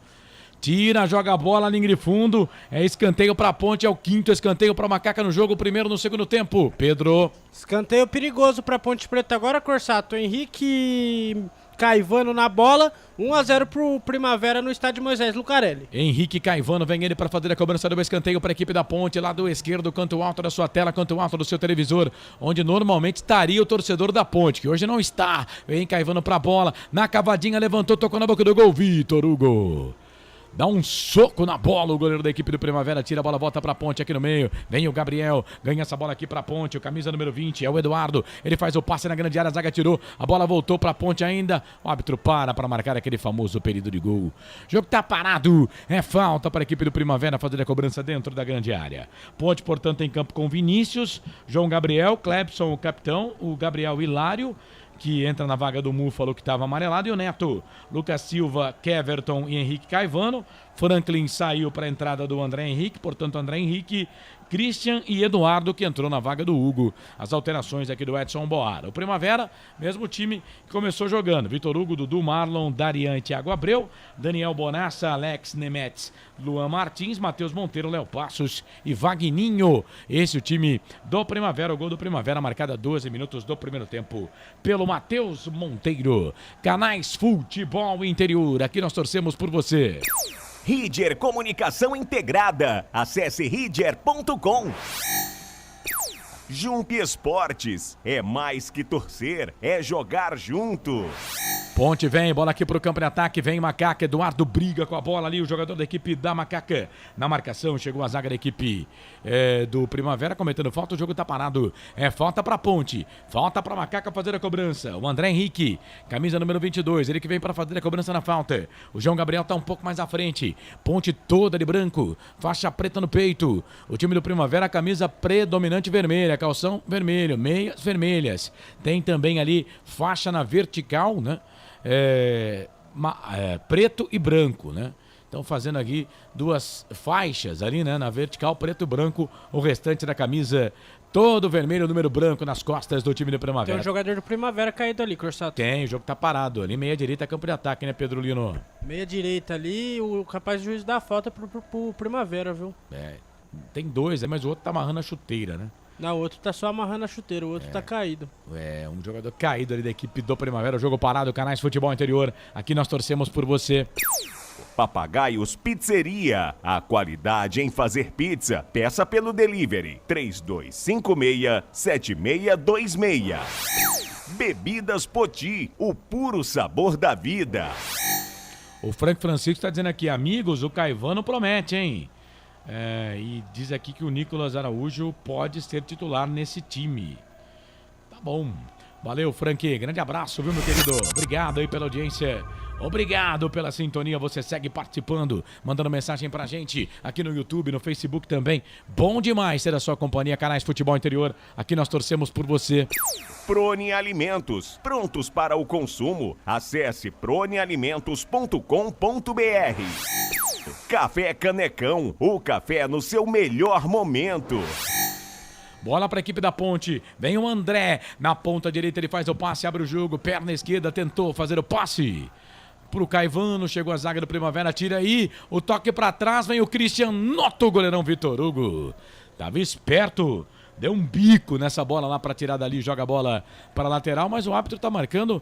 Tira, joga a bola, linha de fundo. É escanteio pra Ponte, é o 5º escanteio pra Macaca no jogo, o primeiro no segundo tempo. Pedro. Escanteio perigoso pra Ponte Preta agora, Corsato. Henrique Caivano na bola. 1-0 pro Primavera no estádio Moisés Lucarelli. Henrique Caivano, vem ele para fazer a cobrança do escanteio para a equipe da Ponte, lado esquerdo, canto alto da sua tela, canto alto do seu televisor, onde normalmente estaria o torcedor da Ponte, que hoje não está. Vem Caivano para a bola, na cavadinha, levantou, tocou na boca do gol, Vitor Hugo. Dá um soco na bola, o goleiro da equipe do Primavera, tira a bola, volta pra Ponte aqui no meio. Vem o Gabriel, ganha essa bola aqui pra Ponte, o camisa número 20, é o Eduardo. Ele faz o passe na grande área, a zaga tirou, a bola voltou pra Ponte ainda. O árbitro para marcar aquele famoso período de gol. O jogo tá parado, é falta para a equipe do Primavera fazer a cobrança dentro da grande área. Ponte, portanto, em campo com Vinícius, João Gabriel, Clebson, o capitão, o Gabriel Hilário, que entra na vaga do Múfalo, que estava amarelado, e o Neto, Lucas Silva, Keverton e Henrique Caivano. Franklin saiu para a entrada do André Henrique, portanto André Henrique, Christian e Eduardo, que entrou na vaga do Hugo. As alterações aqui do Edson Boara. O Primavera, mesmo time que começou jogando. Vitor Hugo, Dudu, Marlon, Darian e Thiago Abreu, Daniel Bonassa, Alex Nemetz, Luan Martins, Matheus Monteiro, Léo Passos e Vagninho. Esse é o time do Primavera, o gol do Primavera marcado a 12 minutos do primeiro tempo pelo Matheus Monteiro. Canais Futebol Interior, aqui nós torcemos por você. Ridger Comunicação Integrada. Acesse ridger.com. Jump Esportes. É mais que torcer, é jogar junto. Ponte vem, bola aqui pro campo de ataque, vem Macaca, Eduardo briga com a bola ali, o jogador da equipe da Macaca. Na marcação, chegou a zaga da equipe do Primavera, cometendo falta, o jogo tá parado. É falta pra Ponte, falta pra Macaca fazer a cobrança. O André Henrique, camisa número 22, ele que vem para fazer a cobrança na falta. O João Gabriel tá um pouco mais à frente. Ponte toda de branco, faixa preta no peito. O time do Primavera, camisa predominante vermelha, calção vermelho, meias vermelhas. Tem também ali faixa na vertical, né? Preto e branco, né? Estão fazendo aqui duas faixas ali, né? Na vertical, preto e branco, o restante da camisa todo vermelho, número branco nas costas do time do Primavera. Tem um jogador do Primavera caído ali, Corsato. Tem, o jogo tá parado ali, meia direita, campo de ataque, né, Pedro Lino? Meia direita ali, o capaz de juiz dá falta pro Primavera, viu? Tem dois, mas o outro tá amarrando a chuteira, né? Não, o outro tá só amarrando a chuteira, o outro tá caído. Um jogador caído ali da equipe do Primavera, jogo parado, Canais Futebol Interior. Aqui nós torcemos por você. Papagaios Pizzeria. A qualidade em fazer pizza. Peça pelo delivery 3256-7626. Bebidas Poti, o puro sabor da vida. O Frank Francisco tá dizendo aqui, amigos, o Caivano promete, hein? E diz aqui que o Nicolas Araújo pode ser titular nesse time. Tá bom. Valeu, Frank. Grande abraço, viu, meu querido? Obrigado aí pela audiência. Obrigado pela sintonia. Você segue participando, mandando mensagem pra gente aqui no YouTube, no Facebook também. Bom demais ter a sua companhia, Canais Futebol Interior. Aqui nós torcemos por você. Prone Alimentos, prontos para o consumo. Acesse pronealimentos.com.br. Café Canecão, o café no seu melhor momento. Bola para a equipe da Ponte, vem o André, na ponta direita ele faz o passe, abre o jogo, perna esquerda, tentou fazer o passe pro Caivano, chegou a zaga do Primavera, tira aí, o toque para trás, vem o Christian Noto, goleirão Vitor Hugo, tava esperto, deu um bico nessa bola lá para tirar dali, joga a bola para a lateral, mas o árbitro tá marcando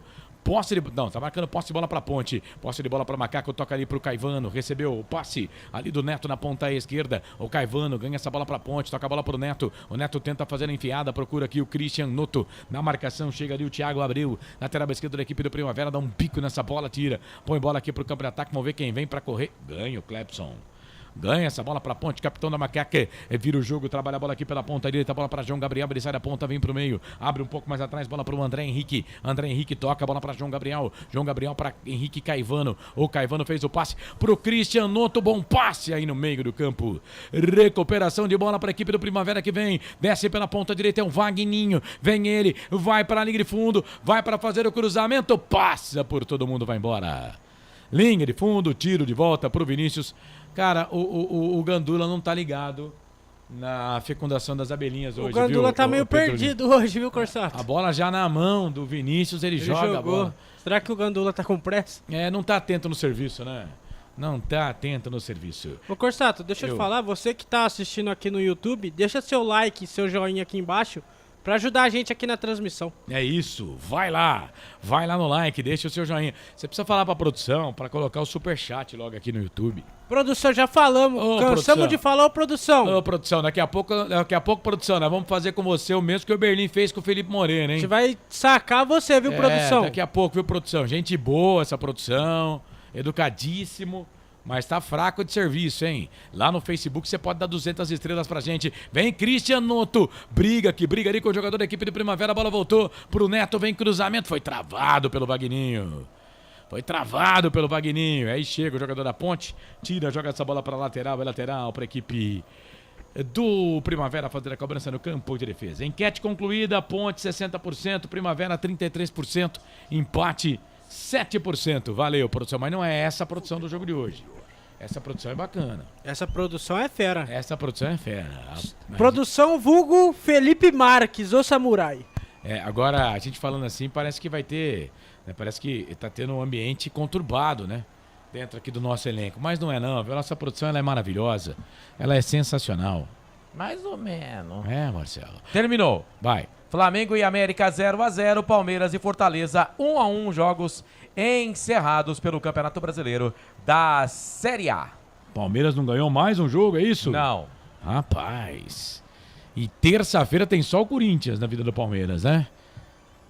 tá marcando posse de bola pra Ponte. Posse de bola pra Macaco, toca ali pro Caivano. Recebeu o passe ali do Neto na ponta esquerda. O Caivano ganha essa bola pra Ponte, toca a bola pro Neto. O Neto tenta fazer a enfiada, procura aqui o Christian Noto. Na marcação chega ali o Thiago Abreu. Lateral esquerda da equipe do Primavera, dá um pico nessa bola, tira. Põe bola aqui pro campo de ataque, vamos ver quem vem pra correr. Ganha o Clebson. Ganha essa bola pra Ponte, capitão da Macaca. Vira o jogo, trabalha a bola aqui pela ponta direita. Bola pra João Gabriel, ele sai da ponta, vem pro meio. Abre um pouco mais atrás, bola pro André Henrique. André Henrique toca a bola pra João Gabriel. João Gabriel pra Henrique Caivano. O Caivano fez o passe pro Christian Noto. Bom passe aí no meio do campo. Recuperação de bola pra equipe do Primavera que vem. Desce pela ponta direita, é o Vagninho. Vem ele, vai pra linha de fundo. Vai pra fazer o cruzamento. Passa por todo mundo, vai embora. Linha de fundo, tiro de volta pro Vinícius. Cara, o Gandula não tá ligado na fecundação das abelhinhas hoje, viu? O Gandula tá meio perdido hoje, viu, Corsato? A bola já na mão do Vinícius, ele joga jogou. a bola. Será que o Gandula tá com pressa? Não tá atento no serviço, né? Não tá atento no serviço. Ô Corsato, deixa eu te falar, você que tá assistindo aqui no YouTube, deixa seu like, seu joinha aqui embaixo, pra ajudar a gente aqui na transmissão. É isso, vai lá no like, deixa o seu joinha. Você precisa falar pra produção, pra colocar o superchat logo aqui no YouTube. Produção, já falamos, cansamos produção. de falar, produção. Ô, produção, daqui a pouco, produção, nós vamos fazer com você o mesmo que o Berlim fez com o Felipe Moreno, hein? A gente vai sacar você, viu, produção? Daqui a pouco, viu, produção? Gente boa essa produção, educadíssimo. Mas tá fraco de serviço, hein? Lá no Facebook você pode dar 200 estrelas pra gente. Vem Christian Noto, briga ali com o jogador da equipe de Primavera, a bola voltou pro Neto, vem cruzamento, foi travado pelo Vagninho. Aí chega o jogador da Ponte, tira, joga essa bola pra lateral, é lateral pra equipe do Primavera fazer a cobrança no campo de defesa. Enquete concluída, Ponte 60%, Primavera 33%, empate 7%. Valeu, produção, mas não é essa a produção do jogo de hoje. Essa produção é bacana. Essa produção é fera. Produção vulgo Felipe Marques, o samurai. Agora, a gente falando assim, parece que vai ter... Né, parece que tá tendo um ambiente conturbado, né? Dentro aqui do nosso elenco. Mas não é não, viu? Nossa produção ela é maravilhosa. Ela é sensacional. Mais ou menos. Marcelo. Terminou. Vai. Flamengo e América 0-0, Palmeiras e Fortaleza 1-1, jogos encerrados pelo Campeonato Brasileiro da Série A. Palmeiras não ganhou mais um jogo, é isso? Não. Rapaz. E terça-feira tem só o Corinthians na vida do Palmeiras, né?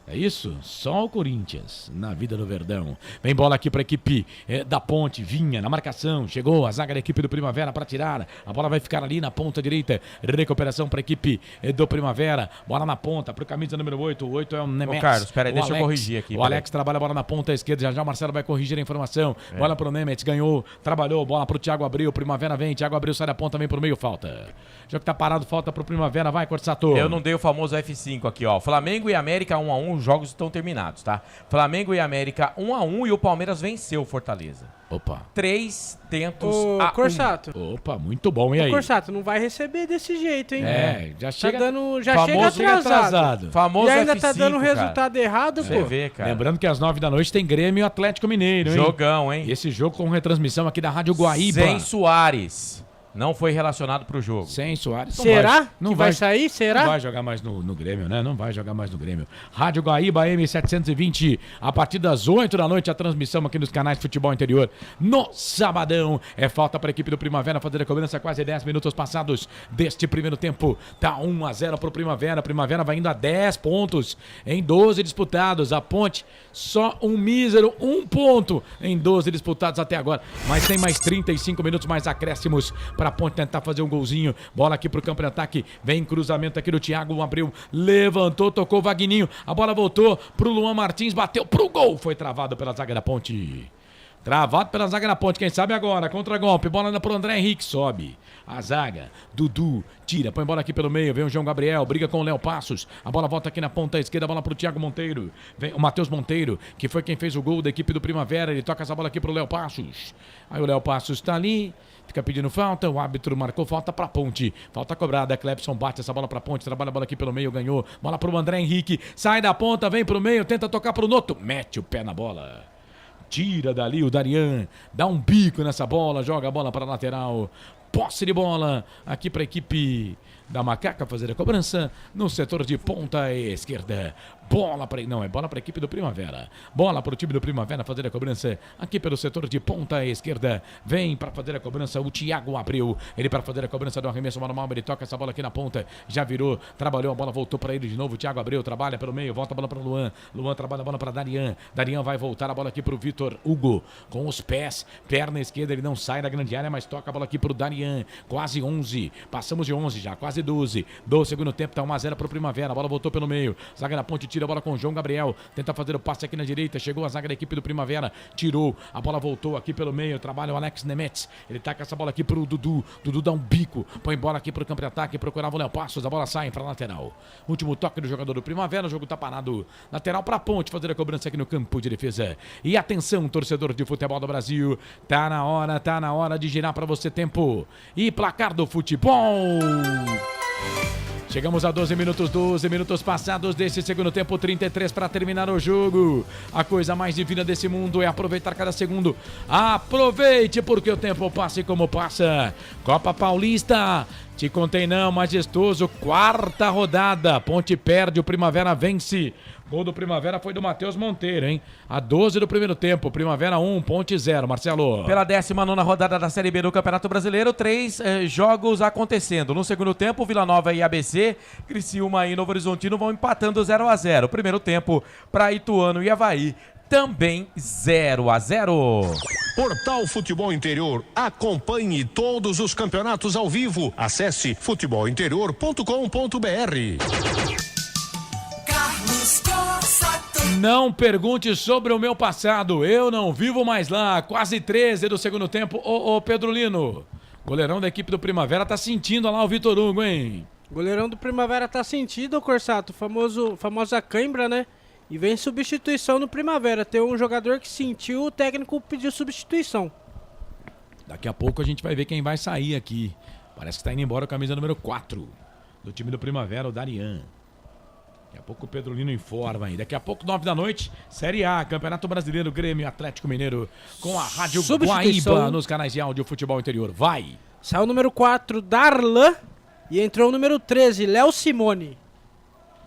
É isso? Só o Corinthians na vida do Verdão. Vem bola aqui para a equipe da Ponte. Vinha na marcação. Chegou a zaga da equipe do Primavera para tirar. A bola vai ficar ali na ponta direita. Recuperação para a equipe do Primavera. Bola na ponta para o camisa número 8. O 8 é o Nemex. Ô Carlos, espera aí, deixa eu corrigir aqui. O Alex trabalha a bola na ponta esquerda. Já o Marcelo vai corrigir a informação. Bola para o Nemex. Ganhou. Trabalhou. Bola para o Thiago Abreu. Primavera vem. Thiago Abreu sai da ponta. Vem para o meio. Falta. O jogo tá parado. Falta para o Primavera. Vai, Corsato. Eu não dei o famoso F5 aqui, ó. Flamengo e América 1-1. Os jogos estão terminados, tá? Flamengo e América 1-1 e o Palmeiras venceu o Fortaleza. Opa. 3 tentos a Corsato. Opa, muito bom. E aí? Corsato, não vai receber desse jeito, hein? Já chega, chega atrasado. Famoso e ainda F5, tá dando cara. resultado errado, Você pô. vê, cara. Lembrando que às 9h tem Grêmio e Atlético Mineiro, hein? Jogão, hein? Esse jogo com retransmissão aqui da Rádio Guaíba. Sem Soares. Não foi relacionado pro jogo. Sem Soares. Será? Não vai sair? Será? Não vai jogar mais no Grêmio, né? Não vai jogar mais no Grêmio. Rádio Guaíba M720, a partir das 8 da noite, a transmissão aqui nos canais de Futebol Interior. No sabadão, é falta para a equipe do Primavera fazer a cobrança, quase 10 minutos passados deste primeiro tempo. Tá 1-0 pro Primavera. Primavera vai indo a 10 pontos em 12 disputados. A Ponte só um mísero 1 ponto em 12 disputados até agora. Mas tem mais 35 minutos, mais acréscimos para a Ponte tentar fazer um golzinho. Bola aqui pro campo de ataque. Vem cruzamento aqui do Thiago Abreu. Levantou, tocou o Vagninho. A bola voltou pro Luan Martins. Bateu pro gol. Foi travado pela zaga da Ponte. Travado pela zaga da Ponte. Quem sabe agora? Contra-golpe. Bola pro André Henrique. Sobe. A zaga. Dudu. Tira. Põe bola aqui pelo meio. Vem o João Gabriel. Briga com o Léo Passos. A bola volta aqui na ponta esquerda. Bola pro Thiago Monteiro. Vem o Matheus Monteiro, que foi quem fez o gol da equipe do Primavera. Ele toca essa bola aqui pro Léo Passos. Aí o Léo Passos tá ali. Fica pedindo falta, o árbitro marcou falta pra Ponte. Falta cobrada, Clepson bate essa bola pra Ponte, trabalha a bola aqui pelo meio, ganhou. Bola pro André Henrique, sai da ponta, vem pro meio, tenta tocar pro Noto, mete o pé na bola. Tira dali o Darian, dá um bico nessa bola, joga a bola para a lateral. Posse de bola aqui pra equipe da Macaca fazer a cobrança no setor de ponta esquerda. Bola para... Não, é bola para a equipe do Primavera. Bola para o time do Primavera fazer a cobrança aqui pelo setor de ponta esquerda. Vem para fazer a cobrança o Thiago Abreu. Ele para fazer a cobrança do arremesso manual. Ele toca essa bola aqui na ponta. Já virou, trabalhou a bola, voltou para ele de novo. O Thiago Abreu trabalha pelo meio, volta a bola para o Luan. Luan trabalha a bola para Darian. Darian vai voltar a bola aqui para o Vitor Hugo. Com os pés, perna esquerda. Ele não sai da grande área, mas toca a bola aqui para o Darian. Quase 11. Passamos de 11 já, quase 12. Do segundo tempo, tá 1-0 para o Primavera. A bola voltou pelo meio. Zaga da Ponte tira a bola com o João Gabriel. Tenta fazer o passe aqui na direita. Chegou a zaga da equipe do Primavera. Tirou. A bola voltou aqui pelo meio. Trabalha o Alex Nemetz. Ele taca essa bola aqui pro Dudu. Dudu dá um bico. Põe bola aqui pro campo de ataque. Procurava o Léo Passos. A bola sai pra lateral. Último toque do jogador do Primavera. O jogo tá parado. Lateral pra Ponte fazer a cobrança aqui no campo de defesa. E atenção, torcedor de futebol do Brasil. Tá na hora de girar pra você tempo. E placar do futebol. Chegamos a 12 minutos passados desse segundo tempo, 33 para terminar o jogo. A coisa mais divina desse mundo é aproveitar cada segundo. Aproveite, porque o tempo passa e como passa. Copa Paulista, te contei não, majestoso, quarta rodada. Ponte perde, o Primavera vence. Gol do Primavera foi do Matheus Monteiro, hein? A 12 do primeiro tempo, Primavera 1, Ponte 0, Marcelo. Pela 19ª rodada da Série B do Campeonato Brasileiro, 3 jogos acontecendo. No segundo tempo, Vila Nova e ABC, Criciúma e Novo Horizontino vão empatando 0-0. Primeiro tempo para Ituano e Avaí, também 0-0. Portal Futebol Interior. Acompanhe todos os campeonatos ao vivo. Acesse futebolinterior.com.br. Não pergunte sobre o meu passado, eu não vivo mais lá. Quase 13 do segundo tempo. Ô Pedro Lino, goleirão da equipe do Primavera tá sentindo lá o Vitor Hugo, hein? Goleirão do Primavera tá sentindo, Corsato, famosa cãibra, né? E vem substituição no Primavera. Tem um jogador que sentiu, o técnico pediu substituição. Daqui a pouco a gente vai ver quem vai sair aqui. Parece que tá indo embora a camisa número 4 do time do Primavera, o Darian. Daqui a pouco o Pedro Lino informa aí. Daqui a pouco, 9 da noite, Série A, Campeonato Brasileiro, Grêmio Atlético Mineiro, com a Rádio Guaíba nos canais de áudio Futebol Interior. Vai! Saiu o número 4, Darlan, e entrou o número 13, Léo Simone.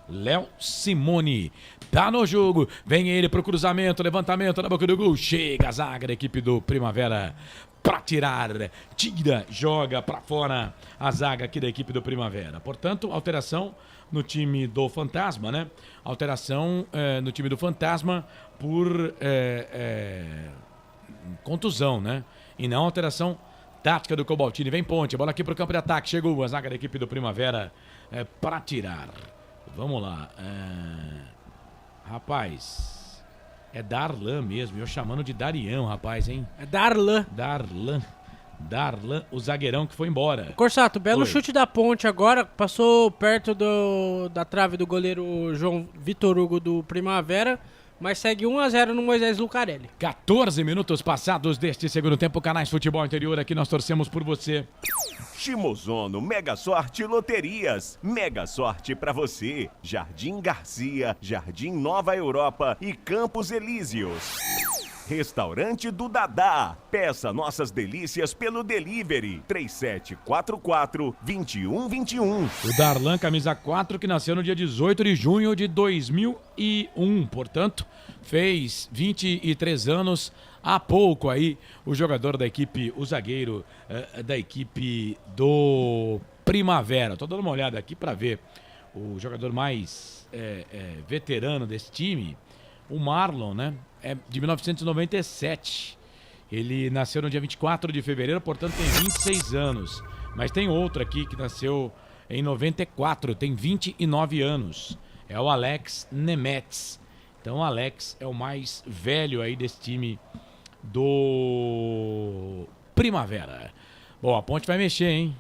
Léo Simone tá no jogo. Vem ele pro cruzamento, levantamento na boca do gol. Chega a zaga da equipe do Primavera pra tirar. Tira, joga pra fora a zaga aqui da equipe do Primavera. Portanto, alteração no time do Fantasma, né? Alteração no time do Fantasma por contusão, né? E não alteração tática do Cobaltini. Vem Ponte, bola aqui pro campo de ataque. Chegou a zaga da equipe do Primavera para tirar. Vamos lá. Rapaz, é Darlan mesmo. Eu chamando de Darião, rapaz, hein? É Darlan. Darlan, o zagueirão que foi embora. Corsato, belo chute da Ponte agora. Passou perto da trave do goleiro João Vitor Hugo do Primavera. Mas segue 1-0 no Moisés Lucarelli. 14 minutos passados deste segundo tempo. Canais Futebol Interior, aqui nós torcemos por você. Shimozono Mega Sorte Loterias. Mega Sorte pra você. Jardim Garcia, Jardim Nova Europa e Campos Elíseos. Restaurante do Dadá. Peça nossas delícias pelo delivery. 3744-2121. O Darlan, camisa 4, que nasceu no dia 18 de junho de 2001. Portanto, fez 23 anos há pouco aí. O jogador da equipe, o zagueiro da equipe do Primavera. Tô dando uma olhada aqui para ver o jogador mais veterano desse time. O Marlon, né? É de 1997. Ele nasceu no dia 24 de fevereiro, portanto tem 26 anos. Mas tem outro aqui que nasceu em 94, tem 29 anos. É o Alex Nemetz. Então o Alex é o mais velho aí desse time do Primavera. Bom, a Ponte vai mexer, hein?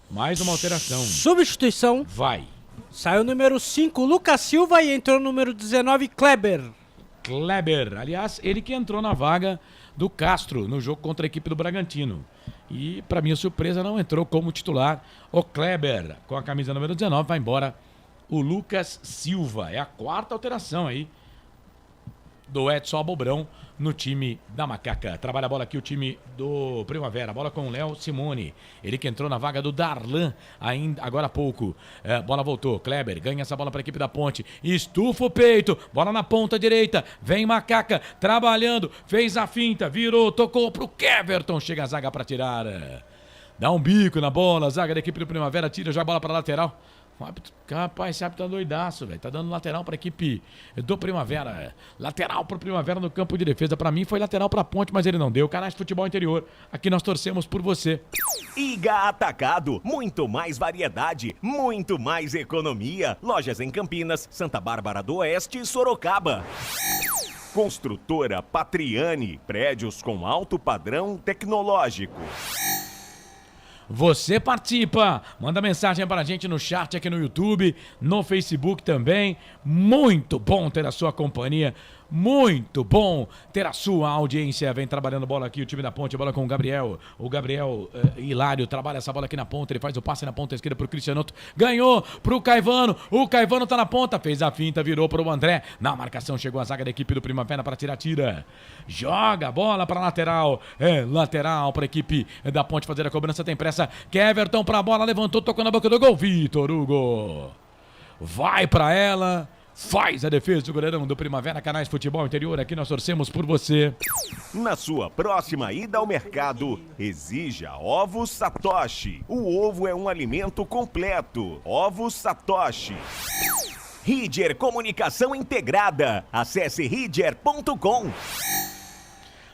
Mais uma alteração. Substituição. Vai. Saiu o número 5, Lucas Silva, e entrou o número 19, Kleber. Aliás, ele que entrou na vaga do Castro no jogo contra a equipe do Bragantino. E, para minha surpresa, não entrou como titular o Kleber. Com a camisa número 19, vai embora o Lucas Silva. É a quarta alteração aí do Edson Abobrão no time da Macaca. Trabalha a bola aqui o time do Primavera. Bola com o Léo Simone. Ele que entrou na vaga do Darlan ainda agora há pouco. Bola voltou. Kleber ganha essa bola para a equipe da Ponte. Estufa o peito. Bola na ponta direita. Vem Macaca trabalhando. Fez a finta. Virou. Tocou pro Keverton. Chega a zaga para tirar. Dá um bico na bola. Zaga da equipe do Primavera. Tira já a bola para lateral. Rapaz, esse árbitro tá doidaço, velho. Tá dando lateral pra equipe do Primavera. Lateral pro Primavera no campo de defesa. Pra mim foi lateral pra Ponte, mas ele não deu. Canais de Futebol Interior. Aqui nós torcemos por você. Iga Atacado. Muito mais variedade, muito mais economia. Lojas em Campinas, Santa Bárbara do Oeste e Sorocaba. Construtora Patriani. Prédios com alto padrão tecnológico. Você participa, manda mensagem para a gente no chat aqui no YouTube, no Facebook também. Muito bom ter a sua companhia. Muito bom ter a sua audiência. Vem trabalhando bola aqui, o time da Ponte, bola com o Gabriel. O Gabriel Hilário trabalha essa bola aqui na ponta. Ele faz o passe na ponta esquerda pro Cristianoto. Ganhou pro Caivano. O Caivano tá na ponta. Fez a finta, virou pro André. Na marcação chegou a zaga da equipe do Primavera para tirar, tira. Joga a bola pra lateral. Lateral pra equipe da Ponte fazer a cobrança. Tem pressa. Keverton pra bola, levantou, tocou na boca do gol. Vitor Hugo. Vai pra ela. Faz a defesa do goleirão do Primavera Canais Futebol Interior. Aqui nós torcemos por você. Na sua próxima ida ao mercado, exija Ovos Satoshi. O ovo é um alimento completo. Ovos Satoshi. Ridger Comunicação Integrada. Acesse ridger.com.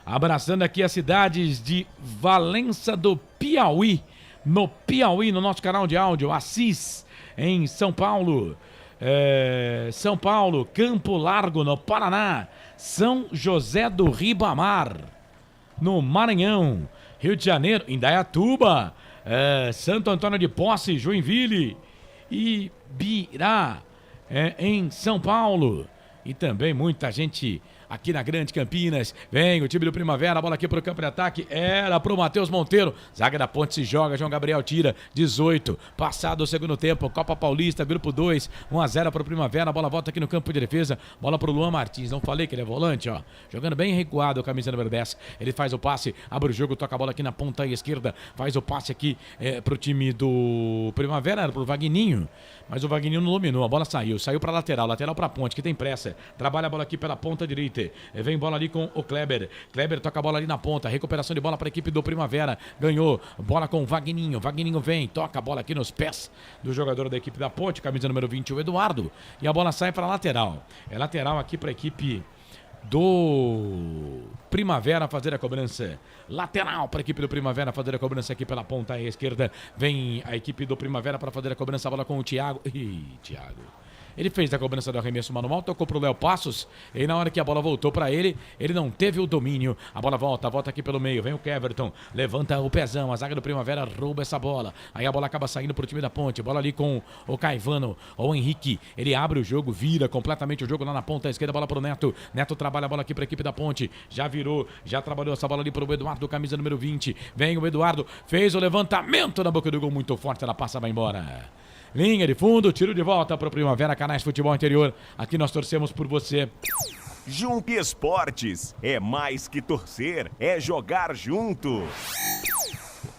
Abraçando aqui as cidades de Valença do Piauí. No Piauí, no nosso canal de áudio. Assis, em São Paulo. São Paulo, Campo Largo, no Paraná, São José do Ribamar, no Maranhão, Rio de Janeiro, Indaiatuba, Santo Antônio de Posse, Joinville e Ibirá, em São Paulo. E também muita gente aqui na Grande Campinas. Vem o time do Primavera, a bola aqui pro campo de ataque. Era pro Matheus Monteiro. Zaga da Ponte se joga, João Gabriel tira. 18, passado o segundo tempo. Copa Paulista, grupo 2. 1-0 pro Primavera, a bola volta aqui no campo de defesa. Bola pro Luan Martins. Não falei que ele é volante, ó. Jogando bem recuado, o camisa número 10. Ele faz o passe, abre o jogo, toca a bola aqui na ponta esquerda. Faz o passe aqui pro time do Primavera, era pro Vagninho. Mas o Vagninho não dominou, a bola saiu pra lateral pra Ponte, que tem pressa. Trabalha a bola aqui pela ponta direita. Vem bola ali com o Kleber. Kleber toca a bola ali na ponta. Recuperação de bola para a equipe do Primavera. Ganhou. Bola com o Vagninho. Vagninho vem. Toca a bola aqui nos pés do jogador da equipe da Ponte. Camisa número 20, o Eduardo. E a bola sai para a lateral. É lateral aqui para a equipe do Primavera fazer a cobrança. Lateral para a equipe do Primavera fazer a cobrança aqui pela ponta esquerda. Vem a equipe do Primavera para fazer a cobrança. A bola com o Thiago. Thiago. Ele fez a cobrança do arremesso manual, tocou pro Léo Passos, e na hora que a bola voltou para ele, ele não teve o domínio. A bola volta aqui pelo meio, vem o Keverton, levanta o pezão, a zaga do Primavera rouba essa bola. Aí a bola acaba saindo pro time da Ponte, bola ali com o Caivano, o Henrique, ele abre o jogo, vira completamente o jogo lá na ponta esquerda, bola pro Neto. Neto trabalha a bola aqui pra equipe da Ponte, já virou, já trabalhou essa bola ali pro Eduardo, camisa número 20. Vem o Eduardo, fez o levantamento na boca do gol muito forte, ela passa, vai embora. Linha de fundo, tiro de volta para o Primavera Canais Futebol Interior. Aqui nós torcemos por você. Jump Esportes. É mais que torcer, é jogar junto.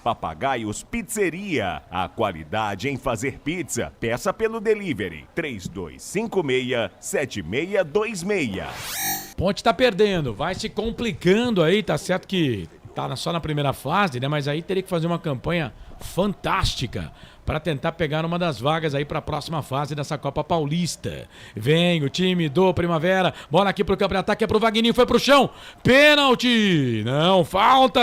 Papagaios Pizzeria. A qualidade em fazer pizza. Peça pelo delivery. 3256-7626. Ponte tá perdendo, vai se complicando aí. Tá certo que tá só na primeira fase, né? Mas aí teria que fazer uma campanha fantástica para tentar pegar uma das vagas aí para a próxima fase dessa Copa Paulista. Vem o time do Primavera, bola aqui pro campo de ataque, é pro Vagninho, foi pro chão, pênalti, não, falta.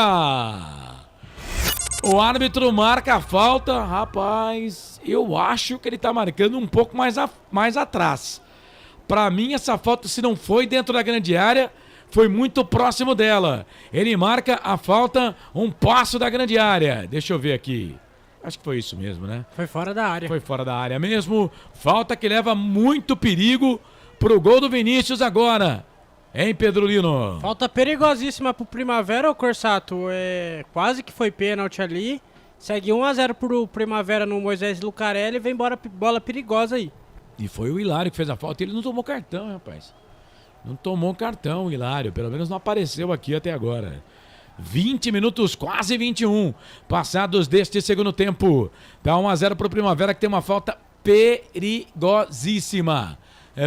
O árbitro marca a falta, rapaz, eu acho que ele tá marcando um pouco mais atrás. Para mim essa falta, se não foi dentro da grande área, foi muito próximo dela. Ele marca a falta um passo da grande área. Deixa eu ver aqui. Acho que foi isso mesmo, né? Foi fora da área. Foi fora da área mesmo. Falta que leva muito perigo pro gol do Vinícius agora. Hein, Pedro Lino? Falta perigosíssima pro Primavera, ô Corsato. Quase que foi pênalti ali. Segue 1-0 pro Primavera no Moisés Lucarelli. Vem bola perigosa aí. E foi o Hilário que fez a falta. Ele não tomou cartão, rapaz. Não tomou cartão, o Hilário. Pelo menos não apareceu aqui até agora. 20 minutos, quase 21, passados deste segundo tempo. Dá 1-0 pro Primavera, que tem uma falta perigosíssima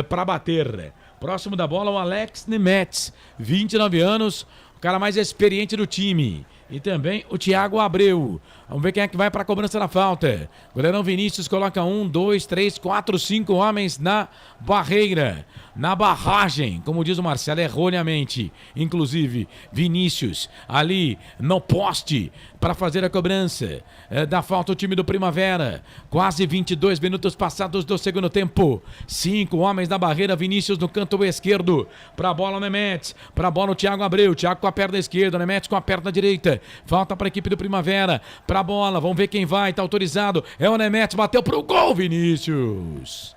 para bater. Próximo da bola, o Alex Nemetz, 29 anos, o cara mais experiente do time. E também o Thiago Abreu. Vamos ver quem é que vai para a cobrança da falta. Goleirão Vinícius coloca 1, 2, 3, 4, 5 homens na barreira. Na barragem, como diz o Marcelo, erroneamente. Inclusive, Vinícius ali no poste para fazer a cobrança da falta o time do Primavera. Quase 22 minutos passados do segundo tempo. 5 homens na barreira, Vinícius no canto esquerdo. Para a bola o Nemetz, para a bola o Thiago Abreu. Thiago com a perna esquerda, Nemetz com a perna direita. Falta para a equipe do Primavera. Para a bola, vamos ver quem vai, tá autorizado. É o Nemetz, bateu pro gol, Vinícius.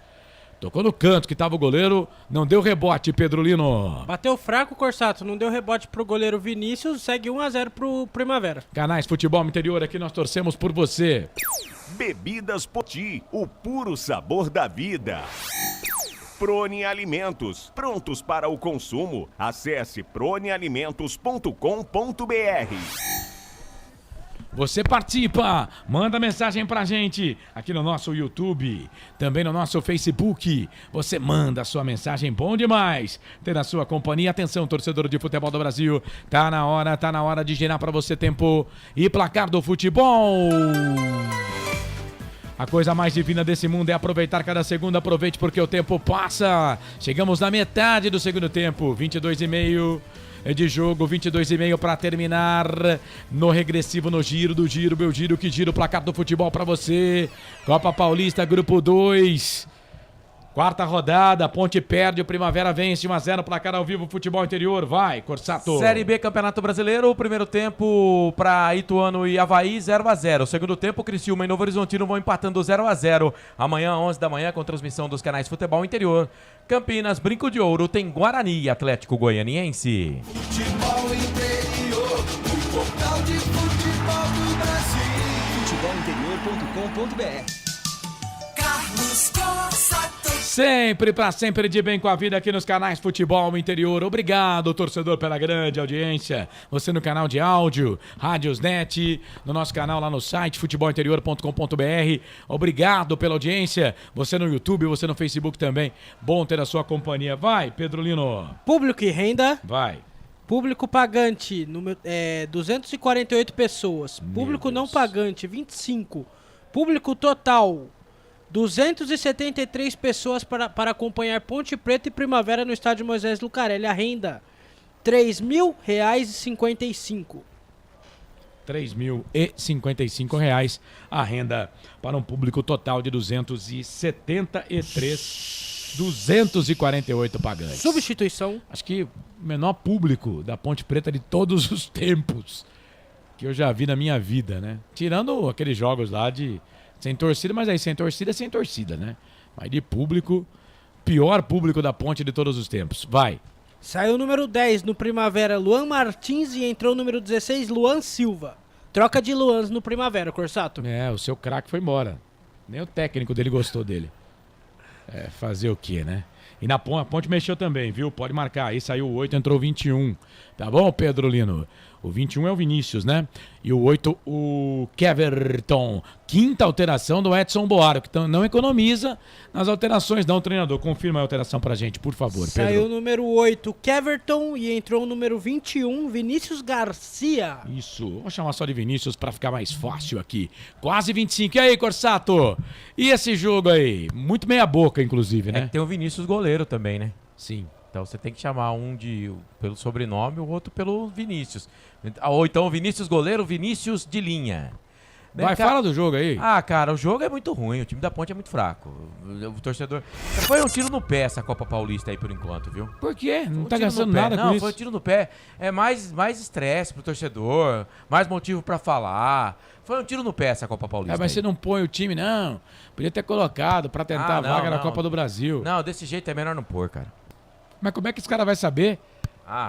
Tocou no canto que tava o goleiro, não deu rebote, Pedrolino. Bateu fraco, Corsato, não deu rebote pro goleiro Vinícius, segue 1-0 pro Primavera. Canais Futebol Interior, aqui nós torcemos por você. Bebidas Poti, o puro sabor da vida. Prone Alimentos, prontos para o consumo. Acesse pronealimentos.com.br. Você participa, manda mensagem pra gente aqui no nosso YouTube, também no nosso Facebook. Você manda a sua mensagem, bom demais ter na sua companhia. Atenção, torcedor de futebol do Brasil, tá na hora de girar pra você tempo e placar do futebol. A coisa mais divina desse mundo é aproveitar cada segundo. Aproveite porque o tempo passa. Chegamos na metade do segundo tempo, 22,5 de jogo, 22,5 para terminar no regressivo, no giro do giro, meu giro que gira o placar do futebol para você. Copa Paulista, grupo 2. Quarta rodada, Ponte perde, o Primavera vence 1-0, placar ao vivo, futebol interior, vai, Corsato. Série B, Campeonato Brasileiro, o primeiro tempo para Ituano e Avaí, 0-0. O segundo tempo, Criciúma e Novo Horizontino vão empatando 0-0. Amanhã, 11 da manhã, com transmissão dos canais Futebol Interior. Campinas, Brinco de Ouro, tem Guarani e Atlético Goianiense. Futebol interior, o portal de futebol do Brasil. Futebolinterior.com.br. Carlos Corsato. Sempre de bem com a vida aqui nos canais Futebol Interior. Obrigado, torcedor, pela grande audiência. Você no canal de áudio, Rádiosnet, no nosso canal lá no site, futebolinterior.com.br. Obrigado pela audiência. Você no YouTube, você no Facebook também. Bom ter a sua companhia. Vai, Pedrolino. Público e renda. Vai. Público pagante, 248 pessoas. Público não pagante, 25. Público total, 273 pessoas para acompanhar Ponte Preta e Primavera no estádio Moisés Lucarelli. A renda, R$3.055. R$3.055 a renda para um público total de 248 pagantes. Substituição. Acho que o menor público da Ponte Preta de todos os tempos que eu já vi na minha vida, né? Tirando aqueles jogos lá de sem torcida, mas aí sem torcida, né? Mas de público, pior público da Ponte de todos os tempos. Vai. Saiu o número 10 no Primavera, Luan Martins, e entrou o número 16, Luan Silva. Troca de Luans no Primavera, Corsato. O seu craque foi embora. Nem o técnico dele gostou dele. Fazer o quê, né? E na Ponte, a Ponte mexeu também, viu? Pode marcar. Aí saiu o 8, entrou o 21. Tá bom, Pedrolino? O 21 é o Vinícius, né? E o 8, o Keverton. Quinta alteração do Edson Boaro, que não economiza nas alterações, não, treinador. Confirma a alteração pra gente, por favor, Pedro. Saiu o número 8, Keverton, e entrou o número 21, Vinícius Garcia. Isso, vou chamar só de Vinícius pra ficar mais fácil aqui. Quase 25. E aí, Corsato? E esse jogo aí? Muito meia boca, inclusive, né? Tem o Vinícius goleiro também, né? Sim. Então você tem que chamar um pelo sobrenome e o outro pelo Vinícius. Ou então Vinícius goleiro, Vinícius de linha. Vai, fala do jogo aí. Cara, o jogo é muito ruim. O time da Ponte é muito fraco. O torcedor... Foi um tiro no pé essa Copa Paulista aí por enquanto, viu? Por quê? Não tá gastando nada com isso. Não, foi um tiro no pé. É mais estresse pro torcedor, mais motivo pra falar. Foi um tiro no pé essa Copa Paulista. Mas você não põe o time, não. Podia ter colocado pra tentar a vaga na Copa do Brasil. Não, desse jeito é melhor não pôr, cara. Mas como é que esse cara vai saber?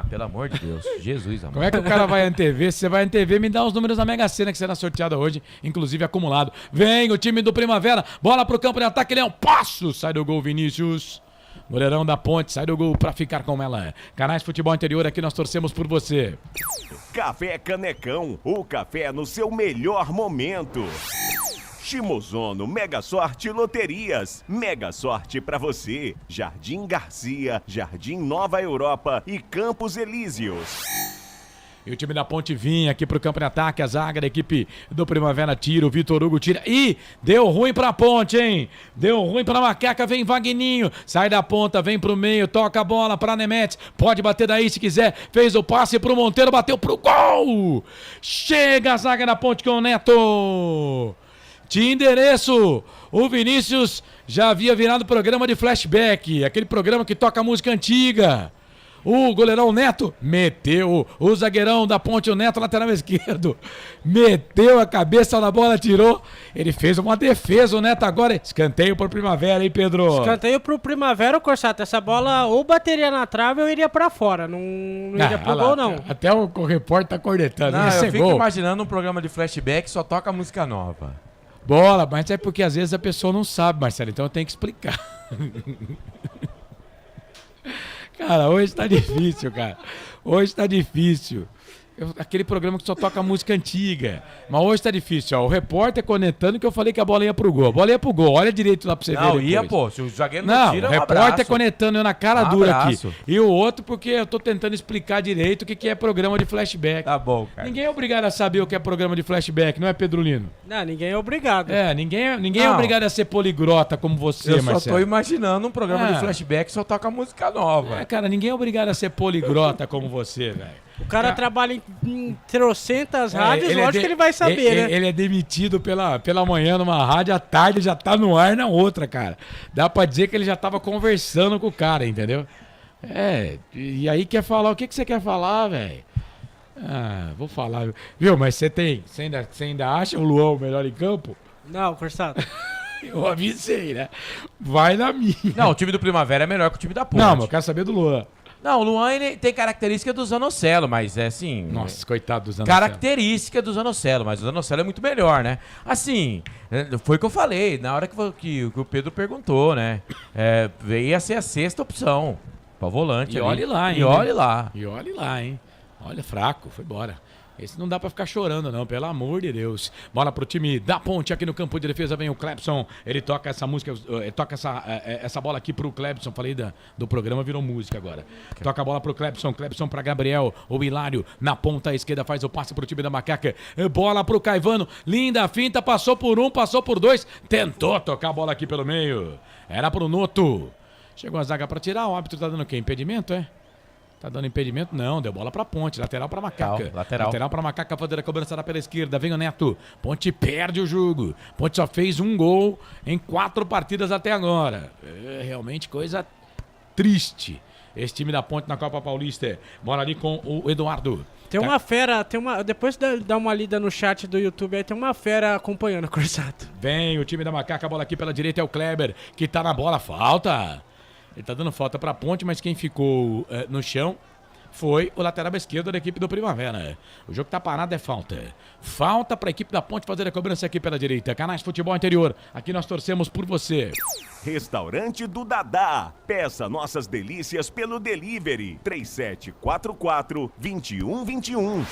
Pelo amor de Deus. Jesus, amor. Como é que o cara vai antever? Se você vai antever, me dá os números da Mega Sena que será sorteada hoje, inclusive acumulado. Vem o time do Primavera, bola pro campo de ataque, ele é um passo. Sai do gol, Vinícius. Goleirão da Ponte, sai do gol pra ficar com ela. Canais Futebol Interior, aqui nós torcemos por você. Café Canecão, o café no seu melhor momento. Shimozono Mega Sorte Loterias. Mega Sorte pra você. Jardim Garcia, Jardim Nova Europa e Campos Elíseos. E o time da Ponte vinha aqui pro campo de ataque, a zaga da equipe do Primavera tira, o Vitor Hugo tira. Ih, deu ruim pra Ponte, hein? Deu ruim pra Macaca, vem Vagninho, sai da ponta, vem pro meio, toca a bola pra Nemetes, pode bater daí se quiser, fez o passe pro Monteiro, bateu pro gol! Chega a zaga da Ponte com o Neto! De endereço, o Vinícius já havia virado programa de flashback, aquele programa que toca música antiga. O goleirão Neto meteu. O zagueirão da Ponte, o Neto, lateral esquerdo, meteu a cabeça na bola, tirou. Ele fez uma defesa, o Neto agora. Escanteio pro Primavera, hein, Pedro? Escanteio pro Primavera, Corsato. Essa bola ou bateria na trave ou iria pra fora. Não iria pro gol, não. Até o repórter tá cornetando. Não, eu fico imaginando um programa de flashback que só toca música nova. Bola, mas é porque às vezes a pessoa não sabe, Marcelo, então eu tenho que explicar. Cara, hoje tá difícil, cara. Hoje tá difícil. Aquele programa que só toca música antiga. Mas hoje tá difícil, ó. O repórter conectando que eu falei que a bola ia pro gol. A bola ia pro gol. Olha direito lá pra você ver. Não, ia, pô. Se o zagueiro não tira, o repórter conectando eu na cara dura aqui. E o outro porque eu tô tentando explicar direito o que é programa de flashback. Tá bom, cara. Ninguém é obrigado a saber o que é programa de flashback, não é, Pedrolino? Não, ninguém é obrigado. Ninguém é obrigado a ser poligrota como você, Marcelo. Eu só tô imaginando um programa de flashback que só toca música nova. Cara, ninguém é obrigado a ser poligrota como você, velho. O cara trabalha em trocentas rádios, lógico que ele vai saber, né? Ele é demitido pela manhã numa rádio, à tarde já tá no ar na outra, cara. Dá pra dizer que ele já tava conversando com o cara, entendeu? E aí quer falar, o que você quer falar, velho? Vou falar. Viu, mas você ainda acha o Luan o melhor em campo? Não, Corsato. Eu avisei, né? Vai na minha. Não, o time do Primavera é melhor que o time da Ponte. Não, mas eu quero saber do Luan. Não, o Luan ele tem característica do Zanocelo, mas é assim... Nossa, coitado do Zanocelo. Característica do Zanocelo, mas o Zanocelo é muito melhor, né? Assim, foi o que eu falei, na hora que o Pedro perguntou, né? Ia ser a sexta opção pra volante. E ali. olhe lá, hein? E olhe lá. E olhe lá, hein? Olha, fraco, foi embora. Esse não dá pra ficar chorando, não, pelo amor de Deus. Bola pro time da Ponte aqui no campo de defesa. Vem o Clebson. Ele toca essa música, toca essa bola aqui pro Clebson. Falei do programa, virou música agora. Toca a bola pro Clebson. Clebson pra Gabriel. O Hilário na ponta esquerda faz o passe pro time da Macaca. Bola pro Caivano. Linda finta. Passou por um, passou por dois. Tentou tocar a bola aqui pelo meio. Era pro Noto. Chegou a zaga pra tirar. O árbitro tá dando o quê? Impedimento, é? Tá dando impedimento? Não, deu bola pra Ponte. Lateral pra Macaca. Lateral pra Macaca, fazer a cobrança lá pela esquerda. Vem o Neto. Ponte perde o jogo. Ponte só fez um gol em 4 partidas até agora. Realmente coisa triste. Esse time da Ponte na Copa Paulista. Bola ali com o Eduardo. Tem uma fera, depois dá uma lida no chat do YouTube aí, tem uma fera acompanhando o Corsato. Vem o time da Macaca, a bola aqui pela direita é o Kleber, que tá na bola, falta. Ele tá dando falta pra Ponte, mas quem ficou no chão foi o lateral esquerdo da equipe do Primavera. O jogo tá parado, é falta. Falta pra equipe da Ponte fazer a cobrança aqui pela direita. Canais Futebol Interior, aqui nós torcemos por você. Restaurante do Dadá. Peça nossas delícias pelo delivery 3744-2121.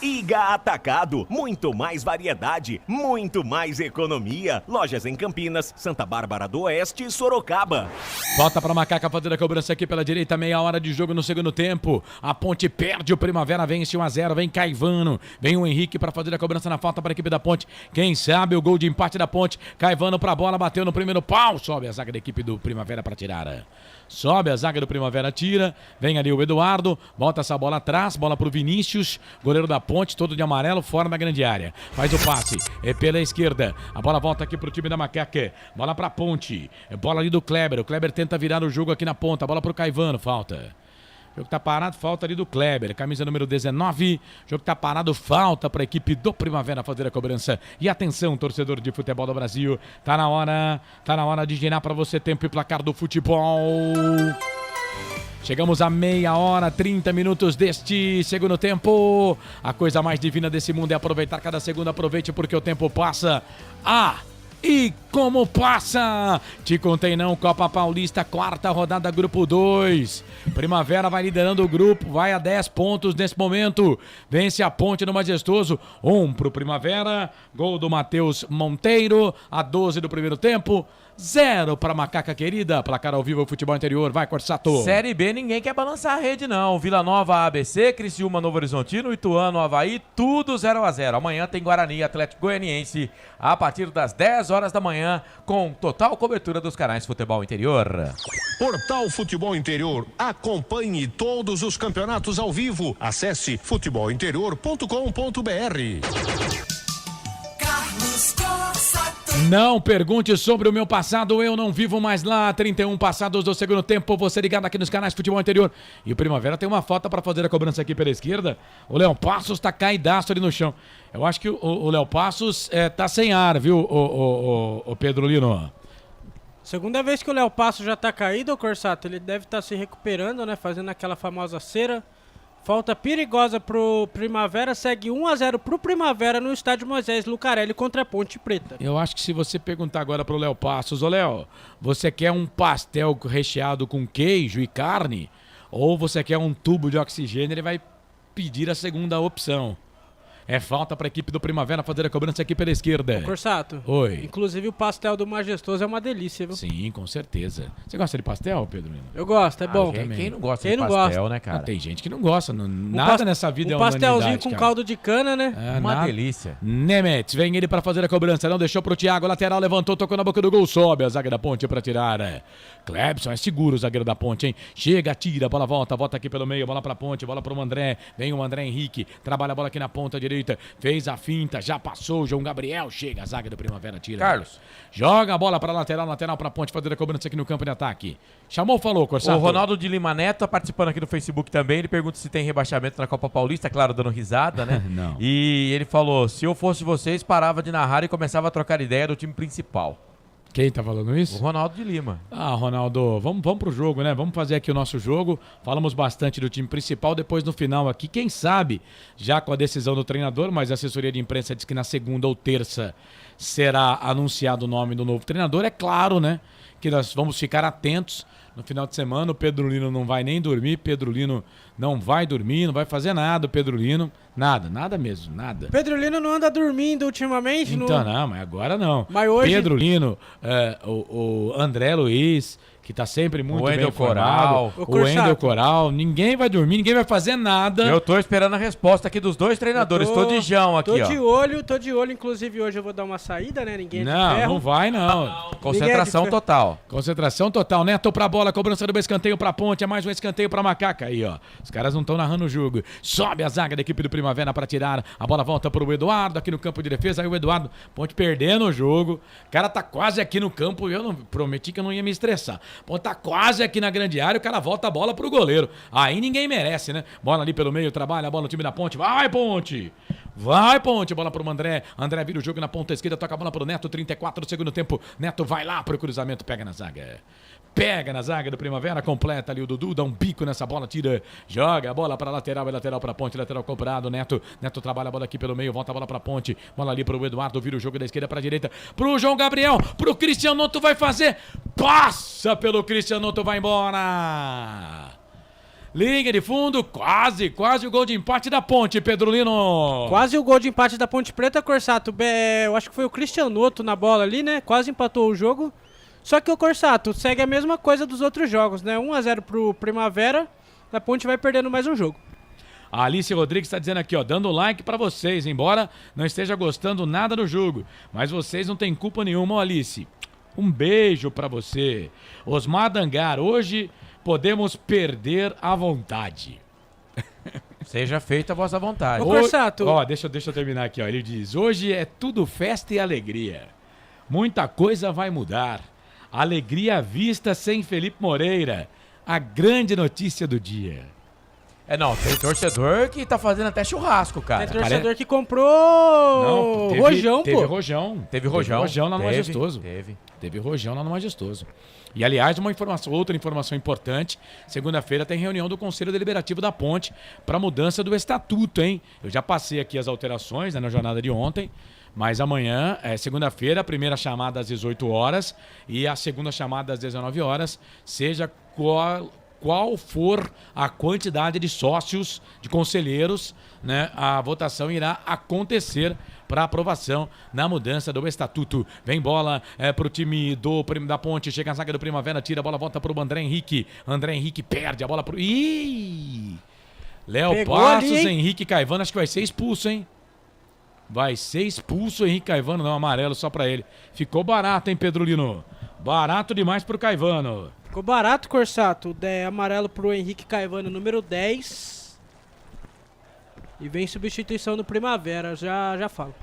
Iga Atacado, muito mais variedade, muito mais economia. Lojas em Campinas, Santa Bárbara do Oeste e Sorocaba. Volta pra Macaca fazer a cobrança aqui pela direita, meia hora de jogo no segundo tempo. A Ponte perde, o Primavera vence 1-0, vem Caivano, vem o Henrique pra fazer a cobrança na falta para a equipe da Ponte. Quem sabe o gol de empate da Ponte. Caivano pra bola, bateu no primeiro pau, sobe a zaga da equipe do Primavera pra tirar. Sobe a zaga do Primavera, tira. Vem ali o Eduardo, volta essa bola atrás, bola pro Vinícius, goleiro da Ponte, todo de amarelo, fora da grande área. Faz o passe, pela esquerda. A bola volta aqui pro time da Macaca. Bola pra Ponte, bola ali do Kleber. O Kleber tenta virar o jogo aqui na ponta, bola pro Caivano, falta. O jogo tá parado, falta ali do Kleber, camisa número 19. O jogo tá parado, falta para a equipe do Primavera fazer a cobrança. E atenção, torcedor de futebol do Brasil, tá na hora de girar para você tempo e placar do futebol. Chegamos a meia hora, 30 minutos deste segundo tempo. A coisa mais divina desse mundo é aproveitar cada segundo. Aproveite porque o tempo passa. E como passa? Te contei não, Copa Paulista, quarta rodada, grupo 2. Primavera vai liderando o grupo, vai a 10 pontos nesse momento. Vence a Ponte no Majestoso, 1 pro Primavera. Gol do Matheus Monteiro, a 12 do primeiro tempo. 0 para Macaca querida, placar ao vivo, futebol interior, vai Corsato. Série B, ninguém quer balançar a rede não. Vila Nova, ABC, Criciúma, Novo Horizontino, Ituano, Avaí, tudo 0-0. Amanhã tem Guarani, Atlético Goianiense, a partir das 10 horas da manhã, com total cobertura dos canais Futebol Interior. Portal Futebol Interior, acompanhe todos os campeonatos ao vivo. Acesse futebolinterior.com.br. Carlos Corsato. Não pergunte sobre o meu passado, eu não vivo mais lá. 31 passados do segundo tempo, você ligado aqui nos canais Futebol Interior. E o Primavera tem uma falta para fazer a cobrança aqui pela esquerda. O Léo Passos tá caidaço ali no chão. Eu acho que o Léo Passos tá sem ar, viu, o Pedro Lino? Segunda vez que o Léo Passos já tá caído, ô Corsato. Ele deve estar se recuperando, né? Fazendo aquela famosa cera. Falta perigosa pro Primavera, segue 1-0 pro Primavera no estádio Moisés Lucarelli contra a Ponte Preta. Eu acho que se você perguntar agora pro Léo Passos, ô Léo, você quer um pastel recheado com queijo e carne? Ou você quer um tubo de oxigênio? Ele vai pedir a segunda opção. É falta para a equipe do Primavera fazer a cobrança aqui pela esquerda. Corsato. Oi. Inclusive o pastel do Majestoso é uma delícia, viu? Sim, com certeza. Você gosta de pastel, Pedro? Eu gosto, é bom. Quem não gosta de pastel, né, cara? Tem gente que não gosta. Nada nessa vida é um pastelzinho com cara. caldo de cana, né? Uma delícia. Nemetz, vem ele para fazer a cobrança. Não deixou pro Thiago. Lateral, levantou, tocou na boca do gol. Sobe a zaga da Ponte para tirar. Clebson é seguro o zagueiro da Ponte, hein? Chega, tira, bola volta aqui pelo meio, bola pra Ponte, bola pro André. Vem o André Henrique, trabalha a bola aqui na ponta direita. Fez a finta, já passou, João Gabriel, chega, a zaga do Primavera, tira. Carlos. Joga a bola para lateral pra Ponte, fazer a cobrança aqui no campo de ataque. Chamou, falou, Corsato. O Ronaldo de Lima Neto tá participando aqui no Facebook também, ele pergunta se tem rebaixamento na Copa Paulista, claro, dando risada, né? Não. E ele falou, se eu fosse vocês, parava de narrar e começava a trocar ideia do time principal. Quem tá falando isso? O Ronaldo de Lima. Ah, Ronaldo, vamos pro jogo, né? Vamos fazer aqui o nosso jogo. Falamos bastante do time principal, depois no final aqui, quem sabe, já com a decisão do treinador, mas a assessoria de imprensa diz que na segunda ou terça será anunciado o nome do novo treinador. É claro, né, que nós vamos ficar atentos. No final de semana o Pedro Lino não vai nem dormir, Pedro Lino não vai dormir, não vai fazer nada, o Pedro Lino, nada mesmo, nada. Pedro Lino não anda dormindo ultimamente? Então não, mas agora não. Mas hoje... Pedro Lino, o André Luiz, que tá sempre muito bem informado, o Wendel Coral, ninguém vai dormir, ninguém vai fazer nada. Eu tô esperando a resposta aqui dos dois treinadores, tô de Jão aqui, Tô de olho, inclusive hoje eu vou dar uma saída, né, ninguém não vai não. Concentração total. Concentração total, Neto pra bola, cobrança do escanteio pra Ponte, é mais um escanteio pra Macaca aí, ó. Os caras não estão narrando o jogo. Sobe a zaga da equipe do Primavera pra tirar, a bola volta pro Eduardo aqui no campo de defesa, aí o Eduardo, Ponte perdendo o jogo, o cara tá quase aqui no campo, eu não prometi que eu não ia me estressar. Ponte tá quase aqui na grande área, o cara volta a bola pro goleiro. Aí ninguém merece, né? Bola ali pelo meio, trabalha a bola no time da Ponte. Vai, Ponte! Vai, Ponte! Bola pro André. André vira o jogo na ponta esquerda, toca a bola pro Neto, 34 do segundo tempo. Neto vai lá pro cruzamento, pega na zaga. Pega na zaga do Primavera, completa ali o Dudu, dá um bico nessa bola, tira, joga a bola para lateral, é lateral para Ponte, lateral comprado, Neto trabalha a bola aqui pelo meio, volta a bola para Ponte, bola ali pro Eduardo, vira o jogo da esquerda para direita, pro João Gabriel, pro Cristiano Noto, vai fazer, passa pelo Cristiano Noto, vai embora. Linha de fundo, quase o gol de empate da Ponte, Pedro Lino. Quase o gol de empate da Ponte Preta, Corsato, eu acho que foi o Cristiano Noto na bola ali, né, quase empatou o jogo. Só que o Corsato segue a mesma coisa dos outros jogos, né? 1-0 pro Primavera, a Ponte vai perdendo mais um jogo. A Alice Rodrigues está dizendo aqui, ó, dando like para vocês, embora não esteja gostando nada do jogo. Mas vocês não têm culpa nenhuma, ó, Alice. Um beijo para você. Osmar Dangar, hoje podemos perder à vontade. Seja feita a vossa vontade. Ô, Corsato. Ó, deixa eu terminar aqui, ó. Ele diz, hoje é tudo festa e alegria. Muita coisa vai mudar. Alegria à vista sem Felipe Moreira. A grande notícia do dia. Tem torcedor que tá fazendo até churrasco, cara. Tem torcedor que comprou rojão, teve pô. Rojão. Teve rojão lá no Majestoso. Teve rojão lá no Majestoso. E, aliás, outra informação importante, segunda-feira tem reunião do Conselho Deliberativo da Ponte para mudança do estatuto, hein? Eu já passei aqui as alterações, né, na jornada de ontem. Mas amanhã, segunda-feira, a primeira chamada às 18 horas e a segunda chamada às 19 horas, seja qual for a quantidade de sócios, de conselheiros, né, a votação irá acontecer para aprovação na mudança do estatuto. Vem bola pro time da Ponte, chega a zaga do Primavera, tira a bola, volta pro André Henrique. André Henrique perde a bola pro... Léo Passos, ali, Henrique Caivano, acho que vai ser expulso, hein? Vai ser expulso o Henrique Caivano, não, amarelo só pra ele. Ficou barato, hein, Pedro Lino? Barato demais pro Caivano. Ficou barato, Corsato. Amarelo pro Henrique Caivano, número 10. E vem substituição do Primavera, já falo.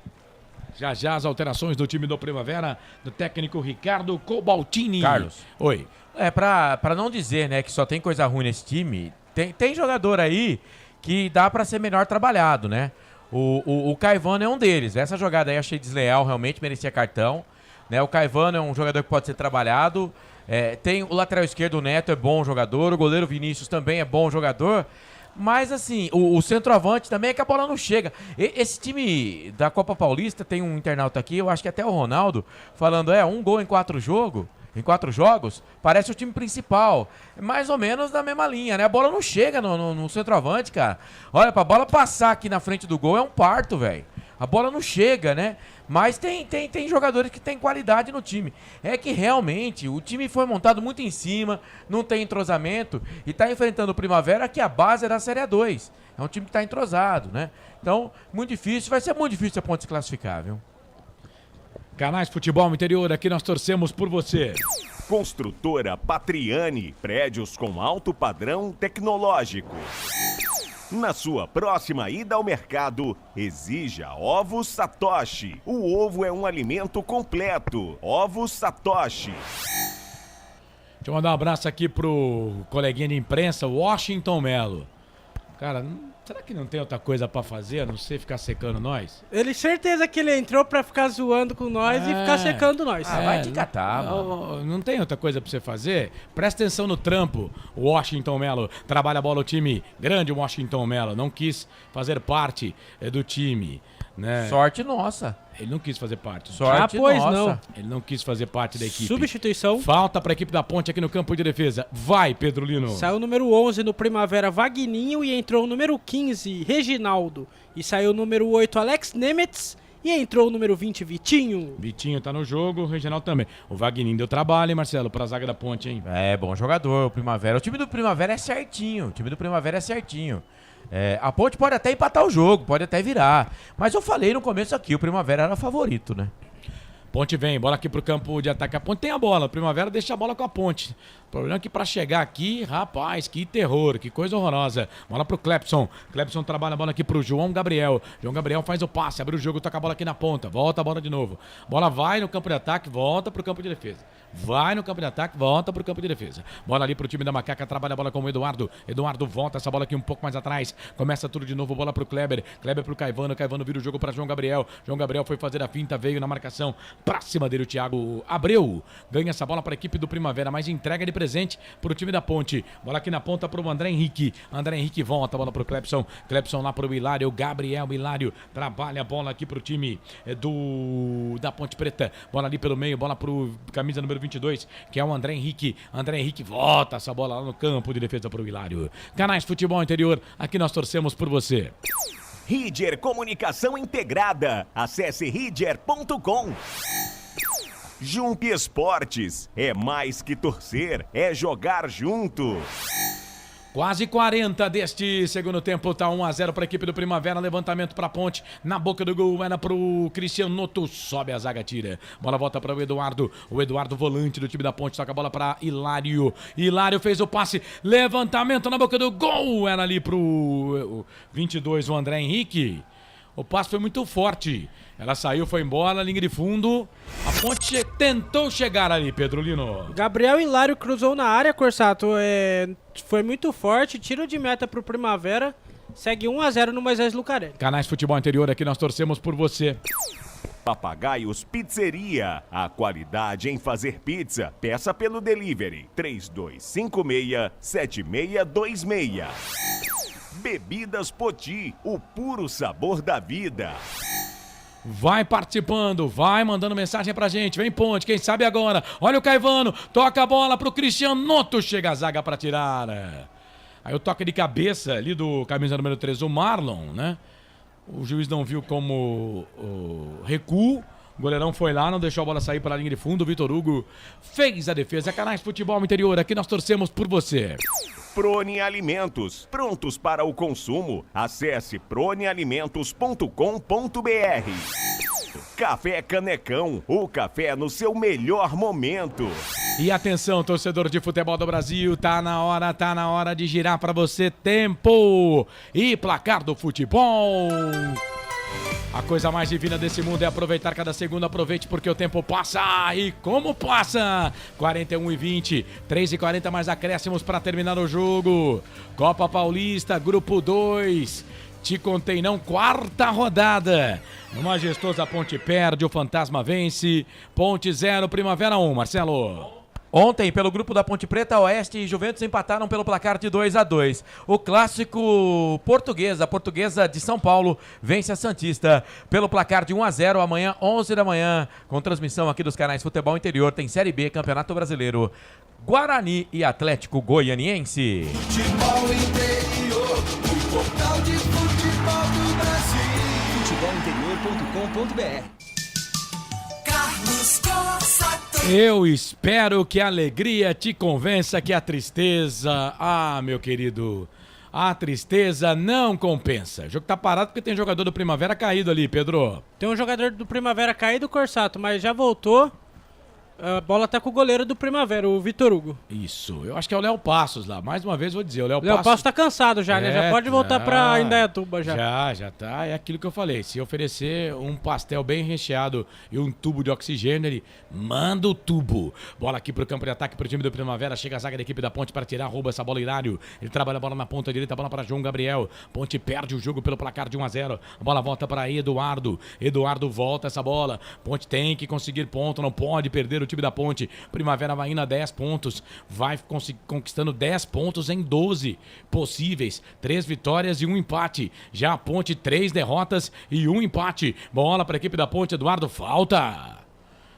Já já as alterações do time do Primavera, do técnico Ricardo Cobaltini. Carlos. Oi. Pra não dizer, né, que só tem coisa ruim nesse time, tem jogador aí que dá pra ser melhor trabalhado, né? O Caivano é um deles. Essa jogada aí achei desleal, realmente merecia cartão. Né? O Caivano é um jogador que pode ser trabalhado. Tem o lateral esquerdo, o Neto, é bom jogador. O goleiro Vinícius também é bom jogador. Mas assim, o centroavante também é que a bola não chega. Esse time da Copa Paulista, tem um internauta aqui, eu acho que até o Ronaldo, falando, um gol em 4 jogos. Em 4 jogos, parece o time principal. Mais ou menos na mesma linha, né? A bola não chega no centroavante, cara. Olha, pra bola passar aqui na frente do gol é um parto, velho. A bola não chega, né? Mas tem jogadores que têm qualidade no time. É que realmente o time foi montado muito em cima, não tem entrosamento e tá enfrentando o Primavera, que a base é da Série A2. É um time que tá entrosado, né? Então, muito difícil. Vai ser muito difícil a Ponte se classificar, viu? Canais Futebol Interior, aqui nós torcemos por você. Construtora Patriani, prédios com alto padrão tecnológico. Na sua próxima ida ao mercado, exija Ovos Satoshi. O ovo é um alimento completo. Ovos Satoshi. Deixa eu mandar um abraço aqui pro coleguinha de imprensa, Washington Melo. Cara, será que não tem outra coisa pra fazer, a não ser ficar secando nós? Ele, certeza que ele entrou pra ficar zoando com nós e ficar secando nós. Vai te catar, mano. Não tem outra coisa pra você fazer? Presta atenção no trampo. O Washington Melo trabalha a bola o time. Grande Washington Melo. Não quis fazer parte do time, né? Sorte nossa. Ele não quis fazer parte. Sorte nossa. Não. Ele não quis fazer parte da equipe. Substituição. Falta pra equipe da Ponte aqui no campo de defesa. Vai, Pedro Lino. Saiu o número 11 no Primavera, Vagninho, e entrou o número 15, Reginaldo. E saiu o número 8, Alex Nemetz. E entrou o número 20, Vitinho. Vitinho tá no jogo, o Reginaldo também. O Vagninho deu trabalho, hein, Marcelo, pra zaga da Ponte, hein? É, bom jogador, o Primavera. O time do Primavera é certinho. A Ponte pode até empatar o jogo, pode até virar. Mas eu falei no começo aqui, o Primavera era favorito, né? Ponte vem, bola aqui pro campo de ataque. A Ponte tem a bola, o Primavera deixa a bola com a Ponte. O problema é que pra chegar aqui, rapaz, que terror, que coisa horrorosa. Bola pro Clepson. Clepson trabalha a bola aqui pro João Gabriel. João Gabriel faz o passe, abre o jogo, toca a bola aqui na ponta. Volta a bola de novo. Bola vai no campo de ataque, volta pro campo de defesa. Vai no campo de ataque, volta pro campo de defesa. Bola ali pro time da Macaca, trabalha a bola com o Eduardo. Eduardo volta essa bola aqui um pouco mais atrás. Começa tudo de novo, bola pro Kleber. Kleber pro Caivano. Caivano vira o jogo pra João Gabriel. João Gabriel foi fazer a finta, veio na marcação. Pra cima dele o Thiago Abreu. Ganha essa bola pra equipe do Primavera, mas entrega de presente pro time da Ponte. Bola aqui na ponta pro André Henrique. André Henrique volta, bola pro Clepson. Clepson lá pro Hilário. Gabriel Hilário trabalha a bola aqui pro time da Ponte Preta. Bola ali pelo meio, bola pro camisa número 22, que é o André Henrique. André Henrique volta essa bola lá no campo de defesa pro Hilário. Canais Futebol Interior, aqui nós torcemos por você. Ridger Comunicação Integrada. Acesse ridger.com. Jump Esportes. É mais que torcer, é jogar junto. Quase 40 deste segundo tempo, tá 1-0 para a equipe do Primavera, levantamento para a Ponte, na boca do gol, era pro Cristiano Noto, sobe a zaga, tira, bola volta para o Eduardo volante do time da Ponte, toca a bola para Hilário, Hilário fez o passe, levantamento na boca do gol, era ali pro 22, o André Henrique. O passe foi muito forte. Ela saiu, foi embora, linha de fundo. A Ponte tentou chegar ali, Pedro Lino. Gabriel Hilário cruzou na área, Corsato. Foi muito forte, tiro de meta pro Primavera. Segue 1-0 no Moisés Lucarelli. Canais Futebol Interior, aqui nós torcemos por você. Papagaios Pizzeria. A qualidade em fazer pizza. Peça pelo delivery 3256-7626. Bebidas Poti, o puro sabor da vida. Vai participando, vai mandando mensagem pra gente. Vem Ponte, quem sabe agora. Olha o Caivano, toca a bola pro Cristiano Noto. Chega a zaga pra tirar. Aí o toque de cabeça ali do camisa número 3, o Marlon, né? O juiz não viu como recuo. O goleirão foi lá, não deixou a bola sair para a linha de fundo. O Vitor Hugo fez a defesa. Canais Futebol Interior, aqui nós torcemos por você. Prone Alimentos, prontos para o consumo. Acesse pronealimentos.com.br. Café Canecão, o café no seu melhor momento. E atenção, torcedor de futebol do Brasil, tá na hora de girar para você tempo e placar do futebol. A coisa mais divina desse mundo é aproveitar cada segundo. Aproveite porque o tempo passa. E como passa? 41:20, 3:40 mais acréscimos para terminar o jogo. Copa Paulista, Grupo 2. Te contei não, quarta rodada. No Majestoso, Ponte perde, o Fantasma vence. Ponte 0, Primavera 1. Marcelo. Ontem, pelo grupo da Ponte Preta, Oeste e Juventus empataram pelo placar de 2-2. O clássico português, a Portuguesa de São Paulo, vence a Santista pelo placar de 1-0. Amanhã, 11 da manhã, com transmissão aqui dos canais Futebol Interior, tem Série B, Campeonato Brasileiro, Guarani e Atlético Goianiense. Futebol Interior, o portal de futebol do Brasil. Futebolinterior.com.br. Carlos Costa. Eu espero que a alegria te convença que a tristeza... Ah, meu querido, a tristeza não compensa. O jogo tá parado porque tem jogador do Primavera caído ali, Pedro. Tem um jogador do Primavera caído, Corsato, mas já voltou. A bola tá com o goleiro do Primavera, o Vitor Hugo. Isso, eu acho que é o Léo Passos lá. Mais uma vez vou dizer, o Léo Passos tá cansado já, né? Já pode voltar pra Indaiatuba já. Já tá. É aquilo que eu falei. Se oferecer um pastel bem recheado e um tubo de oxigênio, ele manda o tubo. Bola aqui pro campo de ataque pro time do Primavera. Chega a zaga da equipe da Ponte para tirar, rouba essa bola Hilário. Ele trabalha a bola na ponta direita, a bola para João Gabriel. Ponte perde o jogo pelo placar de 1-0. A bola volta para Eduardo. Eduardo volta essa bola. Ponte tem que conseguir ponto, não pode perder o time da Ponte. Primavera vai indo a 10 pontos. Vai conquistando 10 pontos em 12 possíveis. 3 vitórias e 1 empate. Já a Ponte, 3 derrotas e 1 empate. Bola para a equipe da Ponte. Eduardo, falta.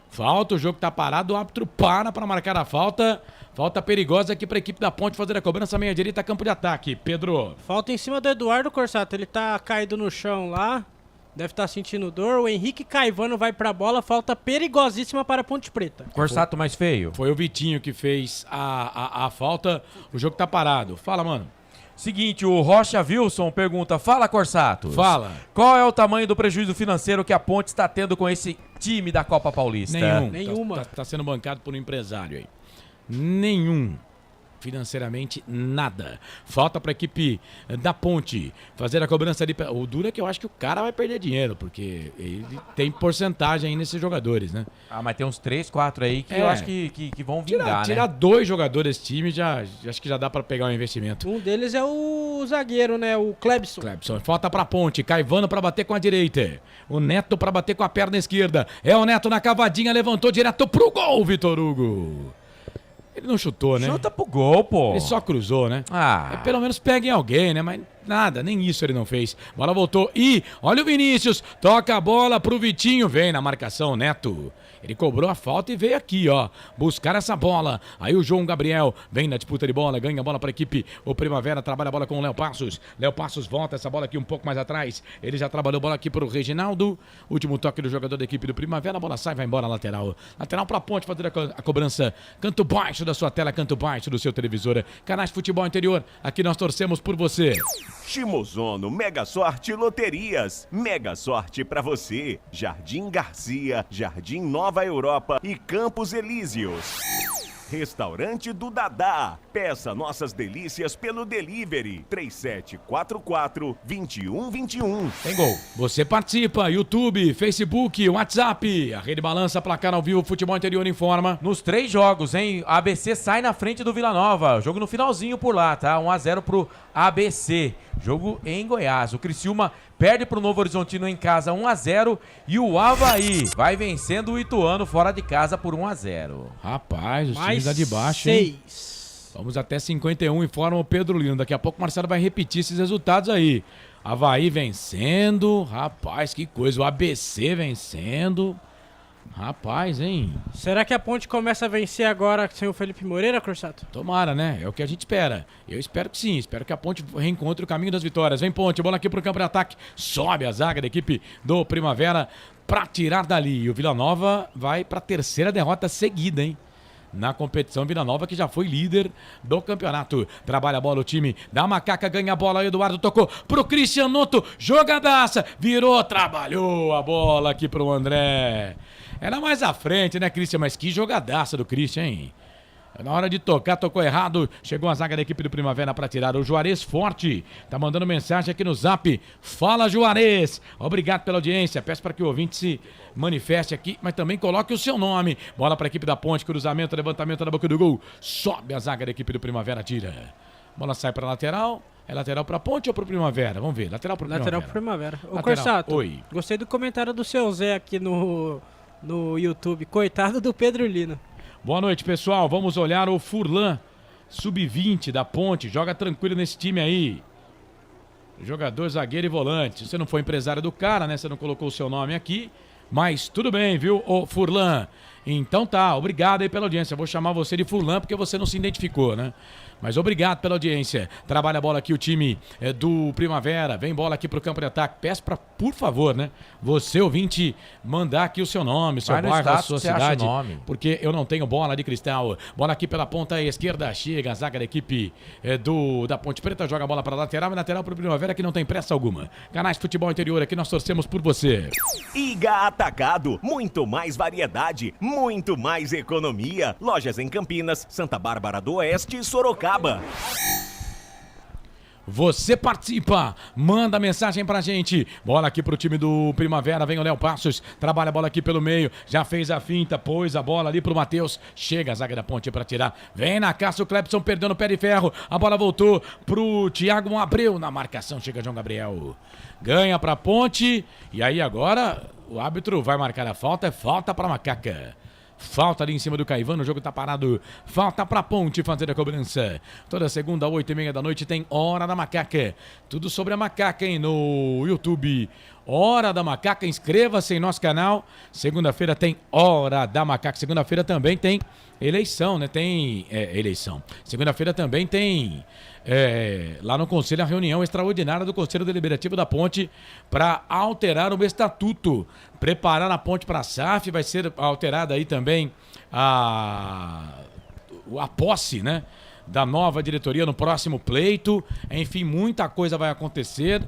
Falta, o jogo tá parado. O árbitro para marcar a falta. Falta perigosa aqui para a equipe da Ponte fazer a cobrança meia direita, campo de ataque. Pedro. Falta em cima do Eduardo, Corsato. Ele tá caído no chão lá. Deve estar sentindo dor. O Henrique Caivano vai pra bola. Falta perigosíssima para a Ponte Preta. Corsato mais feio. Foi o Vitinho que fez a falta. O jogo tá parado. Fala, mano. Seguinte, o Rocha Wilson pergunta, fala Corsato. Fala. Qual é o tamanho do prejuízo financeiro que a Ponte está tendo com esse time da Copa Paulista? Nenhuma. Tá sendo bancado por um empresário aí. Nenhum. Financeiramente, nada. Falta para a equipe da Ponte fazer a cobrança ali. O duro é que eu acho que o cara vai perder dinheiro, porque ele tem porcentagem aí nesses jogadores, né? Ah, mas tem uns 3, 4 aí que eu acho que vão vingar, tirar 2 jogadores desse time, acho que já dá para pegar um investimento. Um deles é o zagueiro, né? O Clebson. Falta para a Ponte. Caivano para bater com a direita. O Neto para bater com a perna esquerda. É o Neto na cavadinha, levantou direto pro gol, Vitor Hugo. Ele não chutou, né? Chuta pro gol, pô. Ele só cruzou, né? Ah. Pelo menos pega em alguém, né? Mas nada, nem isso ele não fez. Bola voltou. E olha o Vinícius. Toca a bola pro Vitinho. Vem na marcação, Neto. Ele cobrou a falta e veio aqui, ó. Buscar essa bola. Aí o João Gabriel vem na disputa de bola. Ganha a bola pra equipe. O Primavera trabalha a bola com o Léo Passos. Léo Passos volta essa bola aqui um pouco mais atrás. Ele já trabalhou a bola aqui pro Reginaldo. Último toque do jogador da equipe do Primavera. A bola sai, vai embora lateral. Lateral pra Ponte fazer a cobrança. Canto baixo da sua tela, canto baixo do seu televisor. Canais Futebol Interior. Aqui nós torcemos por você. Shimozono Mega Sorte Loterias. Mega Sorte pra você. Jardim Garcia, Jardim Nova Europa e Campos Elíseos. Restaurante do Dadá. Peça nossas delícias pelo delivery 3744-2121. Tem gol. Você participa, YouTube, Facebook, WhatsApp. A Rede Balança, placar ao vivo, Futebol Interior informa. Nos 3 jogos, hein? A ABC sai na frente do Vila Nova. Jogo no finalzinho por lá, tá? 1-0 pro ABC. Jogo em Goiás. O Criciúma perde pro Novo Horizontino em casa 1-0 e o Avaí vai vencendo o Ituano fora de casa por 1-0. Rapaz, os times lá de baixo, hein? Vamos até 51, informa o Pedro Lino. Daqui a pouco o Marcelo vai repetir esses resultados aí. Avaí vencendo, rapaz, que coisa. O ABC vencendo. Rapaz, hein? Será que a Ponte começa a vencer agora sem o Felipe Moreira, Corsato? Tomara, né? É o que a gente espera. Eu espero que sim. Espero que a Ponte reencontre o caminho das vitórias. Vem, Ponte, bola aqui pro campo de ataque. Sobe a zaga da equipe do Primavera pra tirar dali. E o Vila Nova vai pra 3ª derrota seguida, hein? Na competição, Vila Nova, que já foi líder do campeonato. Trabalha a bola o time da Macaca, ganha a bola. Eduardo tocou pro Cristianoto. Jogadaça, virou, trabalhou a bola aqui pro André. Era mais à frente, né, Christian? Mas que jogadaça do Christian, hein? Na hora de tocar, tocou errado. Chegou a zaga da equipe do Primavera para tirar. O Juarez Forte tá mandando mensagem aqui no Zap. Fala, Juarez! Obrigado pela audiência. Peço para que o ouvinte se manifeste aqui, mas também coloque o seu nome. Bola para a equipe da Ponte. Cruzamento, levantamento na boca do gol. Sobe a zaga da equipe do Primavera, tira. Bola sai para lateral. É lateral para Ponte ou para o Primavera? Vamos ver. Lateral para o Primavera. Lateral para o Primavera. Ô, Lateral. Corsato, Oi. Gostei do comentário do seu Zé aqui no YouTube. Coitado do Pedro Lino. Boa noite, pessoal. Vamos olhar o Furlan, sub-20 da Ponte. Joga tranquilo nesse time aí. Jogador, zagueiro e volante. Você não foi empresário do cara, né? Você não colocou o seu nome aqui. Mas tudo bem, viu, ô Furlan? Então tá, obrigado aí pela audiência. Vou chamar você de Furlan porque você não se identificou, né? Mas obrigado pela audiência. Trabalha a bola aqui o time do Primavera. Vem bola aqui pro campo de ataque. Peço pra, por favor, né? Você, ouvinte, mandar aqui o seu nome, seu bairro, a sua cidade. Porque eu não tenho bola de cristal. Bola aqui pela ponta esquerda. Chega a zaga da equipe da Ponte Preta. Joga a bola pra lateral. E lateral pro Primavera que não tem pressa alguma. Canais de Futebol Interior aqui, nós torcemos por você. Iga Atacado. Muito mais variedade. Muito mais economia. Lojas em Campinas, Santa Bárbara do Oeste e Sorocaba. Você participa, manda mensagem pra gente. Bola aqui pro time do Primavera, vem o Léo Passos, trabalha a bola aqui pelo meio, já fez a finta, pôs a bola ali pro Matheus, chega a zaga da Ponte pra tirar, vem na caça o Clepson perdendo o pé de ferro, a bola voltou pro Thiago Abreu, na marcação chega João Gabriel, ganha pra Ponte, e aí agora o árbitro vai marcar a falta, é falta pra Macaca. Falta ali em cima do Caivano, o jogo tá parado. Falta pra Ponte fazer a cobrança. Toda segunda, 8h30 da noite, tem Hora da Macaca. Tudo sobre a Macaca, hein, no YouTube. Hora da Macaca, inscreva-se em nosso canal. Segunda-feira tem Hora da Macaca. Segunda-feira também tem eleição, né? Tem eleição. Segunda-feira também tem lá no Conselho a reunião extraordinária do Conselho Deliberativo da Ponte para alterar o estatuto, preparar a Ponte para a SAF. Vai ser alterada aí também a posse, né, da nova diretoria no próximo pleito. Enfim, muita coisa vai acontecer.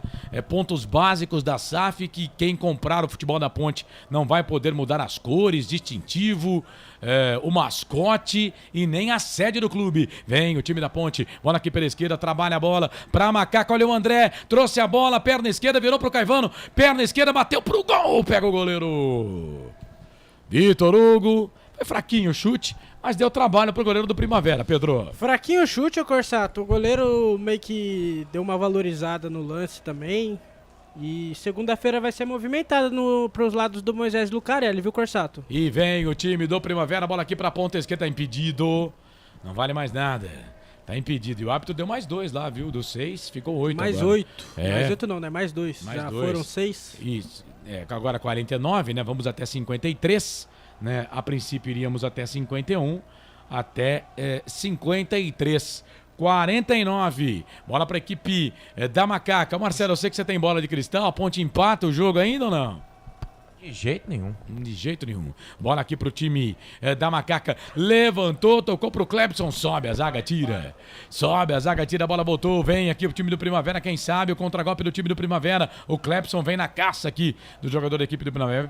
Pontos básicos da SAF, que quem comprar o futebol da Ponte não vai poder mudar as cores, distintivo, o mascote e nem a sede do clube. Vem o time da Ponte, bola aqui pela esquerda, trabalha a bola pra Macaca, olha o André, trouxe a bola, perna esquerda, virou pro Caivano, perna esquerda, bateu pro gol, pega o goleiro Vitor Hugo. Foi fraquinho o chute, mas deu trabalho pro goleiro do Primavera, Pedro. Fraquinho o chute, ô Corsato. O goleiro meio que deu uma valorizada no lance também. E segunda-feira vai ser movimentada pros lados do Moisés Lucarelli, viu, Corsato? E vem o time do Primavera, bola aqui pra ponta esquerda, tá impedido. Não vale mais nada. Tá impedido. E o árbitro deu mais 2 lá, viu? Do 6, ficou 8 mais agora. 8. Mais 8 não, né? Mais 2. Mais já 2. Foram 6. Isso. Agora 49, né? Vamos até 53. Né? A princípio iríamos até 51, até 53, 49, bola para a equipe da Macaca. Marcelo, eu sei que você tem bola de cristal, a Ponte empata o jogo ainda ou não? De jeito nenhum. De jeito nenhum. Bola aqui pro time da Macaca. Levantou, tocou pro Clepson. Sobe a zaga, tira. Sobe a zaga, tira. A bola voltou. Vem aqui o time do Primavera. Quem sabe o contragolpe do time do Primavera. O Clepson vem na caça aqui do jogador da equipe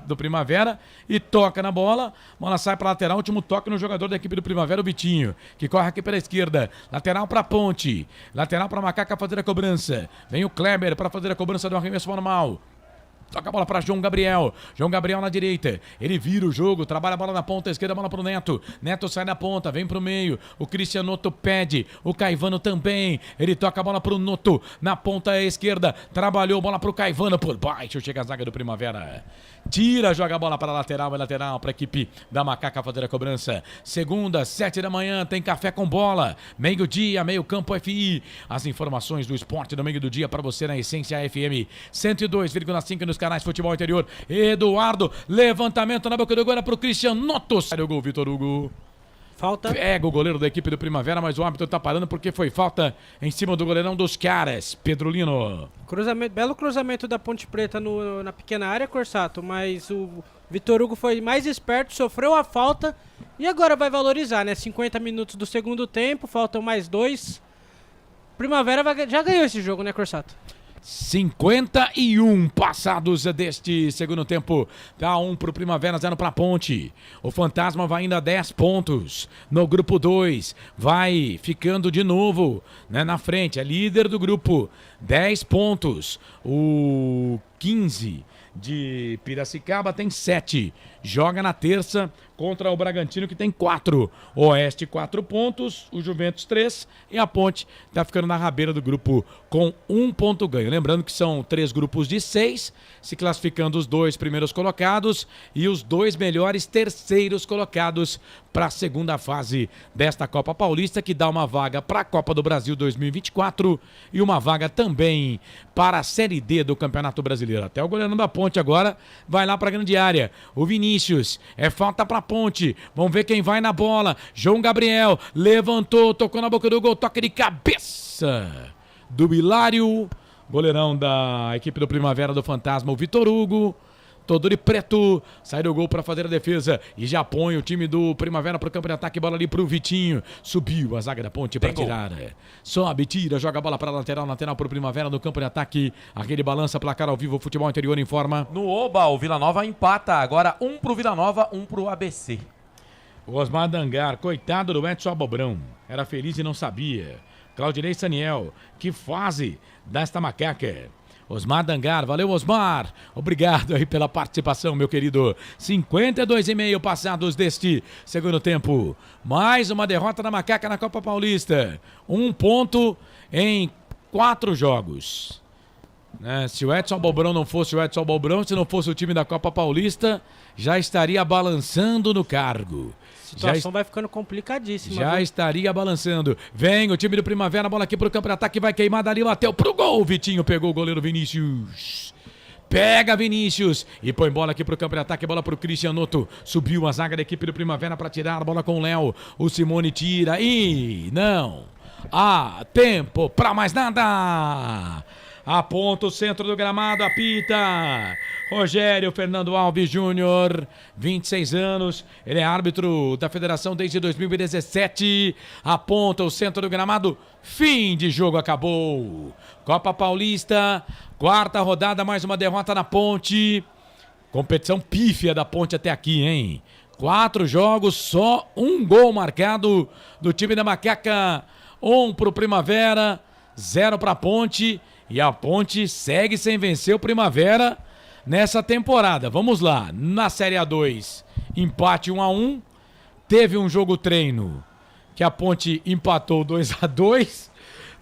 do Primavera. E toca na bola. Bola sai pra lateral. Último toque no jogador da equipe do Primavera, o Vitinho. Que corre aqui pela esquerda. Lateral pra Ponte. Lateral pra Macaca fazer a cobrança. Vem o Kleber pra fazer a cobrança do arremesso normal. Toca a bola para João Gabriel. João Gabriel na direita. Ele vira o jogo. Trabalha a bola na ponta esquerda. Bola pro Neto. Neto sai da ponta. Vem pro meio. O Cristianoto pede. O Caivano também. Ele toca a bola pro Noto. Na ponta esquerda. Trabalhou. Bola pro Caivano. Por baixo. Chega a zaga do Primavera. Tira. Joga a bola para lateral. É lateral para a equipe da Macaca fazer a cobrança. Segunda, 7 da manhã. Tem café com bola. Meio dia. Meio campo FI. As informações do esporte no meio do dia para você na Essência FM 102,5 nos canais Futebol Interior. Eduardo, levantamento na boca do gol para o Cristianoto. Sai o gol, Vitor Hugo. Falta. Pega o goleiro da equipe do Primavera, mas o árbitro tá parando porque foi falta em cima do goleirão dos caras. Pedro Lino. Cruzamento, belo cruzamento da Ponte Preta na pequena área, Corsato, mas o Vitor Hugo foi mais esperto, sofreu a falta e agora vai valorizar, né? 50 minutos do segundo tempo, faltam mais 2. Primavera já ganhou esse jogo, né, Corsato? 51 passados deste segundo tempo. Tá 1 pro Primavera, 0 pra Ponte. O Fantasma vai ainda a 10 pontos. No grupo 2, vai ficando de novo, né, na frente. É líder do grupo, 10 pontos. O 15 de Piracicaba tem 7. Joga na terça contra o Bragantino, que tem 4. Oeste, 4 pontos. O Juventus, 3. E a Ponte tá ficando na rabeira do grupo com 1 ponto ganho. Lembrando que são 3 grupos de 6, se classificando os 2 primeiros colocados e os 2 melhores terceiros colocados para a segunda fase desta Copa Paulista, que dá uma vaga para a Copa do Brasil 2024 e uma vaga também para a Série D do Campeonato Brasileiro. Até o goleirão da Ponte agora vai lá para a grande área. O Vinícius, é falta para a Ponte. Vamos ver quem vai na bola. João Gabriel levantou, tocou na boca do gol, toque de cabeça do Bilário, goleirão da equipe do Primavera do Fantasma, o Vitor Hugo. Todo de preto, sai do gol para fazer a defesa e já põe o time do Primavera pro campo de ataque, bola ali pro Vitinho, subiu a zaga da Ponte para tirar, sobe, tira, joga a bola para lateral pro Primavera no campo de ataque, aquele balança, placar ao vivo, o Futebol Interior informa. No Oba, o Vila Nova empata, agora 1 pro Vila Nova, 1 pro ABC. O Osmar Dangar, coitado do Edson Abobrão, era feliz e não sabia. Claudinei Saniel, que fase desta macaca. Osmar Dangar, valeu Osmar, obrigado aí pela participação, meu querido. 52,5 passados deste segundo tempo. Mais uma derrota da Macaca na Copa Paulista. 1 ponto em 4 jogos. Né? Se o Edson Bobrão não fosse o Edson Bobrão, se não fosse o time da Copa Paulista, já estaria balançando no cargo. A situação vai ficando complicadíssima. Já estaria balançando. Vem o time do Primavera, bola aqui pro campo de ataque, vai queimar dali, bateu pro gol. Vitinho pegou o goleiro Vinícius. Pega Vinícius e põe bola aqui pro campo de ataque, bola pro Cristianoto. Subiu a zaga da equipe do Primavera para tirar, bola com o Léo. O Simone tira e não há tempo pra mais nada. Aponta o centro do gramado, apita Rogério Fernando Alves Júnior, 26 anos, ele é árbitro da federação desde 2017, aponta o centro do gramado, fim de jogo, acabou. Copa Paulista, 4ª rodada, mais uma derrota na Ponte, competição pífia da Ponte até aqui, hein? 4 jogos, só 1 gol marcado do time da Macaca, 1 pro Primavera, 0 pra Ponte. E a Ponte segue sem vencer o Primavera nessa temporada. Vamos lá, na Série A2, empate 1-1. Teve um jogo treino que a Ponte empatou 2-2,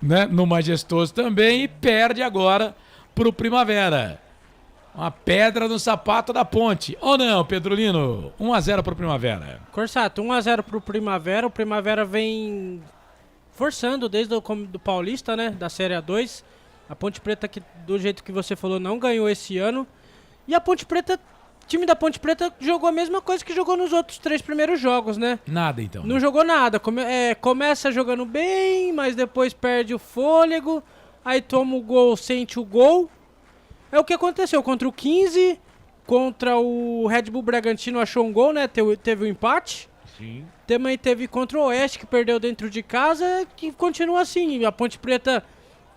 né, no Majestoso também, e perde agora pro Primavera. Uma pedra no sapato da Ponte. Ou não, Pedrolino? 1-0 pro Primavera. Corsato, 1-0 pro Primavera. O Primavera vem forçando desde o do Paulista, né, da Série A2. A Ponte Preta, que do jeito que você falou, não ganhou esse ano. E a Ponte Preta, o time da Ponte Preta jogou a mesma coisa que jogou nos outros 3 primeiros jogos, né? Nada, então. Não jogou nada. Começa jogando bem, mas depois perde o fôlego. Aí toma o gol, sente o gol. É o que aconteceu contra o 15, contra o Red Bull Bragantino, achou um gol, né? Teve um empate. Sim. Também teve contra o Oeste, que perdeu dentro de casa, que continua assim. A Ponte Preta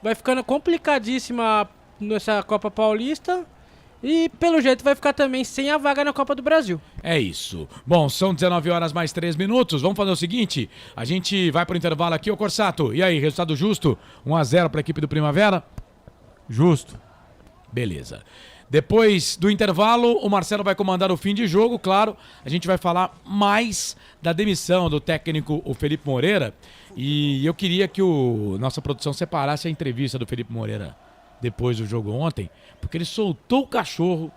vai ficando complicadíssima nessa Copa Paulista e, pelo jeito, vai ficar também sem a vaga na Copa do Brasil. É isso. Bom, são 19 horas mais 3 minutos. Vamos fazer o seguinte, a gente vai pro intervalo aqui, ô Corsato. E aí, resultado justo? 1-0 para a equipe do Primavera? Justo. Beleza. Depois do intervalo, o Marcelo vai comandar o fim de jogo, claro. A gente vai falar mais da demissão do técnico, o Felipe Moreira. E eu queria que nossa produção separasse a entrevista do Felipe Moreira depois do jogo ontem, porque ele soltou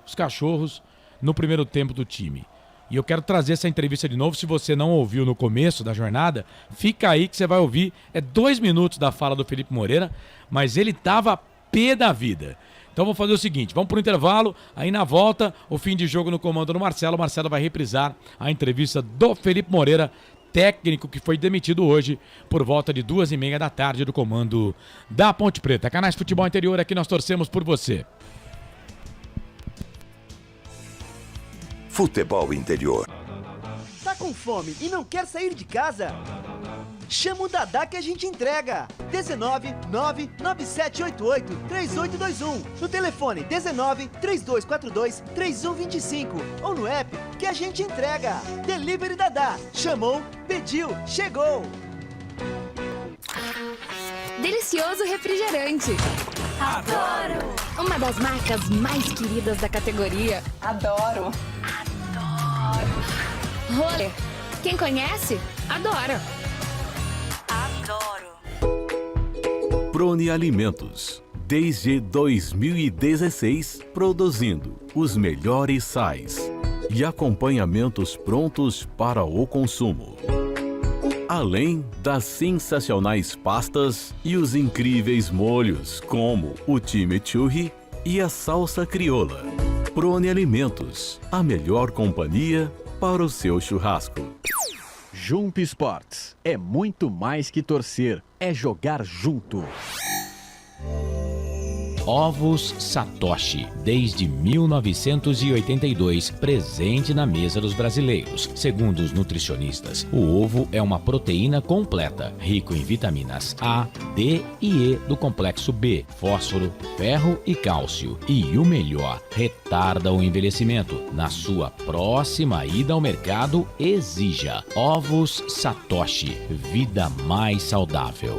os cachorros no primeiro tempo do time. E eu quero trazer essa entrevista de novo. Se você não ouviu no começo da jornada, fica aí que você vai ouvir. É 2 minutos da fala do Felipe Moreira, mas ele tava pé da vida. Então vamos fazer o seguinte, vamos pro intervalo, aí na volta, o fim de jogo no comando do Marcelo. O Marcelo vai reprisar a entrevista do Felipe Moreira, técnico que foi demitido hoje por volta de 2h30 da tarde do comando da Ponte Preta. Canais Futebol Interior, aqui nós torcemos por você. Futebol Interior. Tá com fome e não quer sair de casa? Chama o Dadá que a gente entrega. 19 99788 3821. No telefone 19 3242 3125. Ou no app que a gente entrega. Delivery Dadá. Chamou, pediu, chegou. Delicioso refrigerante. Adoro! Uma das marcas mais queridas da categoria. Adoro! Roller. Quem conhece, adora. Prone Alimentos. Desde 2016, produzindo os melhores sais e acompanhamentos prontos para o consumo. Além das sensacionais pastas e os incríveis molhos, como o chimichurri e a salsa crioula. Prone Alimentos, a melhor companhia para o seu churrasco. Jump Sports é muito mais que torcer, é jogar junto. Ovos Satoshi, desde 1982, presente na mesa dos brasileiros. Segundo os nutricionistas, o ovo é uma proteína completa, rico em vitaminas A, D e E do complexo B, fósforo, ferro e cálcio. E o melhor, retarda o envelhecimento. Na sua próxima ida ao mercado, exija Ovos Satoshi, vida mais saudável.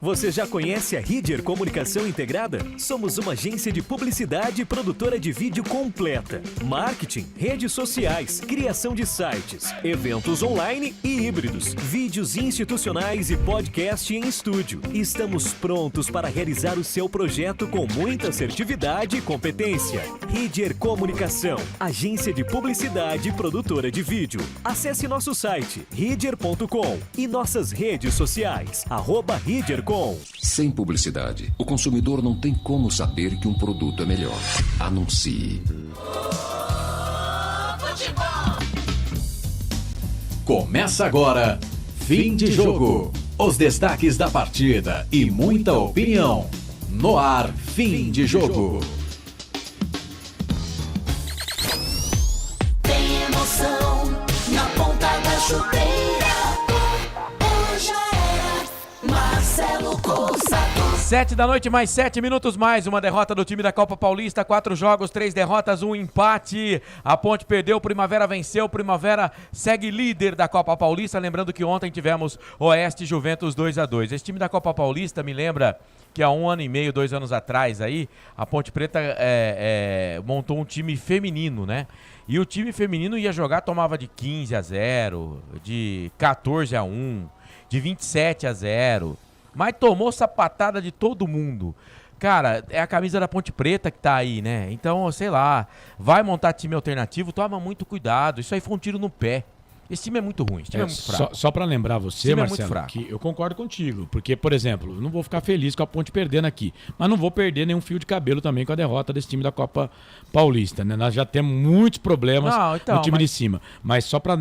Você já conhece a Ridger Comunicação Integrada? Somos uma agência de publicidade e produtora de vídeo completa. Marketing, redes sociais, criação de sites, eventos online e híbridos, vídeos institucionais e podcast em estúdio. Estamos prontos para realizar o seu projeto com muita assertividade e competência. Ridger Comunicação, agência de publicidade e produtora de vídeo. Acesse nosso site, ridger.com e nossas redes sociais, @ridger.com. Sem publicidade, o consumidor não tem como saber que um produto é melhor. Anuncie. Começa agora, fim de jogo. Os destaques da partida e muita opinião. No ar, fim de jogo. Tem emoção na ponta da chuteira. Hoje era Marcelo Coçado. 7 da noite, mais 7 minutos, mais uma derrota do time da Copa Paulista, 4 jogos, 3 derrotas, 1 empate. A Ponte perdeu, o Primavera venceu, o Primavera segue líder da Copa Paulista. Lembrando que ontem tivemos Oeste e Juventus 2-2. Esse time da Copa Paulista me lembra que há 1 ano e meio, 2 anos atrás aí, a Ponte Preta montou um time feminino, né? E o time feminino ia jogar, tomava de 15-0, de 14-1, de 27-0. Mas tomou sapatada de todo mundo. Cara, é a camisa da Ponte Preta que tá aí, né? Então, sei lá, vai montar time alternativo, toma muito cuidado. Isso aí foi um tiro no pé. Esse time é muito ruim, esse time é muito fraco. Só pra lembrar você, Marcelo, que eu concordo contigo. Porque, por exemplo, eu não vou ficar feliz com a Ponte perdendo aqui. Mas não vou perder nenhum fio de cabelo também com a derrota desse time da Copa Paulista, né? Nós já temos muitos problemas no time de cima. Mas só pra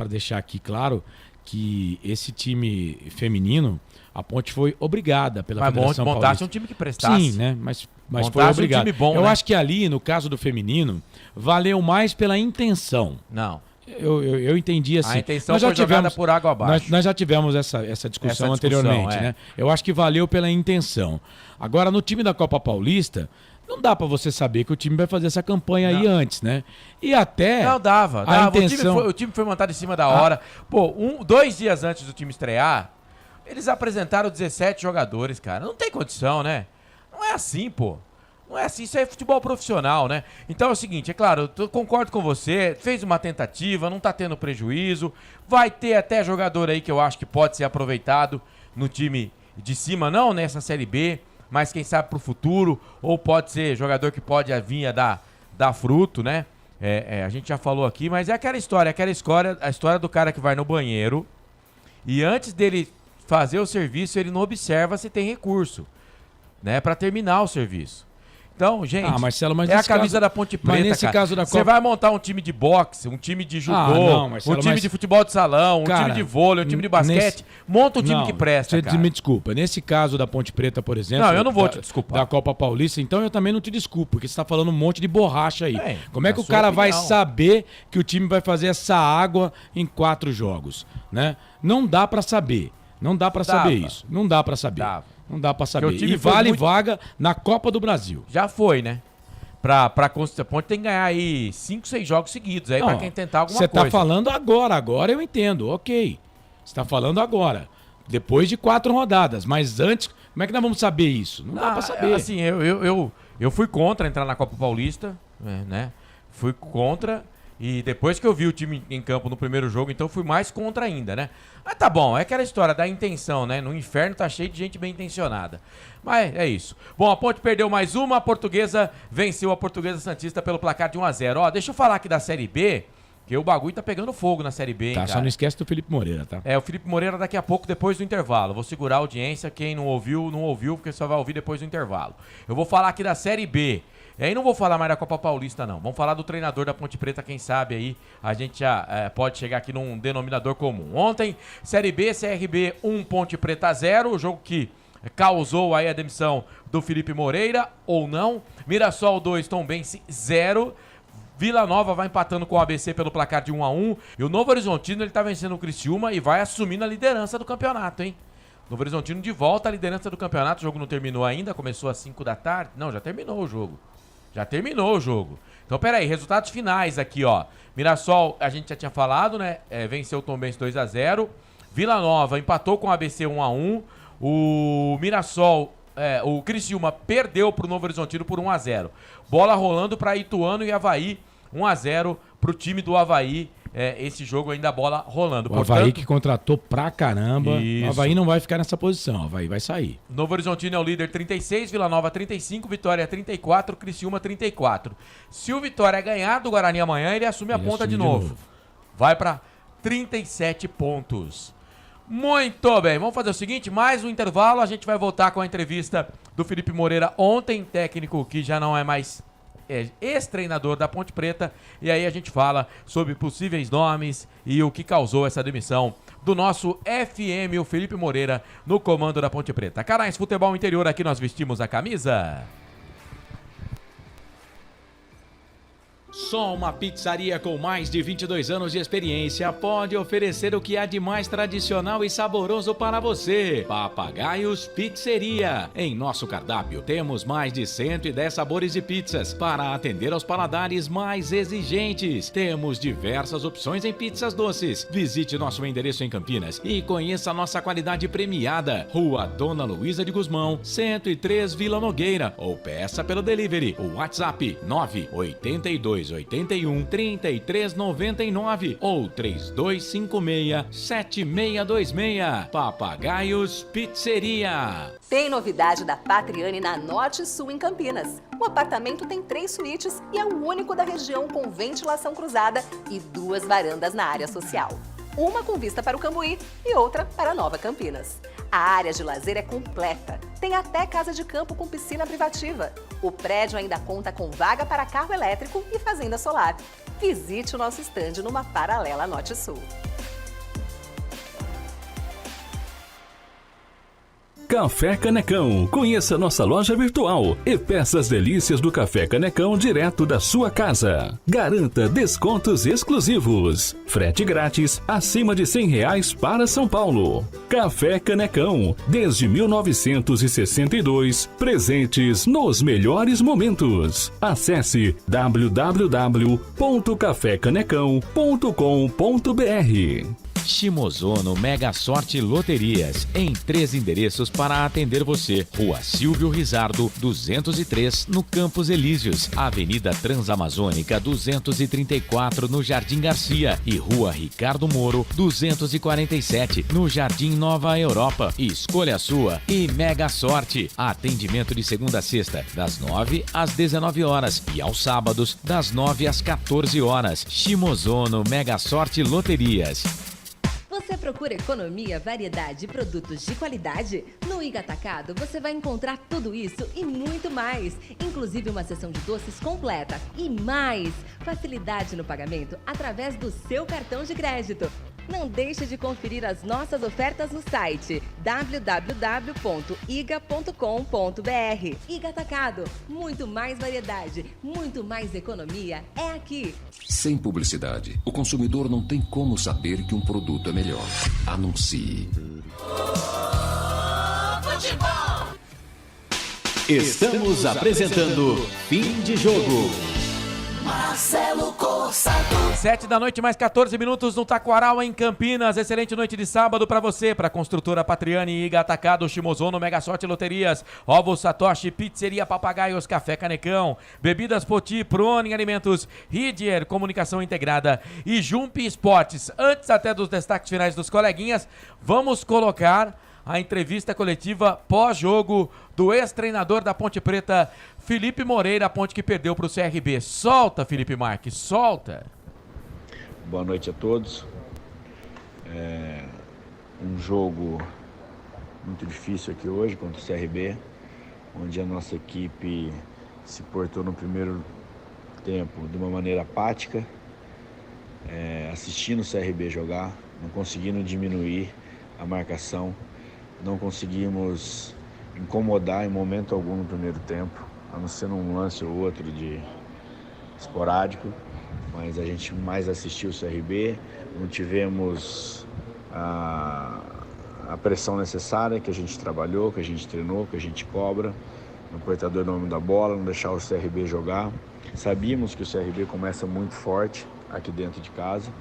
deixar aqui claro que esse time feminino, a Ponte foi obrigada pela Federação Paulista. Montasse um time que prestasse. Sim, né? Mas foi obrigado. Um time bom, eu né? acho que ali, no caso do feminino, valeu mais pela intenção. Não. Eu entendi assim. A intenção foi jogada por água abaixo. Nós já tivemos essa discussão anteriormente, né? Eu acho que valeu pela intenção. Agora, no time da Copa Paulista, não dá pra você saber que o time vai fazer essa campanha aí antes, né? E até... Não, dava. Intenção... O time foi montado em cima da hora. Pô, 2 dias antes do time estrear, eles apresentaram 17 jogadores, cara. Não tem condição, né? Não é assim, pô. Não é assim, isso aí é futebol profissional, né? Então é o seguinte, é claro, eu concordo com você, fez uma tentativa, não tá tendo prejuízo, vai ter até jogador aí que eu acho que pode ser aproveitado no time de cima, não nessa Série B, mas quem sabe pro futuro, ou pode ser jogador que pode vir a dar fruto, né? A gente já falou aqui, mas é aquela história, a história do cara que vai no banheiro e antes dele fazer o serviço, ele não observa se tem recurso, né? Pra terminar o serviço. Então, gente, Marcelo, mas é a nesse camisa caso- da Ponte Preta, mas nesse cara. caso da Você Copa- vai montar um time de boxe, um time de judô, não, Marcelo, um time mas- de futebol de salão, um Cara, time de vôlei, um time de basquete. nesse- Monta um time Não, que presta, você cara. me desculpa. Nesse caso da Ponte Preta, por exemplo... Não, eu não vou da- te desculpar. Da Copa Paulista, então eu também não te desculpo, porque você tá falando um monte de borracha aí. Como é que na o sua cara vai opinião. saber que o time vai fazer essa água em 4 jogos, né? Não dá pra saber. Não dá pra saber Dava. isso. Não dá pra saber. Não dá pra saber. Porque o time E foi vale muito- vaga na Copa do Brasil. Já foi, né? Pra a Ponte tem que ganhar aí 5, 6 jogos seguidos aí pra Não, quem tentar alguma Você coisa. tá falando agora eu entendo, ok. Você tá falando agora. Depois de 4 rodadas. Mas antes, como é que nós vamos saber isso? Não dá pra saber. Assim, eu fui contra entrar na Copa Paulista, né? Fui contra e depois que eu vi o time em campo no primeiro jogo, então fui mais contra ainda, né? Mas tá bom, é aquela história da intenção, né? No inferno tá cheio de gente bem intencionada. Mas é isso. Bom, a Ponte perdeu mais uma, a Portuguesa venceu a Portuguesa Santista pelo placar de 1-0. Ó, deixa eu falar aqui da Série B, que o bagulho tá pegando fogo na Série B, hein, Tá, cara? só não esquece do Felipe Moreira, tá? É, o Felipe Moreira daqui a pouco, depois do intervalo. Vou segurar a audiência. Quem não ouviu, não ouviu, porque só vai ouvir depois do intervalo. Eu vou falar aqui da Série B. E aí não vou falar mais da Copa Paulista, não. Vamos falar do treinador da Ponte Preta, quem sabe aí a gente já pode chegar aqui num denominador comum. Ontem, Série B, CRB 1, Ponte Preta 0. O jogo que causou aí a demissão do Felipe Moreira, ou não. Mirassol 2, Tombense 0. Vila Nova vai empatando com o ABC pelo placar de 1-1. E o Novo Horizontino, ele tá vencendo o Criciúma e vai assumindo a liderança do campeonato, hein? Novo Horizontino de volta à liderança do campeonato. O jogo não terminou ainda, começou às 5 da tarde. Não, já terminou o jogo. Já terminou o jogo. Então, peraí, resultados finais aqui, ó. Mirassol, a gente já tinha falado, né? Venceu o Tombense 2-0. Vila Nova empatou com o ABC 1-1. O Mirassol, o Criciúma perdeu pro Novo Horizontino por 1-0. Bola rolando para Ituano e Avaí, 1-0 pro time do Avaí. Esse jogo ainda a bola rolando. O Avaí que contratou pra caramba. Isso. O Avaí não vai ficar nessa posição. O Avaí vai sair. Novo Horizontino é o líder 36, Vila Nova 35, Vitória 34, Criciúma 34. Se o Vitória ganhar do Guarani amanhã, ele assume a ponta de novo. Vai para 37 pontos. Muito bem, vamos fazer o seguinte, mais um intervalo, a gente vai voltar com a entrevista do Felipe Moreira ontem, técnico que já não é mais ex-treinador da Ponte Preta, e aí a gente fala sobre possíveis nomes e o que causou essa demissão do nosso FM, o Felipe Moreira, no comando da Ponte Preta. Carais Futebol Interior, aqui nós vestimos a camisa. Só uma pizzaria com mais de 22 anos de experiência pode oferecer o que há de mais tradicional e saboroso para você. Papagaios Pizzeria. Em nosso cardápio temos mais de 110 sabores de pizzas para atender aos paladares mais exigentes. Temos diversas opções em pizzas doces. Visite nosso endereço em Campinas e conheça nossa qualidade premiada. Rua Dona Luísa de Guzmão, 103 Vila Nogueira, ou peça pelo delivery. O WhatsApp 98281 3399 ou 3256-7626. Papagaios Pizzeria. Tem novidade da Patriane na Norte Sul em Campinas. O apartamento tem 3 suítes e é o único da região com ventilação cruzada e 2 varandas na área social. Uma com vista para o Cambuí e outra para Nova Campinas. A área de lazer é completa. Tem até casa de campo com piscina privativa. O prédio ainda conta com vaga para carro elétrico e fazenda solar. Visite o nosso estande numa paralela Norte Sul. Café Canecão. Conheça nossa loja virtual e peça as delícias do Café Canecão direto da sua casa. Garanta descontos exclusivos. Frete grátis acima de R$100 para São Paulo. Café Canecão. Desde 1962, presentes nos melhores momentos. Acesse www.cafecanecão.com.br. Shimozono Mega Sorte Loterias, em 3 endereços para atender você. Rua Silvio Rizardo, 203, no Campos Elíseos. Avenida Transamazônica, 234, no Jardim Garcia. E Rua Ricardo Moro, 247, no Jardim Nova Europa. Escolha a sua e Mega Sorte. Atendimento de segunda a sexta, das 9 às 19 horas. E aos sábados, das 9 às 14 horas. Shimozono Mega Sorte Loterias. Você procura economia, variedade e produtos de qualidade? No Iga Atacado você vai encontrar tudo isso e muito mais, inclusive uma seção de doces completa e mais facilidade no pagamento através do seu cartão de crédito. Não deixe de conferir as nossas ofertas no site www.iga.com.br. Iga Atacado, muito mais variedade, muito mais economia é aqui. Sem publicidade, o consumidor não tem como saber que um produto é melhor. Anuncie. Futebol. Estamos apresentando Fim de Jogo. Marcelo Corsato. 7 da noite, mais 14 minutos no Taquaral, em Campinas. Excelente noite de sábado pra você, pra Construtora Patriani, Iga Atacado, Shimozono, Mega Sorte Loterias, Ovos Satoshi, Pizzeria Papagaios, Café Canecão, Bebidas Poti, Prone Alimentos, Ridier, Comunicação Integrada e Jump Esportes. Antes até dos destaques finais dos coleguinhas, vamos colocar a entrevista coletiva pós-jogo do ex-treinador da Ponte Preta, Felipe Moreira, a Ponte que perdeu para o CRB. Solta, Felipe Marques, solta. Boa noite a todos. Um jogo muito difícil aqui hoje contra o CRB, onde a nossa equipe se portou no primeiro tempo de uma maneira apática, assistindo o CRB jogar, não conseguindo diminuir a marcação. Não conseguimos incomodar em momento algum no primeiro tempo, a não ser num lance ou outro de esporádico, mas a gente mais assistiu o CRB, não tivemos a pressão necessária que a gente trabalhou, que a gente treinou, que a gente cobra, no portador nome da bola, não deixar o CRB jogar. Sabíamos que o CRB começa muito forte aqui dentro de casa,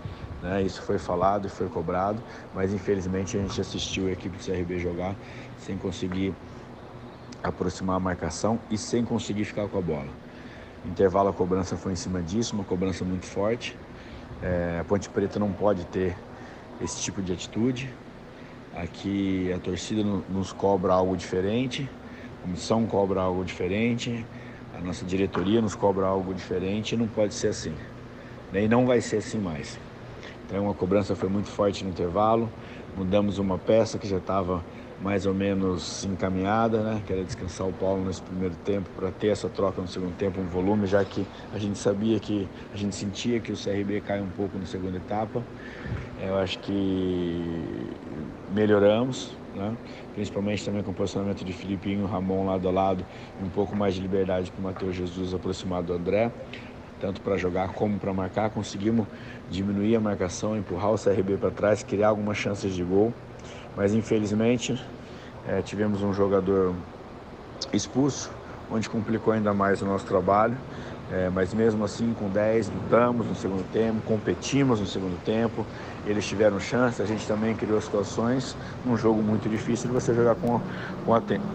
né? Isso foi falado e foi cobrado, mas infelizmente a gente assistiu a equipe do CRB jogar sem conseguir aproximar a marcação e sem conseguir ficar com a bola. Intervalo, a cobrança foi em cima disso, uma cobrança muito forte. A Ponte Preta não pode ter esse tipo de atitude. Aqui a torcida nos cobra algo diferente, a comissão cobra algo diferente, a nossa diretoria nos cobra algo diferente e não pode ser assim. E não vai ser assim mais. Então a cobrança foi muito forte no intervalo, mudamos uma peça que já estava mais ou menos encaminhada, né? Que era descansar o Paulo nesse primeiro tempo para ter essa troca no segundo tempo, um volume, já que a gente sentia que o CRB cai um pouco na segunda etapa. Eu acho que melhoramos, né? Principalmente também com o posicionamento de Filipinho, Ramon lado a lado, e um pouco mais de liberdade para o Matheus Jesus aproximado do André, tanto para jogar como para marcar. Conseguimos diminuir a marcação, empurrar o CRB para trás, criar algumas chances de gol, mas infelizmente tivemos um jogador expulso, onde complicou ainda mais o nosso trabalho, mas mesmo assim com 10 lutamos no segundo tempo, competimos no segundo tempo, eles tiveram chance, a gente também criou situações, um jogo muito difícil de você jogar com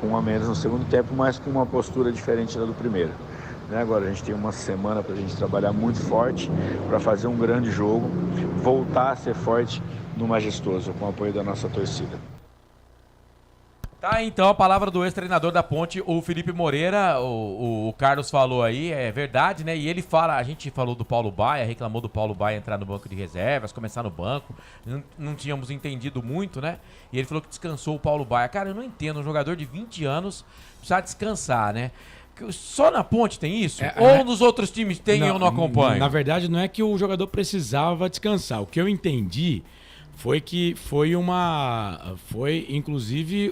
um a menos no segundo tempo, mas com uma postura diferente da do primeiro. Agora a gente tem uma semana para a gente trabalhar muito forte, para fazer um grande jogo, voltar a ser forte no Majestoso, com o apoio da nossa torcida. Tá, então a palavra do ex-treinador da Ponte, o Felipe Moreira. O Carlos falou aí, é verdade, né? E ele fala, a gente falou do Paulo Baia, reclamou do Paulo Baia entrar no banco de reservas, começar no banco, não tínhamos entendido muito, né? E ele falou que descansou o Paulo Baia. Cara, eu não entendo, um jogador de 20 anos precisa descansar, né? Só na Ponte tem isso? Ou nos outros times tem e eu não acompanho? Na verdade, não é que o jogador precisava descansar. O que eu entendi foi que foi inclusive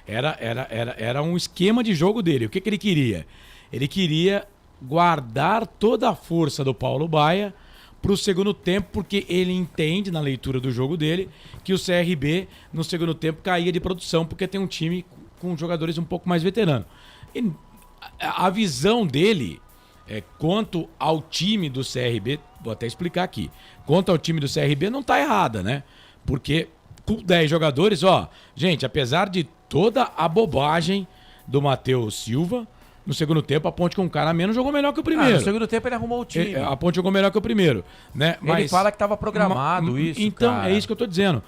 era um esquema de jogo dele. O que ele queria? Ele queria guardar toda a força do Paulo Baia para o segundo tempo, porque ele entende, na leitura do jogo dele, que o CRB no segundo tempo caía de produção, porque tem um time com jogadores um pouco mais veteranos. E a visão dele quanto ao time do CRB, vou até explicar aqui, quanto ao time do CRB não tá errada, né? Porque com 10 jogadores, gente, apesar de toda a bobagem do Matheus Silva, no segundo tempo a Ponte com um cara a menos jogou melhor que o primeiro. No segundo tempo ele arrumou o time. A Ponte jogou melhor que o primeiro, né? Ele fala que estava programado isso, então, cara. É isso que eu tô dizendo.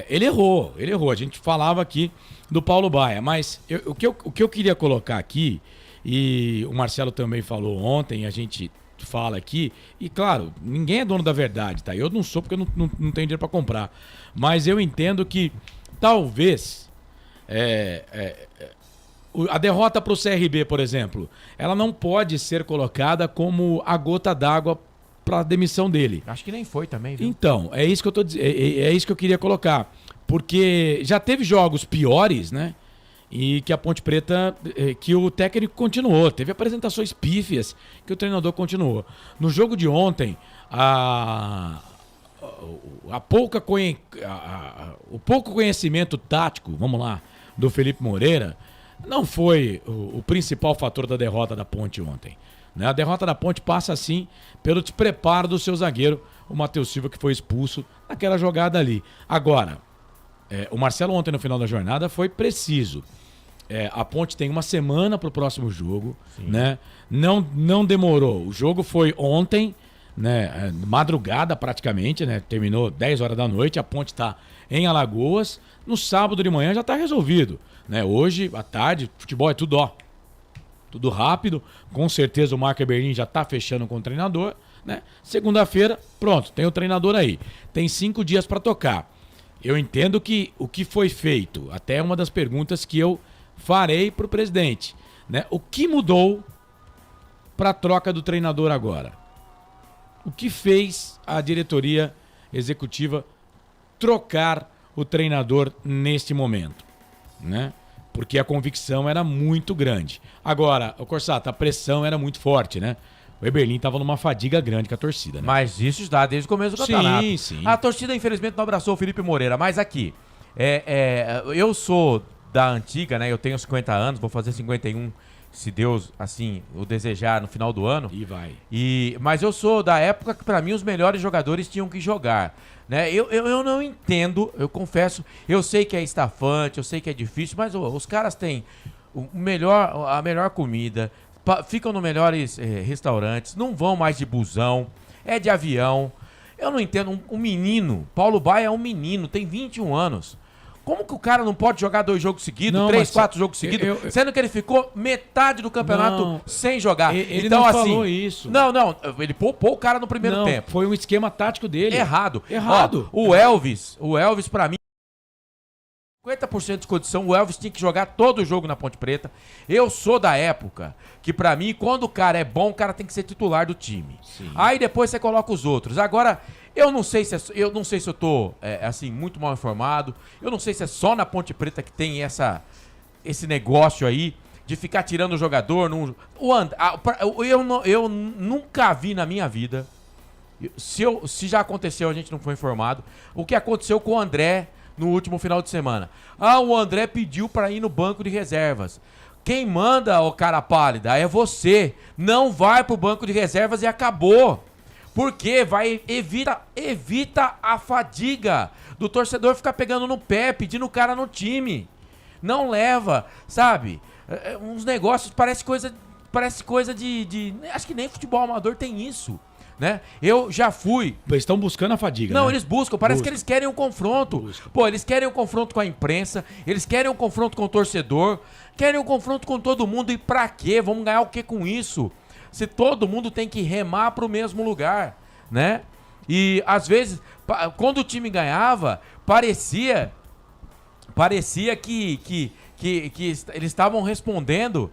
Ele errou. A gente falava aqui do Paulo Baia, mas o que eu queria colocar aqui, e o Marcelo também falou ontem, a gente fala aqui, e claro, ninguém é dono da verdade, tá? Eu não sou porque eu não tenho dinheiro para comprar. Mas eu entendo que talvez a derrota para o CRB, por exemplo, ela não pode ser colocada como a gota d'água para a demissão dele. Acho que nem foi também, viu? Então, é isso que eu tô dizendo, é isso que eu queria colocar. Porque já teve jogos piores, né? E que a Ponte Preta, que o técnico continuou. Teve apresentações pífias que o treinador continuou. No jogo de ontem, o pouco conhecimento tático, vamos lá, do Felipe Moreira, não foi o principal fator da derrota da Ponte ontem. Né? A derrota da Ponte passa, sim, pelo despreparo do seu zagueiro, o Matheus Silva, que foi expulso naquela jogada ali. Agora, o Marcelo ontem no final da jornada foi preciso. A Ponte tem uma semana para o próximo jogo, né? Não demorou. O jogo foi ontem, né? Madrugada praticamente, né? Terminou 10 horas da noite. A Ponte está em Alagoas. No sábado de manhã já está resolvido, né? Hoje, à tarde, futebol é tudo rápido. Com certeza o Marco Eberlin já está fechando com o treinador, né? Segunda-feira, pronto, tem o treinador aí. Tem 5 dias para tocar. Eu entendo que o que foi feito, até uma das perguntas que eu farei para o presidente, né? O que mudou para a troca do treinador agora? O que fez a diretoria executiva trocar o treinador neste momento, né? Porque a convicção era muito grande. Agora, o Corsato, a pressão era muito forte, né? O Eberlin estava numa fadiga grande com a torcida, né? Mas isso está desde o começo do campeonato. Sim. A torcida, infelizmente, não abraçou o Felipe Moreira. Mas aqui, eu sou da antiga, né? Eu tenho 50 anos, vou fazer 51, se Deus, assim, o desejar no final do ano. E vai. Mas eu sou da época que, para mim, os melhores jogadores tinham que jogar, né? Eu não entendo, eu confesso, eu sei que é estafante, eu sei que é difícil, mas os caras têm a melhor comida, ficam nos melhores restaurantes, não vão mais de busão, é de avião. Eu não entendo, um menino, Paulo Baia é um menino, tem 21 anos. Como que o cara não pode jogar 2 jogos seguidos, 3, 4 jogos seguidos, sendo que ele ficou metade do campeonato sem jogar? Ele então, não assim, falou isso. Não, ele poupou o cara no primeiro tempo. Foi um esquema tático dele. Errado. Ó, o Elvis, pra mim, 50% de condição, o Elvis tinha que jogar todo o jogo na Ponte Preta. Eu sou da época que, pra mim, quando o cara é bom, o cara tem que ser titular do time. Sim. Aí depois você coloca os outros. Agora, eu não sei se eu tô assim, muito mal informado. Eu não sei se é só na Ponte Preta que tem esse negócio aí de ficar tirando o jogador. Eu nunca vi na minha vida, se já aconteceu, a gente não foi informado, o que aconteceu com o André no último final de semana. O André pediu para ir no banco de reservas. Quem manda, ô cara pálida, é você. Não vai pro banco de reservas e acabou. Porque evita a fadiga do torcedor ficar pegando no pé, pedindo o cara no time. Não leva, sabe? Uns negócios, parece coisa de... Acho que nem futebol amador tem isso, né? Eu já fui... Eles estão buscando a fadiga, Não, né? Eles buscam. Parece que eles querem um confronto. Pô, eles querem um confronto com a imprensa, eles querem um confronto com o torcedor, querem um confronto com todo mundo. E pra quê? Vamos ganhar o quê com isso? Se todo mundo tem que remar pro mesmo lugar, né? E, às vezes, quando o time ganhava, parecia que eles estavam respondendo,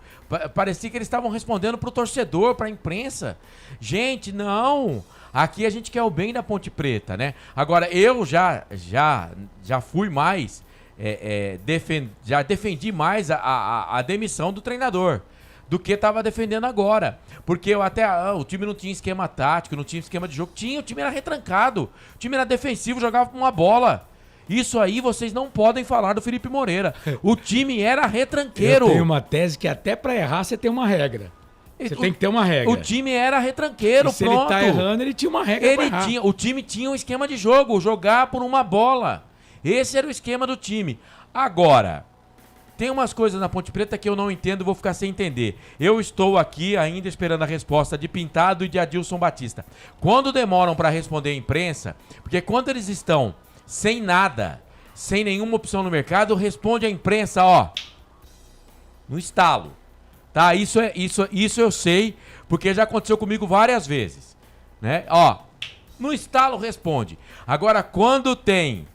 parecia que eles estavam respondendo pro torcedor, pra imprensa. Gente, não! Aqui a gente quer o bem da Ponte Preta, né? Agora, eu já fui mais, já defendi mais a demissão do treinador do que estava defendendo agora. Porque o time não tinha esquema tático, não tinha esquema de jogo. O time era retrancado, o time era defensivo, jogava com uma bola. Isso aí vocês não podem falar do Felipe Moreira. O time era retranqueiro. Eu tenho uma tese que até pra errar você tem uma regra. Você tem que ter uma regra. O time era retranqueiro, se ele tá errando, ele tinha uma regra pra errar. O time tinha um esquema de jogo, jogar por uma bola. Esse era o esquema do time. Agora, tem umas coisas na Ponte Preta que eu não entendo e vou ficar sem entender. Eu estou aqui ainda esperando a resposta de Pintado e de Adilson Batista. Quando demoram para responder a imprensa, porque quando eles estão sem nada, sem nenhuma opção no mercado, responde a imprensa, no estalo. Tá? Isso eu sei, porque já aconteceu comigo várias vezes. Né? Ó, no estalo responde. Agora, quando tem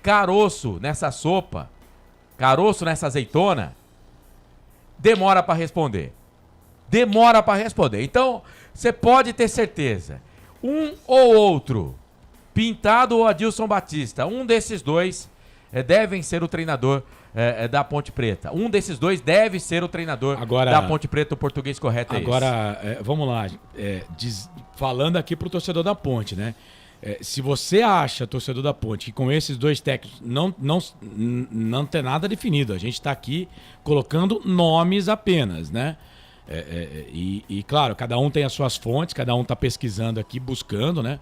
caroço nessa sopa, caroço nessa azeitona, demora para responder. Demora para responder. Então, você pode ter certeza. Um ou outro, Pintado ou Adilson Batista, um desses dois devem ser o treinador da Ponte Preta. Um desses dois deve ser o treinador da Ponte Preta, o português correto é agora, esse. Vamos lá. Falando aqui pro torcedor da Ponte, né? Se você acha, torcedor da Ponte, que com esses dois técnicos não tem nada definido, a gente está aqui colocando nomes apenas, né? E claro, cada um tem as suas fontes, cada um está pesquisando aqui, buscando, né?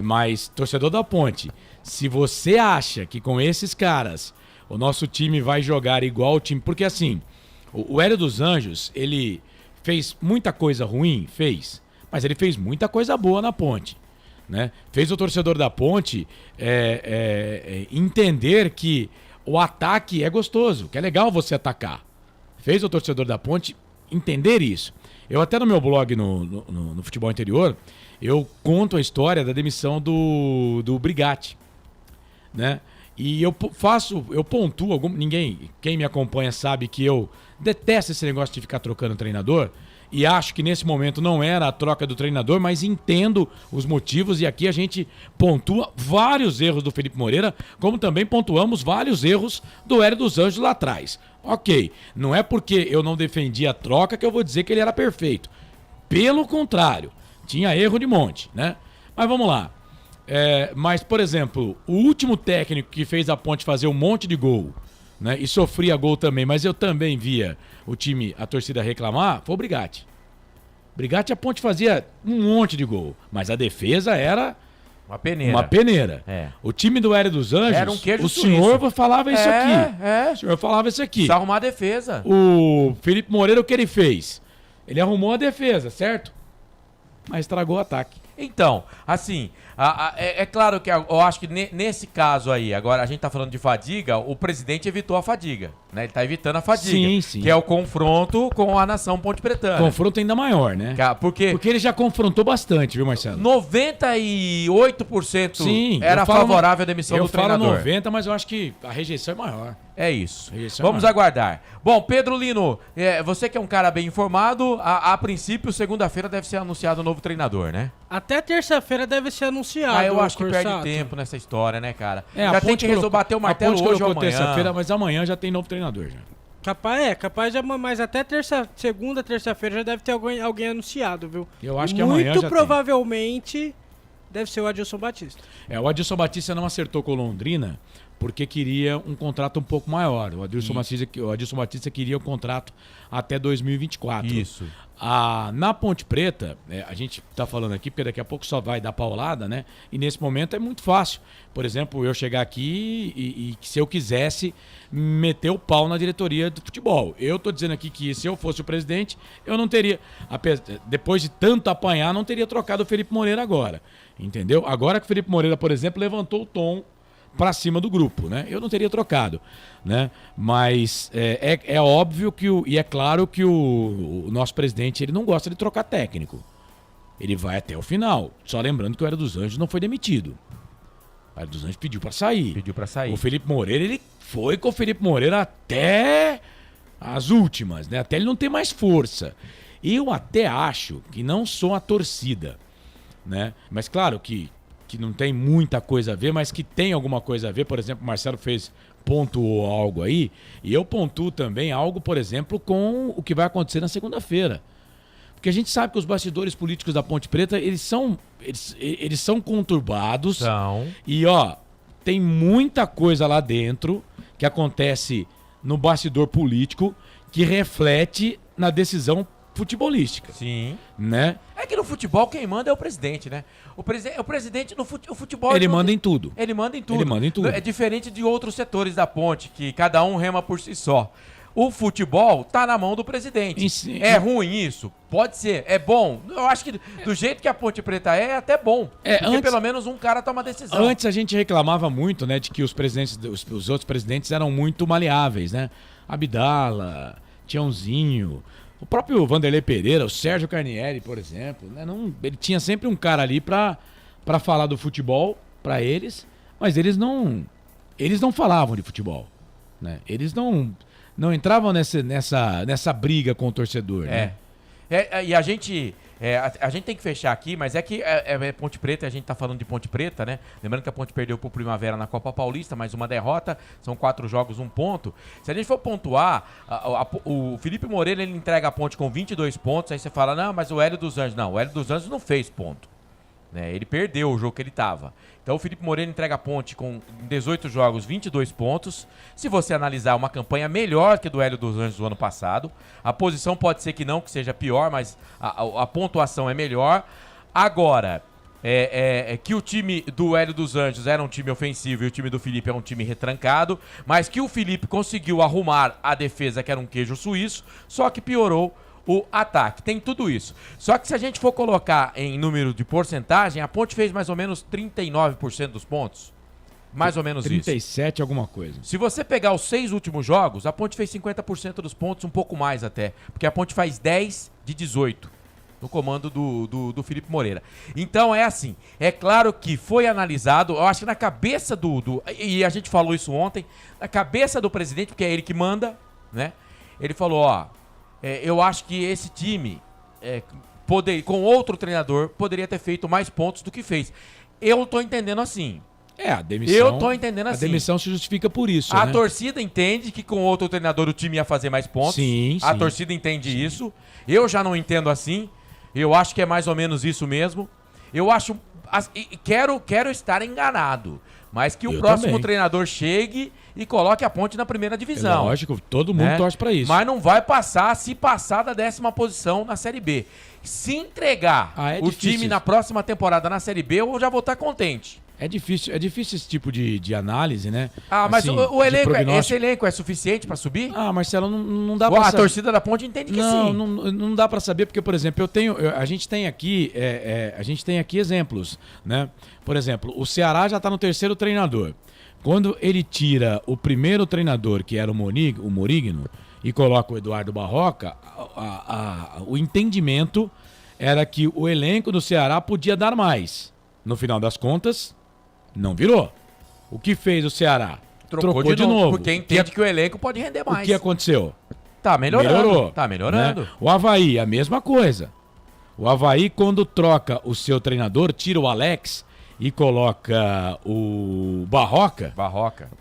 Mas, torcedor da Ponte, se você acha que com esses caras o nosso time vai jogar igual o time... Porque assim, o Hélio dos Anjos, ele fez muita coisa ruim? Fez. Mas ele fez muita coisa boa na Ponte. Né? Fez o torcedor da Ponte entender que o ataque é gostoso, que é legal você atacar. Fez o torcedor da Ponte entender isso. Eu até no meu blog no Futebol Interior, eu conto a história da demissão do Brigatti, né? E eu pontuo, quem me acompanha sabe que eu detesto esse negócio de ficar trocando treinador, e acho que nesse momento não era a troca do treinador, mas entendo os motivos, e aqui a gente pontua vários erros do Felipe Moreira, como também pontuamos vários erros do Hélio dos Anjos lá atrás. Ok, não é porque eu não defendi a troca que eu vou dizer que ele era perfeito. Pelo contrário, tinha erro de monte, né? Mas vamos lá. Mas, por exemplo, o último técnico que fez a Ponte fazer um monte de gol, né, e sofria gol também, mas eu também via a torcida reclamar, foi o Brigatti. Brigatti, a Ponte fazia um monte de gol, mas a defesa era uma peneira. O time do Hélio dos Anjos, era um queijo o senhor falava isso aqui. O senhor falava isso aqui. Precisa arrumar a defesa. O Felipe Moreira, o que ele fez? Ele arrumou a defesa, certo? Mas estragou o ataque. Então, assim, é claro que eu acho que nesse caso aí, agora a gente tá falando de fadiga, o presidente evitou a fadiga, né? Ele tá evitando a fadiga, sim. Que é o confronto com a nação ponte-pretana. Confronto ainda maior, né? Porque ele já confrontou bastante, viu, Marcelo? 98% era favorável à demissão do treinador. Eu falo 90%, mas eu acho que a rejeição é maior. É isso. Vamos aguardar. Bom, Pedro Lino, você que é um cara bem informado, a princípio, segunda-feira deve ser anunciado o novo treinador, né? Até terça-feira deve ser anunciado. Eu acho que perde tempo nessa história, né, cara? Já tem que resolver bater o martelo hoje ou amanhã. Terça-feira, mas amanhã já tem novo treinador já. Capaz de, mas até segunda, terça-feira já deve ter alguém anunciado, viu? Eu acho que amanhã já muito provavelmente deve ser o Adilson Batista. O Adilson Batista não acertou com o Londrina porque queria um contrato um pouco maior. O Adilson Batista queria um contrato até 2024. Isso. Na Ponte Preta, a gente está falando aqui, porque daqui a pouco só vai dar paulada, né? E nesse momento é muito fácil. Por exemplo, eu chegar aqui e se eu quisesse meter o pau na diretoria do futebol. Eu tô dizendo aqui que se eu fosse o presidente, eu não teria, depois de tanto apanhar, não teria trocado o Felipe Moreira agora. Entendeu? Agora que o Felipe Moreira, por exemplo, levantou o tom para cima do grupo, né? Eu não teria trocado, né? Mas é óbvio e é claro que o nosso presidente, ele não gosta de trocar técnico. Ele vai até o final. Só lembrando que o Hélio dos Anjos não foi demitido. O Hélio dos Anjos pediu para sair. O Felipe Moreira, ele foi com o Felipe Moreira até as últimas, né? Até ele não ter mais força. Eu até acho que não sou a torcida, né? Mas claro que não tem muita coisa a ver, mas que tem alguma coisa a ver. Por exemplo, o Marcelo pontuou algo aí, e eu pontuo também algo, por exemplo, com o que vai acontecer na segunda-feira. Porque a gente sabe que os bastidores políticos da Ponte Preta, eles são conturbados. E, tem muita coisa lá dentro que acontece no bastidor político que reflete na decisão futebolística. Sim. Né? É que no futebol quem manda é o presidente, né? O presidente no futebol... Ele manda em tudo. Ele manda em tudo. É diferente de outros setores da Ponte, que cada um rema por si só. O futebol tá na mão do presidente. É ruim isso? Pode ser. É bom? Eu acho que do jeito que a Ponte Preta é até bom. Porque pelo menos um cara toma decisão. Antes a gente reclamava muito, né, de que os outros presidentes eram muito maleáveis, né? Abdala, Tiãozinho, o próprio Vanderlei Pereira, o Sérgio Carnieri, por exemplo, né? Ele tinha sempre um cara ali pra falar do futebol pra eles, mas eles não falavam de futebol, né? Eles não entravam nessa briga com o torcedor, né? E a gente tem que fechar aqui, mas é que é Ponte Preta, a gente tá falando de Ponte Preta, né? Lembrando que a Ponte perdeu pro Primavera na Copa Paulista, mais uma derrota, são 4 jogos, 1 ponto. Se a gente for pontuar, o Felipe Moreira, ele entrega a Ponte com 22 pontos, aí você fala, não, mas o Hélio dos Anjos, não, o Hélio dos Anjos não fez ponto, né? Ele perdeu o jogo que ele tava. Então o Felipe Moreira entrega a Ponte com 18 jogos, 22 pontos. Se você analisar, uma campanha melhor que a do Hélio dos Anjos do ano passado. A posição pode ser que não, que seja pior, mas a pontuação é melhor. Agora, que o time do Hélio dos Anjos era um time ofensivo e o time do Felipe é um time retrancado, mas que o Felipe conseguiu arrumar a defesa, que era um queijo suíço, só que piorou o ataque. Tem tudo isso. Só que se a gente for colocar em número de porcentagem, a Ponte fez mais ou menos 39% dos pontos. Mais ou menos 37, isso. 37 alguma coisa. Se você pegar os 6 últimos jogos, a Ponte fez 50% dos pontos, um pouco mais até. Porque a Ponte faz 10 de 18 no comando do Felipe Moreira. Então é assim, é claro que foi analisado, eu acho que na cabeça e a gente falou isso ontem, na cabeça do presidente, porque é ele que manda, né? Ele falou, eu acho que esse time, com outro treinador, poderia ter feito mais pontos do que fez. Eu tô entendendo assim. A demissão. Eu tô entendendo assim. A demissão se justifica por isso. A né? torcida entende que com outro treinador o time ia fazer mais pontos. Sim. A torcida entende isso. Eu já não entendo assim. Eu acho que é mais ou menos isso mesmo. Eu acho. Quero estar enganado. Mas que o próximo treinador chegue e coloque a Ponte na primeira divisão. Lógico, todo mundo torce pra isso. Mas não vai se passar da 10ª posição na Série B. Se entregar o time na próxima temporada na Série B, eu já vou estar contente. É difícil esse tipo de análise, né? Mas assim, esse elenco é suficiente pra subir? Marcelo, não dá pra saber. A torcida da Ponte entende que sim. Não dá pra saber, porque, por exemplo, a gente tem aqui exemplos, né? Por exemplo, o Ceará já tá no 3º treinador. Quando ele tira o primeiro treinador, que era o Morigno, e coloca o Eduardo Barroca, o entendimento era que o elenco do Ceará podia dar mais. No final das contas, não virou. O que fez o Ceará? Trocou de novo. Porque entende que o elenco pode render mais. O que aconteceu? Tá melhorando. Melhorou. Tá melhorando. Né? O Avaí, a mesma coisa. O Avaí, quando troca o seu treinador, tira o Alex e coloca o Barroca.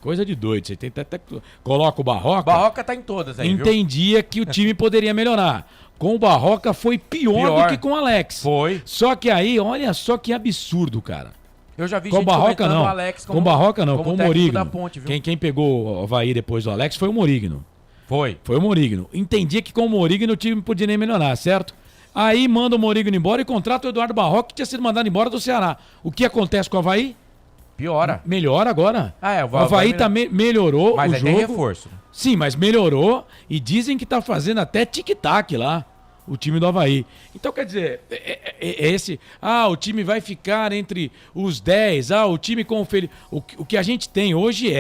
Coisa de doido. Você tem até coloca o Barroca. Barroca tá em todas aí, entendia que o time poderia melhorar. Com o Barroca foi pior do que com o Alex. Foi. Só que aí, olha só que absurdo, cara. Eu já vi com gente Barroca, não. o Alex como, com Barroca não, com o Morigno. Da Ponte, viu? Quem pegou o Avaí depois do Alex foi o Morigno. Foi o Morigno. Entendia que com o Morigno o time não podia nem melhorar, certo? Aí manda o Morigno embora e contrata o Eduardo Barroca, que tinha sido mandado embora do Ceará. O que acontece com o Avaí? Piora. Melhora agora. O Avaí melhorou mas o jogo. Tem reforço. Sim, mas melhorou e dizem que tá fazendo até tic-tac lá, o time do Avaí. Então, quer dizer, o time vai ficar entre os 10, o time com o Felipe... O que a gente tem hoje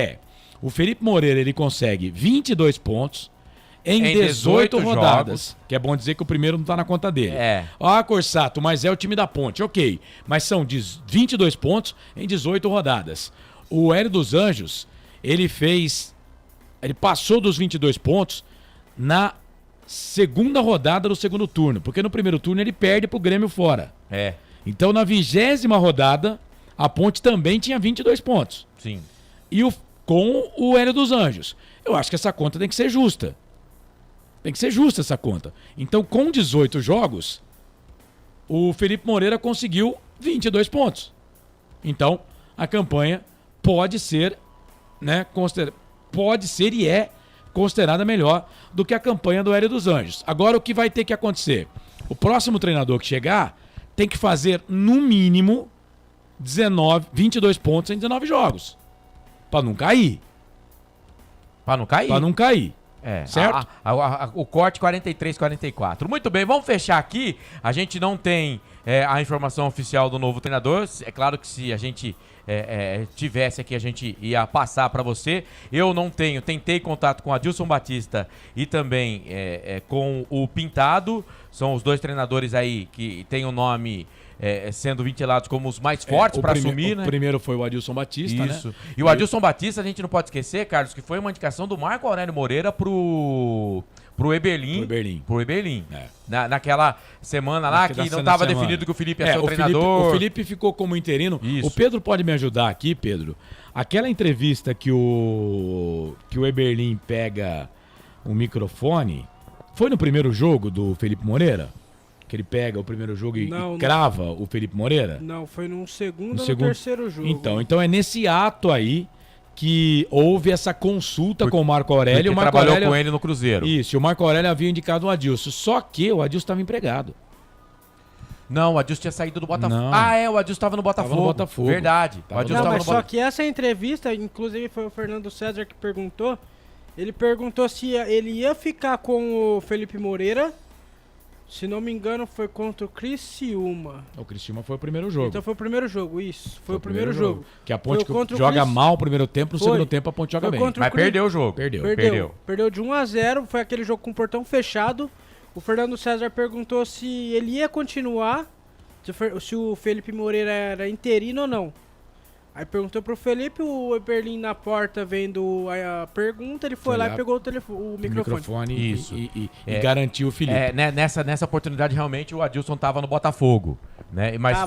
o Felipe Moreira, ele consegue 22 pontos em 18 rodadas. Jogos. Que é bom dizer que o primeiro não tá na conta dele. Corsato, mas é o time da Ponte, ok. Mas são 22 pontos em 18 rodadas. O Hélio dos Anjos, ele passou dos 22 pontos na segunda rodada do segundo turno, porque no primeiro turno ele perde pro Grêmio fora. Então na 20ª rodada, a Ponte também tinha 22 pontos. Sim. E com o Hélio dos Anjos. Eu acho que essa conta tem que ser justa. Tem que ser justa essa conta. Então, com 18 jogos, o Felipe Moreira conseguiu 22 pontos. Então, a campanha pode ser, né, pode ser e é considerada melhor do que a campanha do Hélio dos Anjos. Agora, o que vai ter que acontecer? O próximo treinador que chegar tem que fazer, no mínimo, 22 pontos em 19 jogos. Para não cair. Para não cair? Para não cair. Certo? O corte 43-44. Muito bem, vamos fechar aqui. A gente não tem a informação oficial do novo treinador. É claro que se a gente tivesse aqui, a gente ia passar para você. Eu não tenho. Tentei contato com o Adilson Batista e também com o Pintado. São os dois treinadores aí que têm o nome sendo ventilados como os mais fortes para assumir, né? O primeiro foi o Adilson Batista, Isso. né? E o Adilson Batista, a gente não pode esquecer, Carlos, que foi uma indicação do Marco Aurélio Moreira pro Eberlin. Pro Eberlin. Naquela semana lá que não estava definido que o Felipe ia ser o treinador. O Felipe ficou como interino. Isso. O Pedro pode me ajudar aqui, Pedro. Aquela entrevista que o Eberlin pega o microfone, foi no primeiro jogo do Felipe Moreira? Que ele pega o primeiro jogo e crava o Felipe Moreira? Não, foi no segundo ou no terceiro jogo. Então é nesse ato aí que houve essa consulta com o Marco Aurélio. Porque o Marco trabalhou Aurélio, com ele no Cruzeiro. Isso, e o Marco Aurélio havia indicado o Adilson. Só que o Adilson estava empregado. Não, o Adilson tinha saído do Botafogo. Não. O Adilson estava no Botafogo. Tava no Botafogo. Verdade. Tava o Adilson Não, mas só que essa entrevista, inclusive foi o Fernando César que perguntou. Ele perguntou se ele ia ficar com o Felipe Moreira. Se não me engano, foi contra o Criciúma. O Criciúma foi o primeiro jogo. Então foi o primeiro jogo, isso. Foi o primeiro jogo. Que a Ponte joga mal o primeiro tempo, no segundo tempo a Ponte joga bem. Mas perdeu o jogo. Perdeu de 1-0, foi aquele jogo com o portão fechado. O Fernando César perguntou se ele ia continuar, se o Felipe Moreira era interino ou não. Aí perguntou pro Felipe, o Eberlin na porta vendo a pergunta, ele foi lá e pegou o microfone. Isso. E garantiu o Felipe. Nessa oportunidade, realmente, o Adilson estava no Botafogo. Né? Mas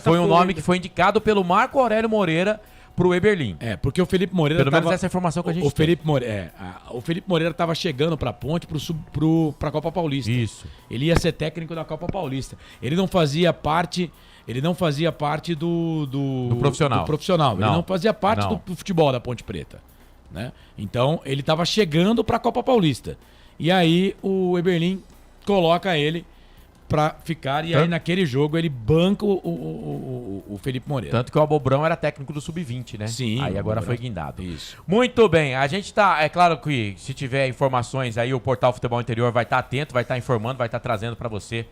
foi um nome ainda. que foi indicado pelo Marco Aurélio Moreira pro Eberlin. Porque o Felipe Moreira Pelo menos essa informação que a gente o Felipe Moreira estava chegando pra Ponte pra Copa Paulista. Isso. Ele ia ser técnico da Copa Paulista. Ele não fazia parte do profissional. Ele não fazia parte do futebol da Ponte Preta. Né? Então, ele estava chegando para a Copa Paulista. E aí, o Eberlin coloca ele para ficar. E aí, naquele jogo, ele banca o Felipe Moreira. Tanto que o Abobrão era técnico do Sub-20, né? Sim. Aí agora foi guindado. Isso. Muito bem. A gente tá... É claro que se tiver informações aí, o Portal Futebol Interior vai estar atento, vai estar informando, vai estar trazendo para você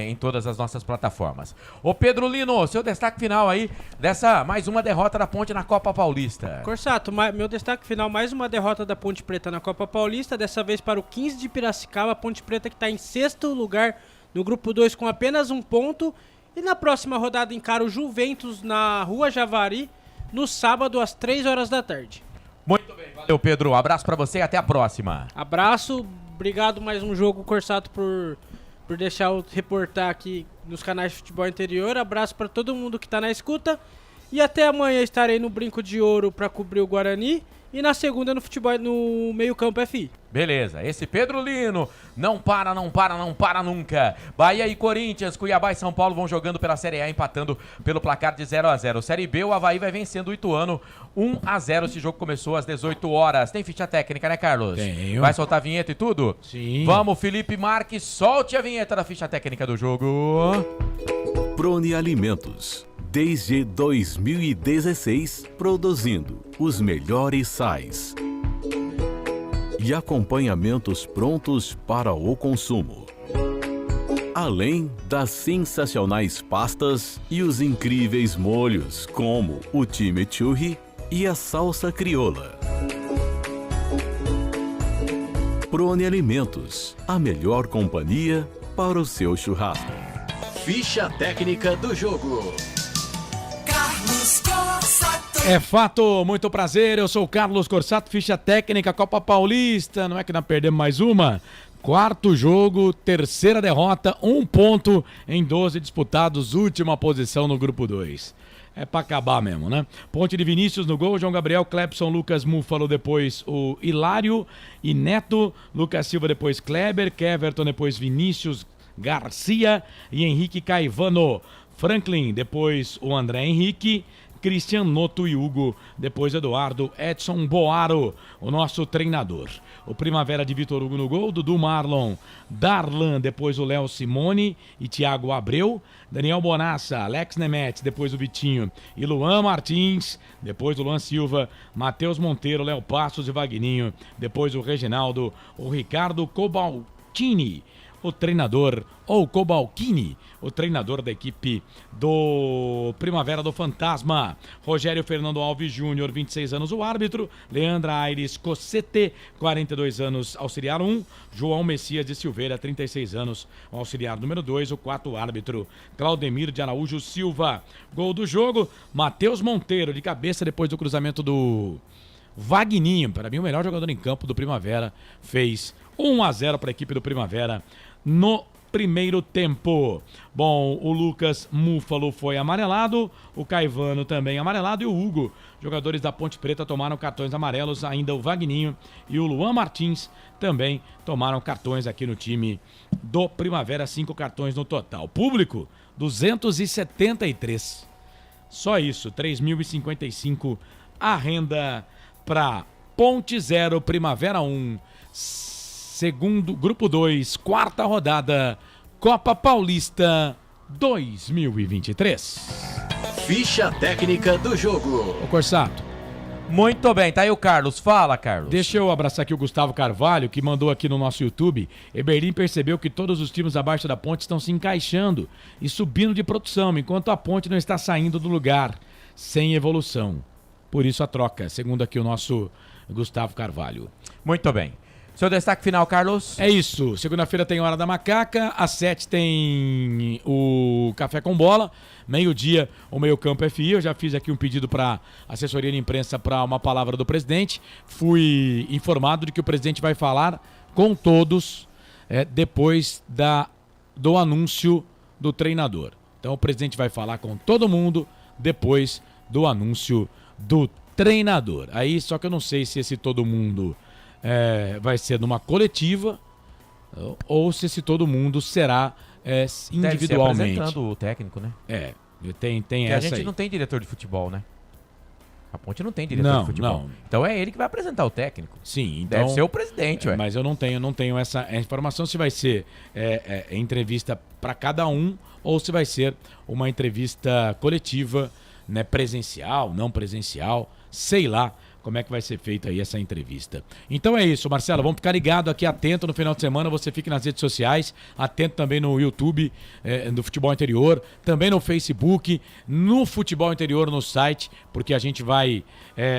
em todas as nossas plataformas. Ô Pedro Lino, seu destaque final aí dessa mais uma derrota da Ponte na Copa Paulista. Corsato, meu destaque final, mais uma derrota da Ponte Preta na Copa Paulista, dessa vez para o 15 de Piracicaba, a Ponte Preta que está em 6º lugar no grupo 2 com apenas 1 ponto. E na próxima rodada encara o Juventus na Rua Javari, no sábado às 3 horas da tarde. Muito bem, valeu Pedro, abraço pra você e até a próxima. Abraço, obrigado mais um jogo, Corsato, por deixar eu reportar aqui nos canais de futebol interior. Abraço pra todo mundo que tá na escuta. E até amanhã estarei no Brinco de Ouro pra cobrir o Guarani. E na segunda no futebol no Meio Campo FI. Beleza, esse Pedro Lino não para nunca. Bahia e Corinthians, Cuiabá e São Paulo vão jogando pela Série A, empatando pelo placar de 0-0. Série B, o Avaí vai vencendo o Ituano 1-0. Esse jogo começou às 18 horas. Tem ficha técnica, né, Carlos? Tenho. Vai soltar a vinheta e tudo? Sim. Vamos, Felipe Marques, solte a vinheta da ficha técnica do jogo. Prone Alimentos. Desde 2016, produzindo os melhores sais e acompanhamentos prontos para o consumo. Além das sensacionais pastas e os incríveis molhos, como o chimichurri e a salsa crioula. Prone Alimentos, a melhor companhia para o seu churrasco. Ficha técnica do jogo. É fato, muito prazer, eu sou o Carlos Corsato, ficha técnica, Copa Paulista, não é que nós perdemos mais uma? 4º jogo, 3ª derrota, 1 ponto em 12 disputados, última posição no grupo 2. É pra acabar mesmo, né? Ponte de Vinícius no gol, João Gabriel, Clepson, Lucas Múfalo, depois o Hilário e Neto, Lucas Silva, depois Kleber, Keverton, depois Vinícius, Garcia e Henrique Caivano. Franklin, depois o André Henrique, Christian Noto e Hugo. Depois Eduardo, Edson Boaro, o nosso treinador. O Primavera de Vitor Hugo no gol, Dudu Marlon, Darlan, depois o Léo Simone e Thiago Abreu. Daniel Bonassa, Alex Nemeth, depois o Vitinho e Luan Martins, depois o Luan Silva, Matheus Monteiro, Léo Passos e Vagninho, depois o Reginaldo, o Ricardo Cobaltini, o treinador, ou Cobalcini, o treinador da equipe do Primavera do Fantasma. Rogério Fernando Alves Júnior, 26 anos, o árbitro. Leandra Aires Cossete, 42 anos, auxiliar 1. João Messias de Silveira, 36 anos, o auxiliar número 2, o quarto árbitro. Claudemir de Araújo Silva. Gol do jogo, Matheus Monteiro, de cabeça depois do cruzamento do Vagninho. Para mim, o melhor jogador em campo do Primavera. Fez 1-0 para a equipe do Primavera no primeiro tempo. Bom, o Lucas Múfalo foi amarelado, o Caivano também amarelado e o Hugo. Jogadores da Ponte Preta tomaram cartões amarelos, ainda o Vagninho e o Luan Martins também tomaram cartões aqui no time do Primavera, 5 cartões no total. Público, 273. Só isso, 3.055 a renda para Ponte 0, Primavera 1. Segundo, grupo 2, quarta rodada, Copa Paulista 2023. Ficha técnica do jogo. Ô Corsato. Muito bem, tá aí o Carlos. Fala, Carlos. Deixa eu abraçar aqui o Gustavo Carvalho, que mandou aqui no nosso YouTube. Eberlin percebeu que todos os times abaixo da Ponte estão se encaixando e subindo de produção, enquanto a Ponte não está saindo do lugar, sem evolução. Por isso a troca, segundo aqui o nosso Gustavo Carvalho. Muito bem. Seu destaque final, Carlos? É isso. Segunda-feira tem Hora da Macaca. Às 7 tem o Café com Bola. Meio-dia, o Meio Campo FI. Eu já fiz aqui um pedido para assessoria de imprensa para uma palavra do presidente. Fui informado de que o presidente vai falar com todos depois do anúncio do treinador. Então o presidente vai falar com todo mundo depois do anúncio do treinador. Aí, só que eu não sei se esse todo mundo... vai ser numa coletiva ou se esse todo mundo será individualmente. Deve ser apresentando o técnico, né? Tem Porque essa a gente aí. não tem diretor de futebol, né? A Ponte não tem diretor de futebol. Não. Então é ele que vai apresentar o técnico. Sim, então, deve ser o presidente, ué. Mas eu não tenho essa informação se vai ser entrevista para cada um ou se vai ser uma entrevista coletiva, né, presencial, não presencial, sei lá como é que vai ser feita aí essa entrevista. Então é isso, Marcelo, vamos ficar ligado aqui, atento no final de semana, você fique nas redes sociais, atento também no YouTube do Futebol Interior, também no Facebook, no Futebol Interior, no site, porque a gente vai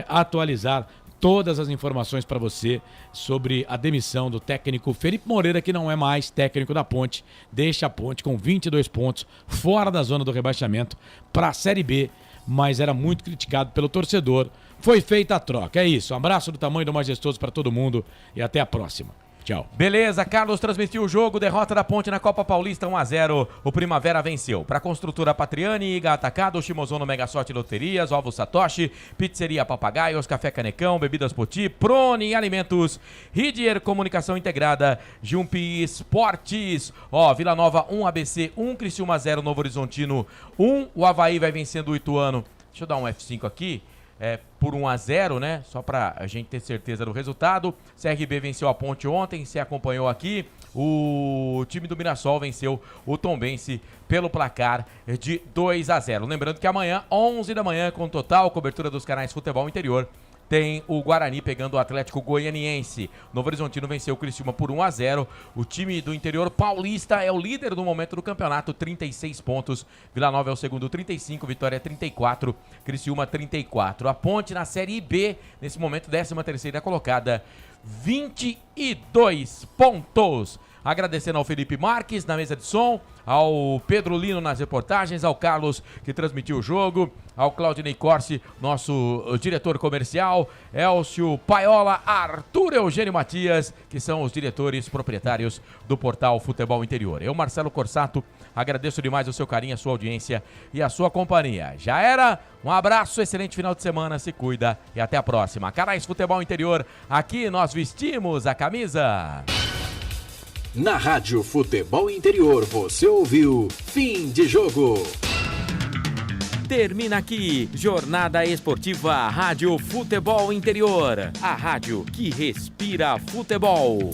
atualizar todas as informações para você sobre a demissão do técnico Felipe Moreira, que não é mais técnico da Ponte, deixa a Ponte com 22 pontos, fora da zona do rebaixamento, para a Série B, mas era muito criticado pelo torcedor. Foi feita a troca, é isso. Um abraço do tamanho do majestoso para todo mundo e até a próxima. Tchau. Beleza, Carlos transmitiu o jogo, derrota da Ponte na Copa Paulista 1-0, o Primavera venceu. Para Construtora Patriani, Iga Atacado, Shimozono Mega Sorte Loterias, Ovos Satoshi, Pizzeria Papagaios, Café Canecão, Bebidas Poti, Prone Alimentos, Ridier Comunicação Integrada, Jumpi Esportes, Vila Nova 1, ABC 1, Criciúma 0, Novo Horizontino 1, o Avaí vai vencendo o Ituano. Deixa eu dar um F5 aqui. Por 1-0, né? Só pra a gente ter certeza do resultado. CRB venceu a Ponte ontem, você acompanhou aqui. O time do Mirassol venceu o Tombense pelo placar de 2-0. Lembrando que amanhã, 11 da manhã, com total cobertura dos canais Futebol Interior, tem o Guarani pegando o Atlético Goianiense. Novo Horizontino venceu o Criciúma por 1-0. O time do interior paulista é o líder no momento do campeonato, 36 pontos. Vila Nova é o segundo, 35. Vitória 34. Criciúma 34. A Ponte na Série B, nesse momento, 13ª colocada, 22 pontos. Agradecendo ao Felipe Marques na mesa de som, ao Pedro Lino nas reportagens, ao Carlos que transmitiu o jogo, ao Claudinei Corsi, nosso diretor comercial, Elcio Paiola, Arthur Eugênio Matias, que são os diretores proprietários do portal Futebol Interior. Eu, Marcelo Corsato, agradeço demais o seu carinho, a sua audiência e a sua companhia. Já era, um abraço, excelente final de semana, se cuida e até a próxima. Canais Futebol Interior, aqui nós vestimos a camisa. Na Rádio Futebol Interior, você ouviu Fim de Jogo. Termina aqui, Jornada Esportiva Rádio Futebol Interior. A rádio que respira futebol.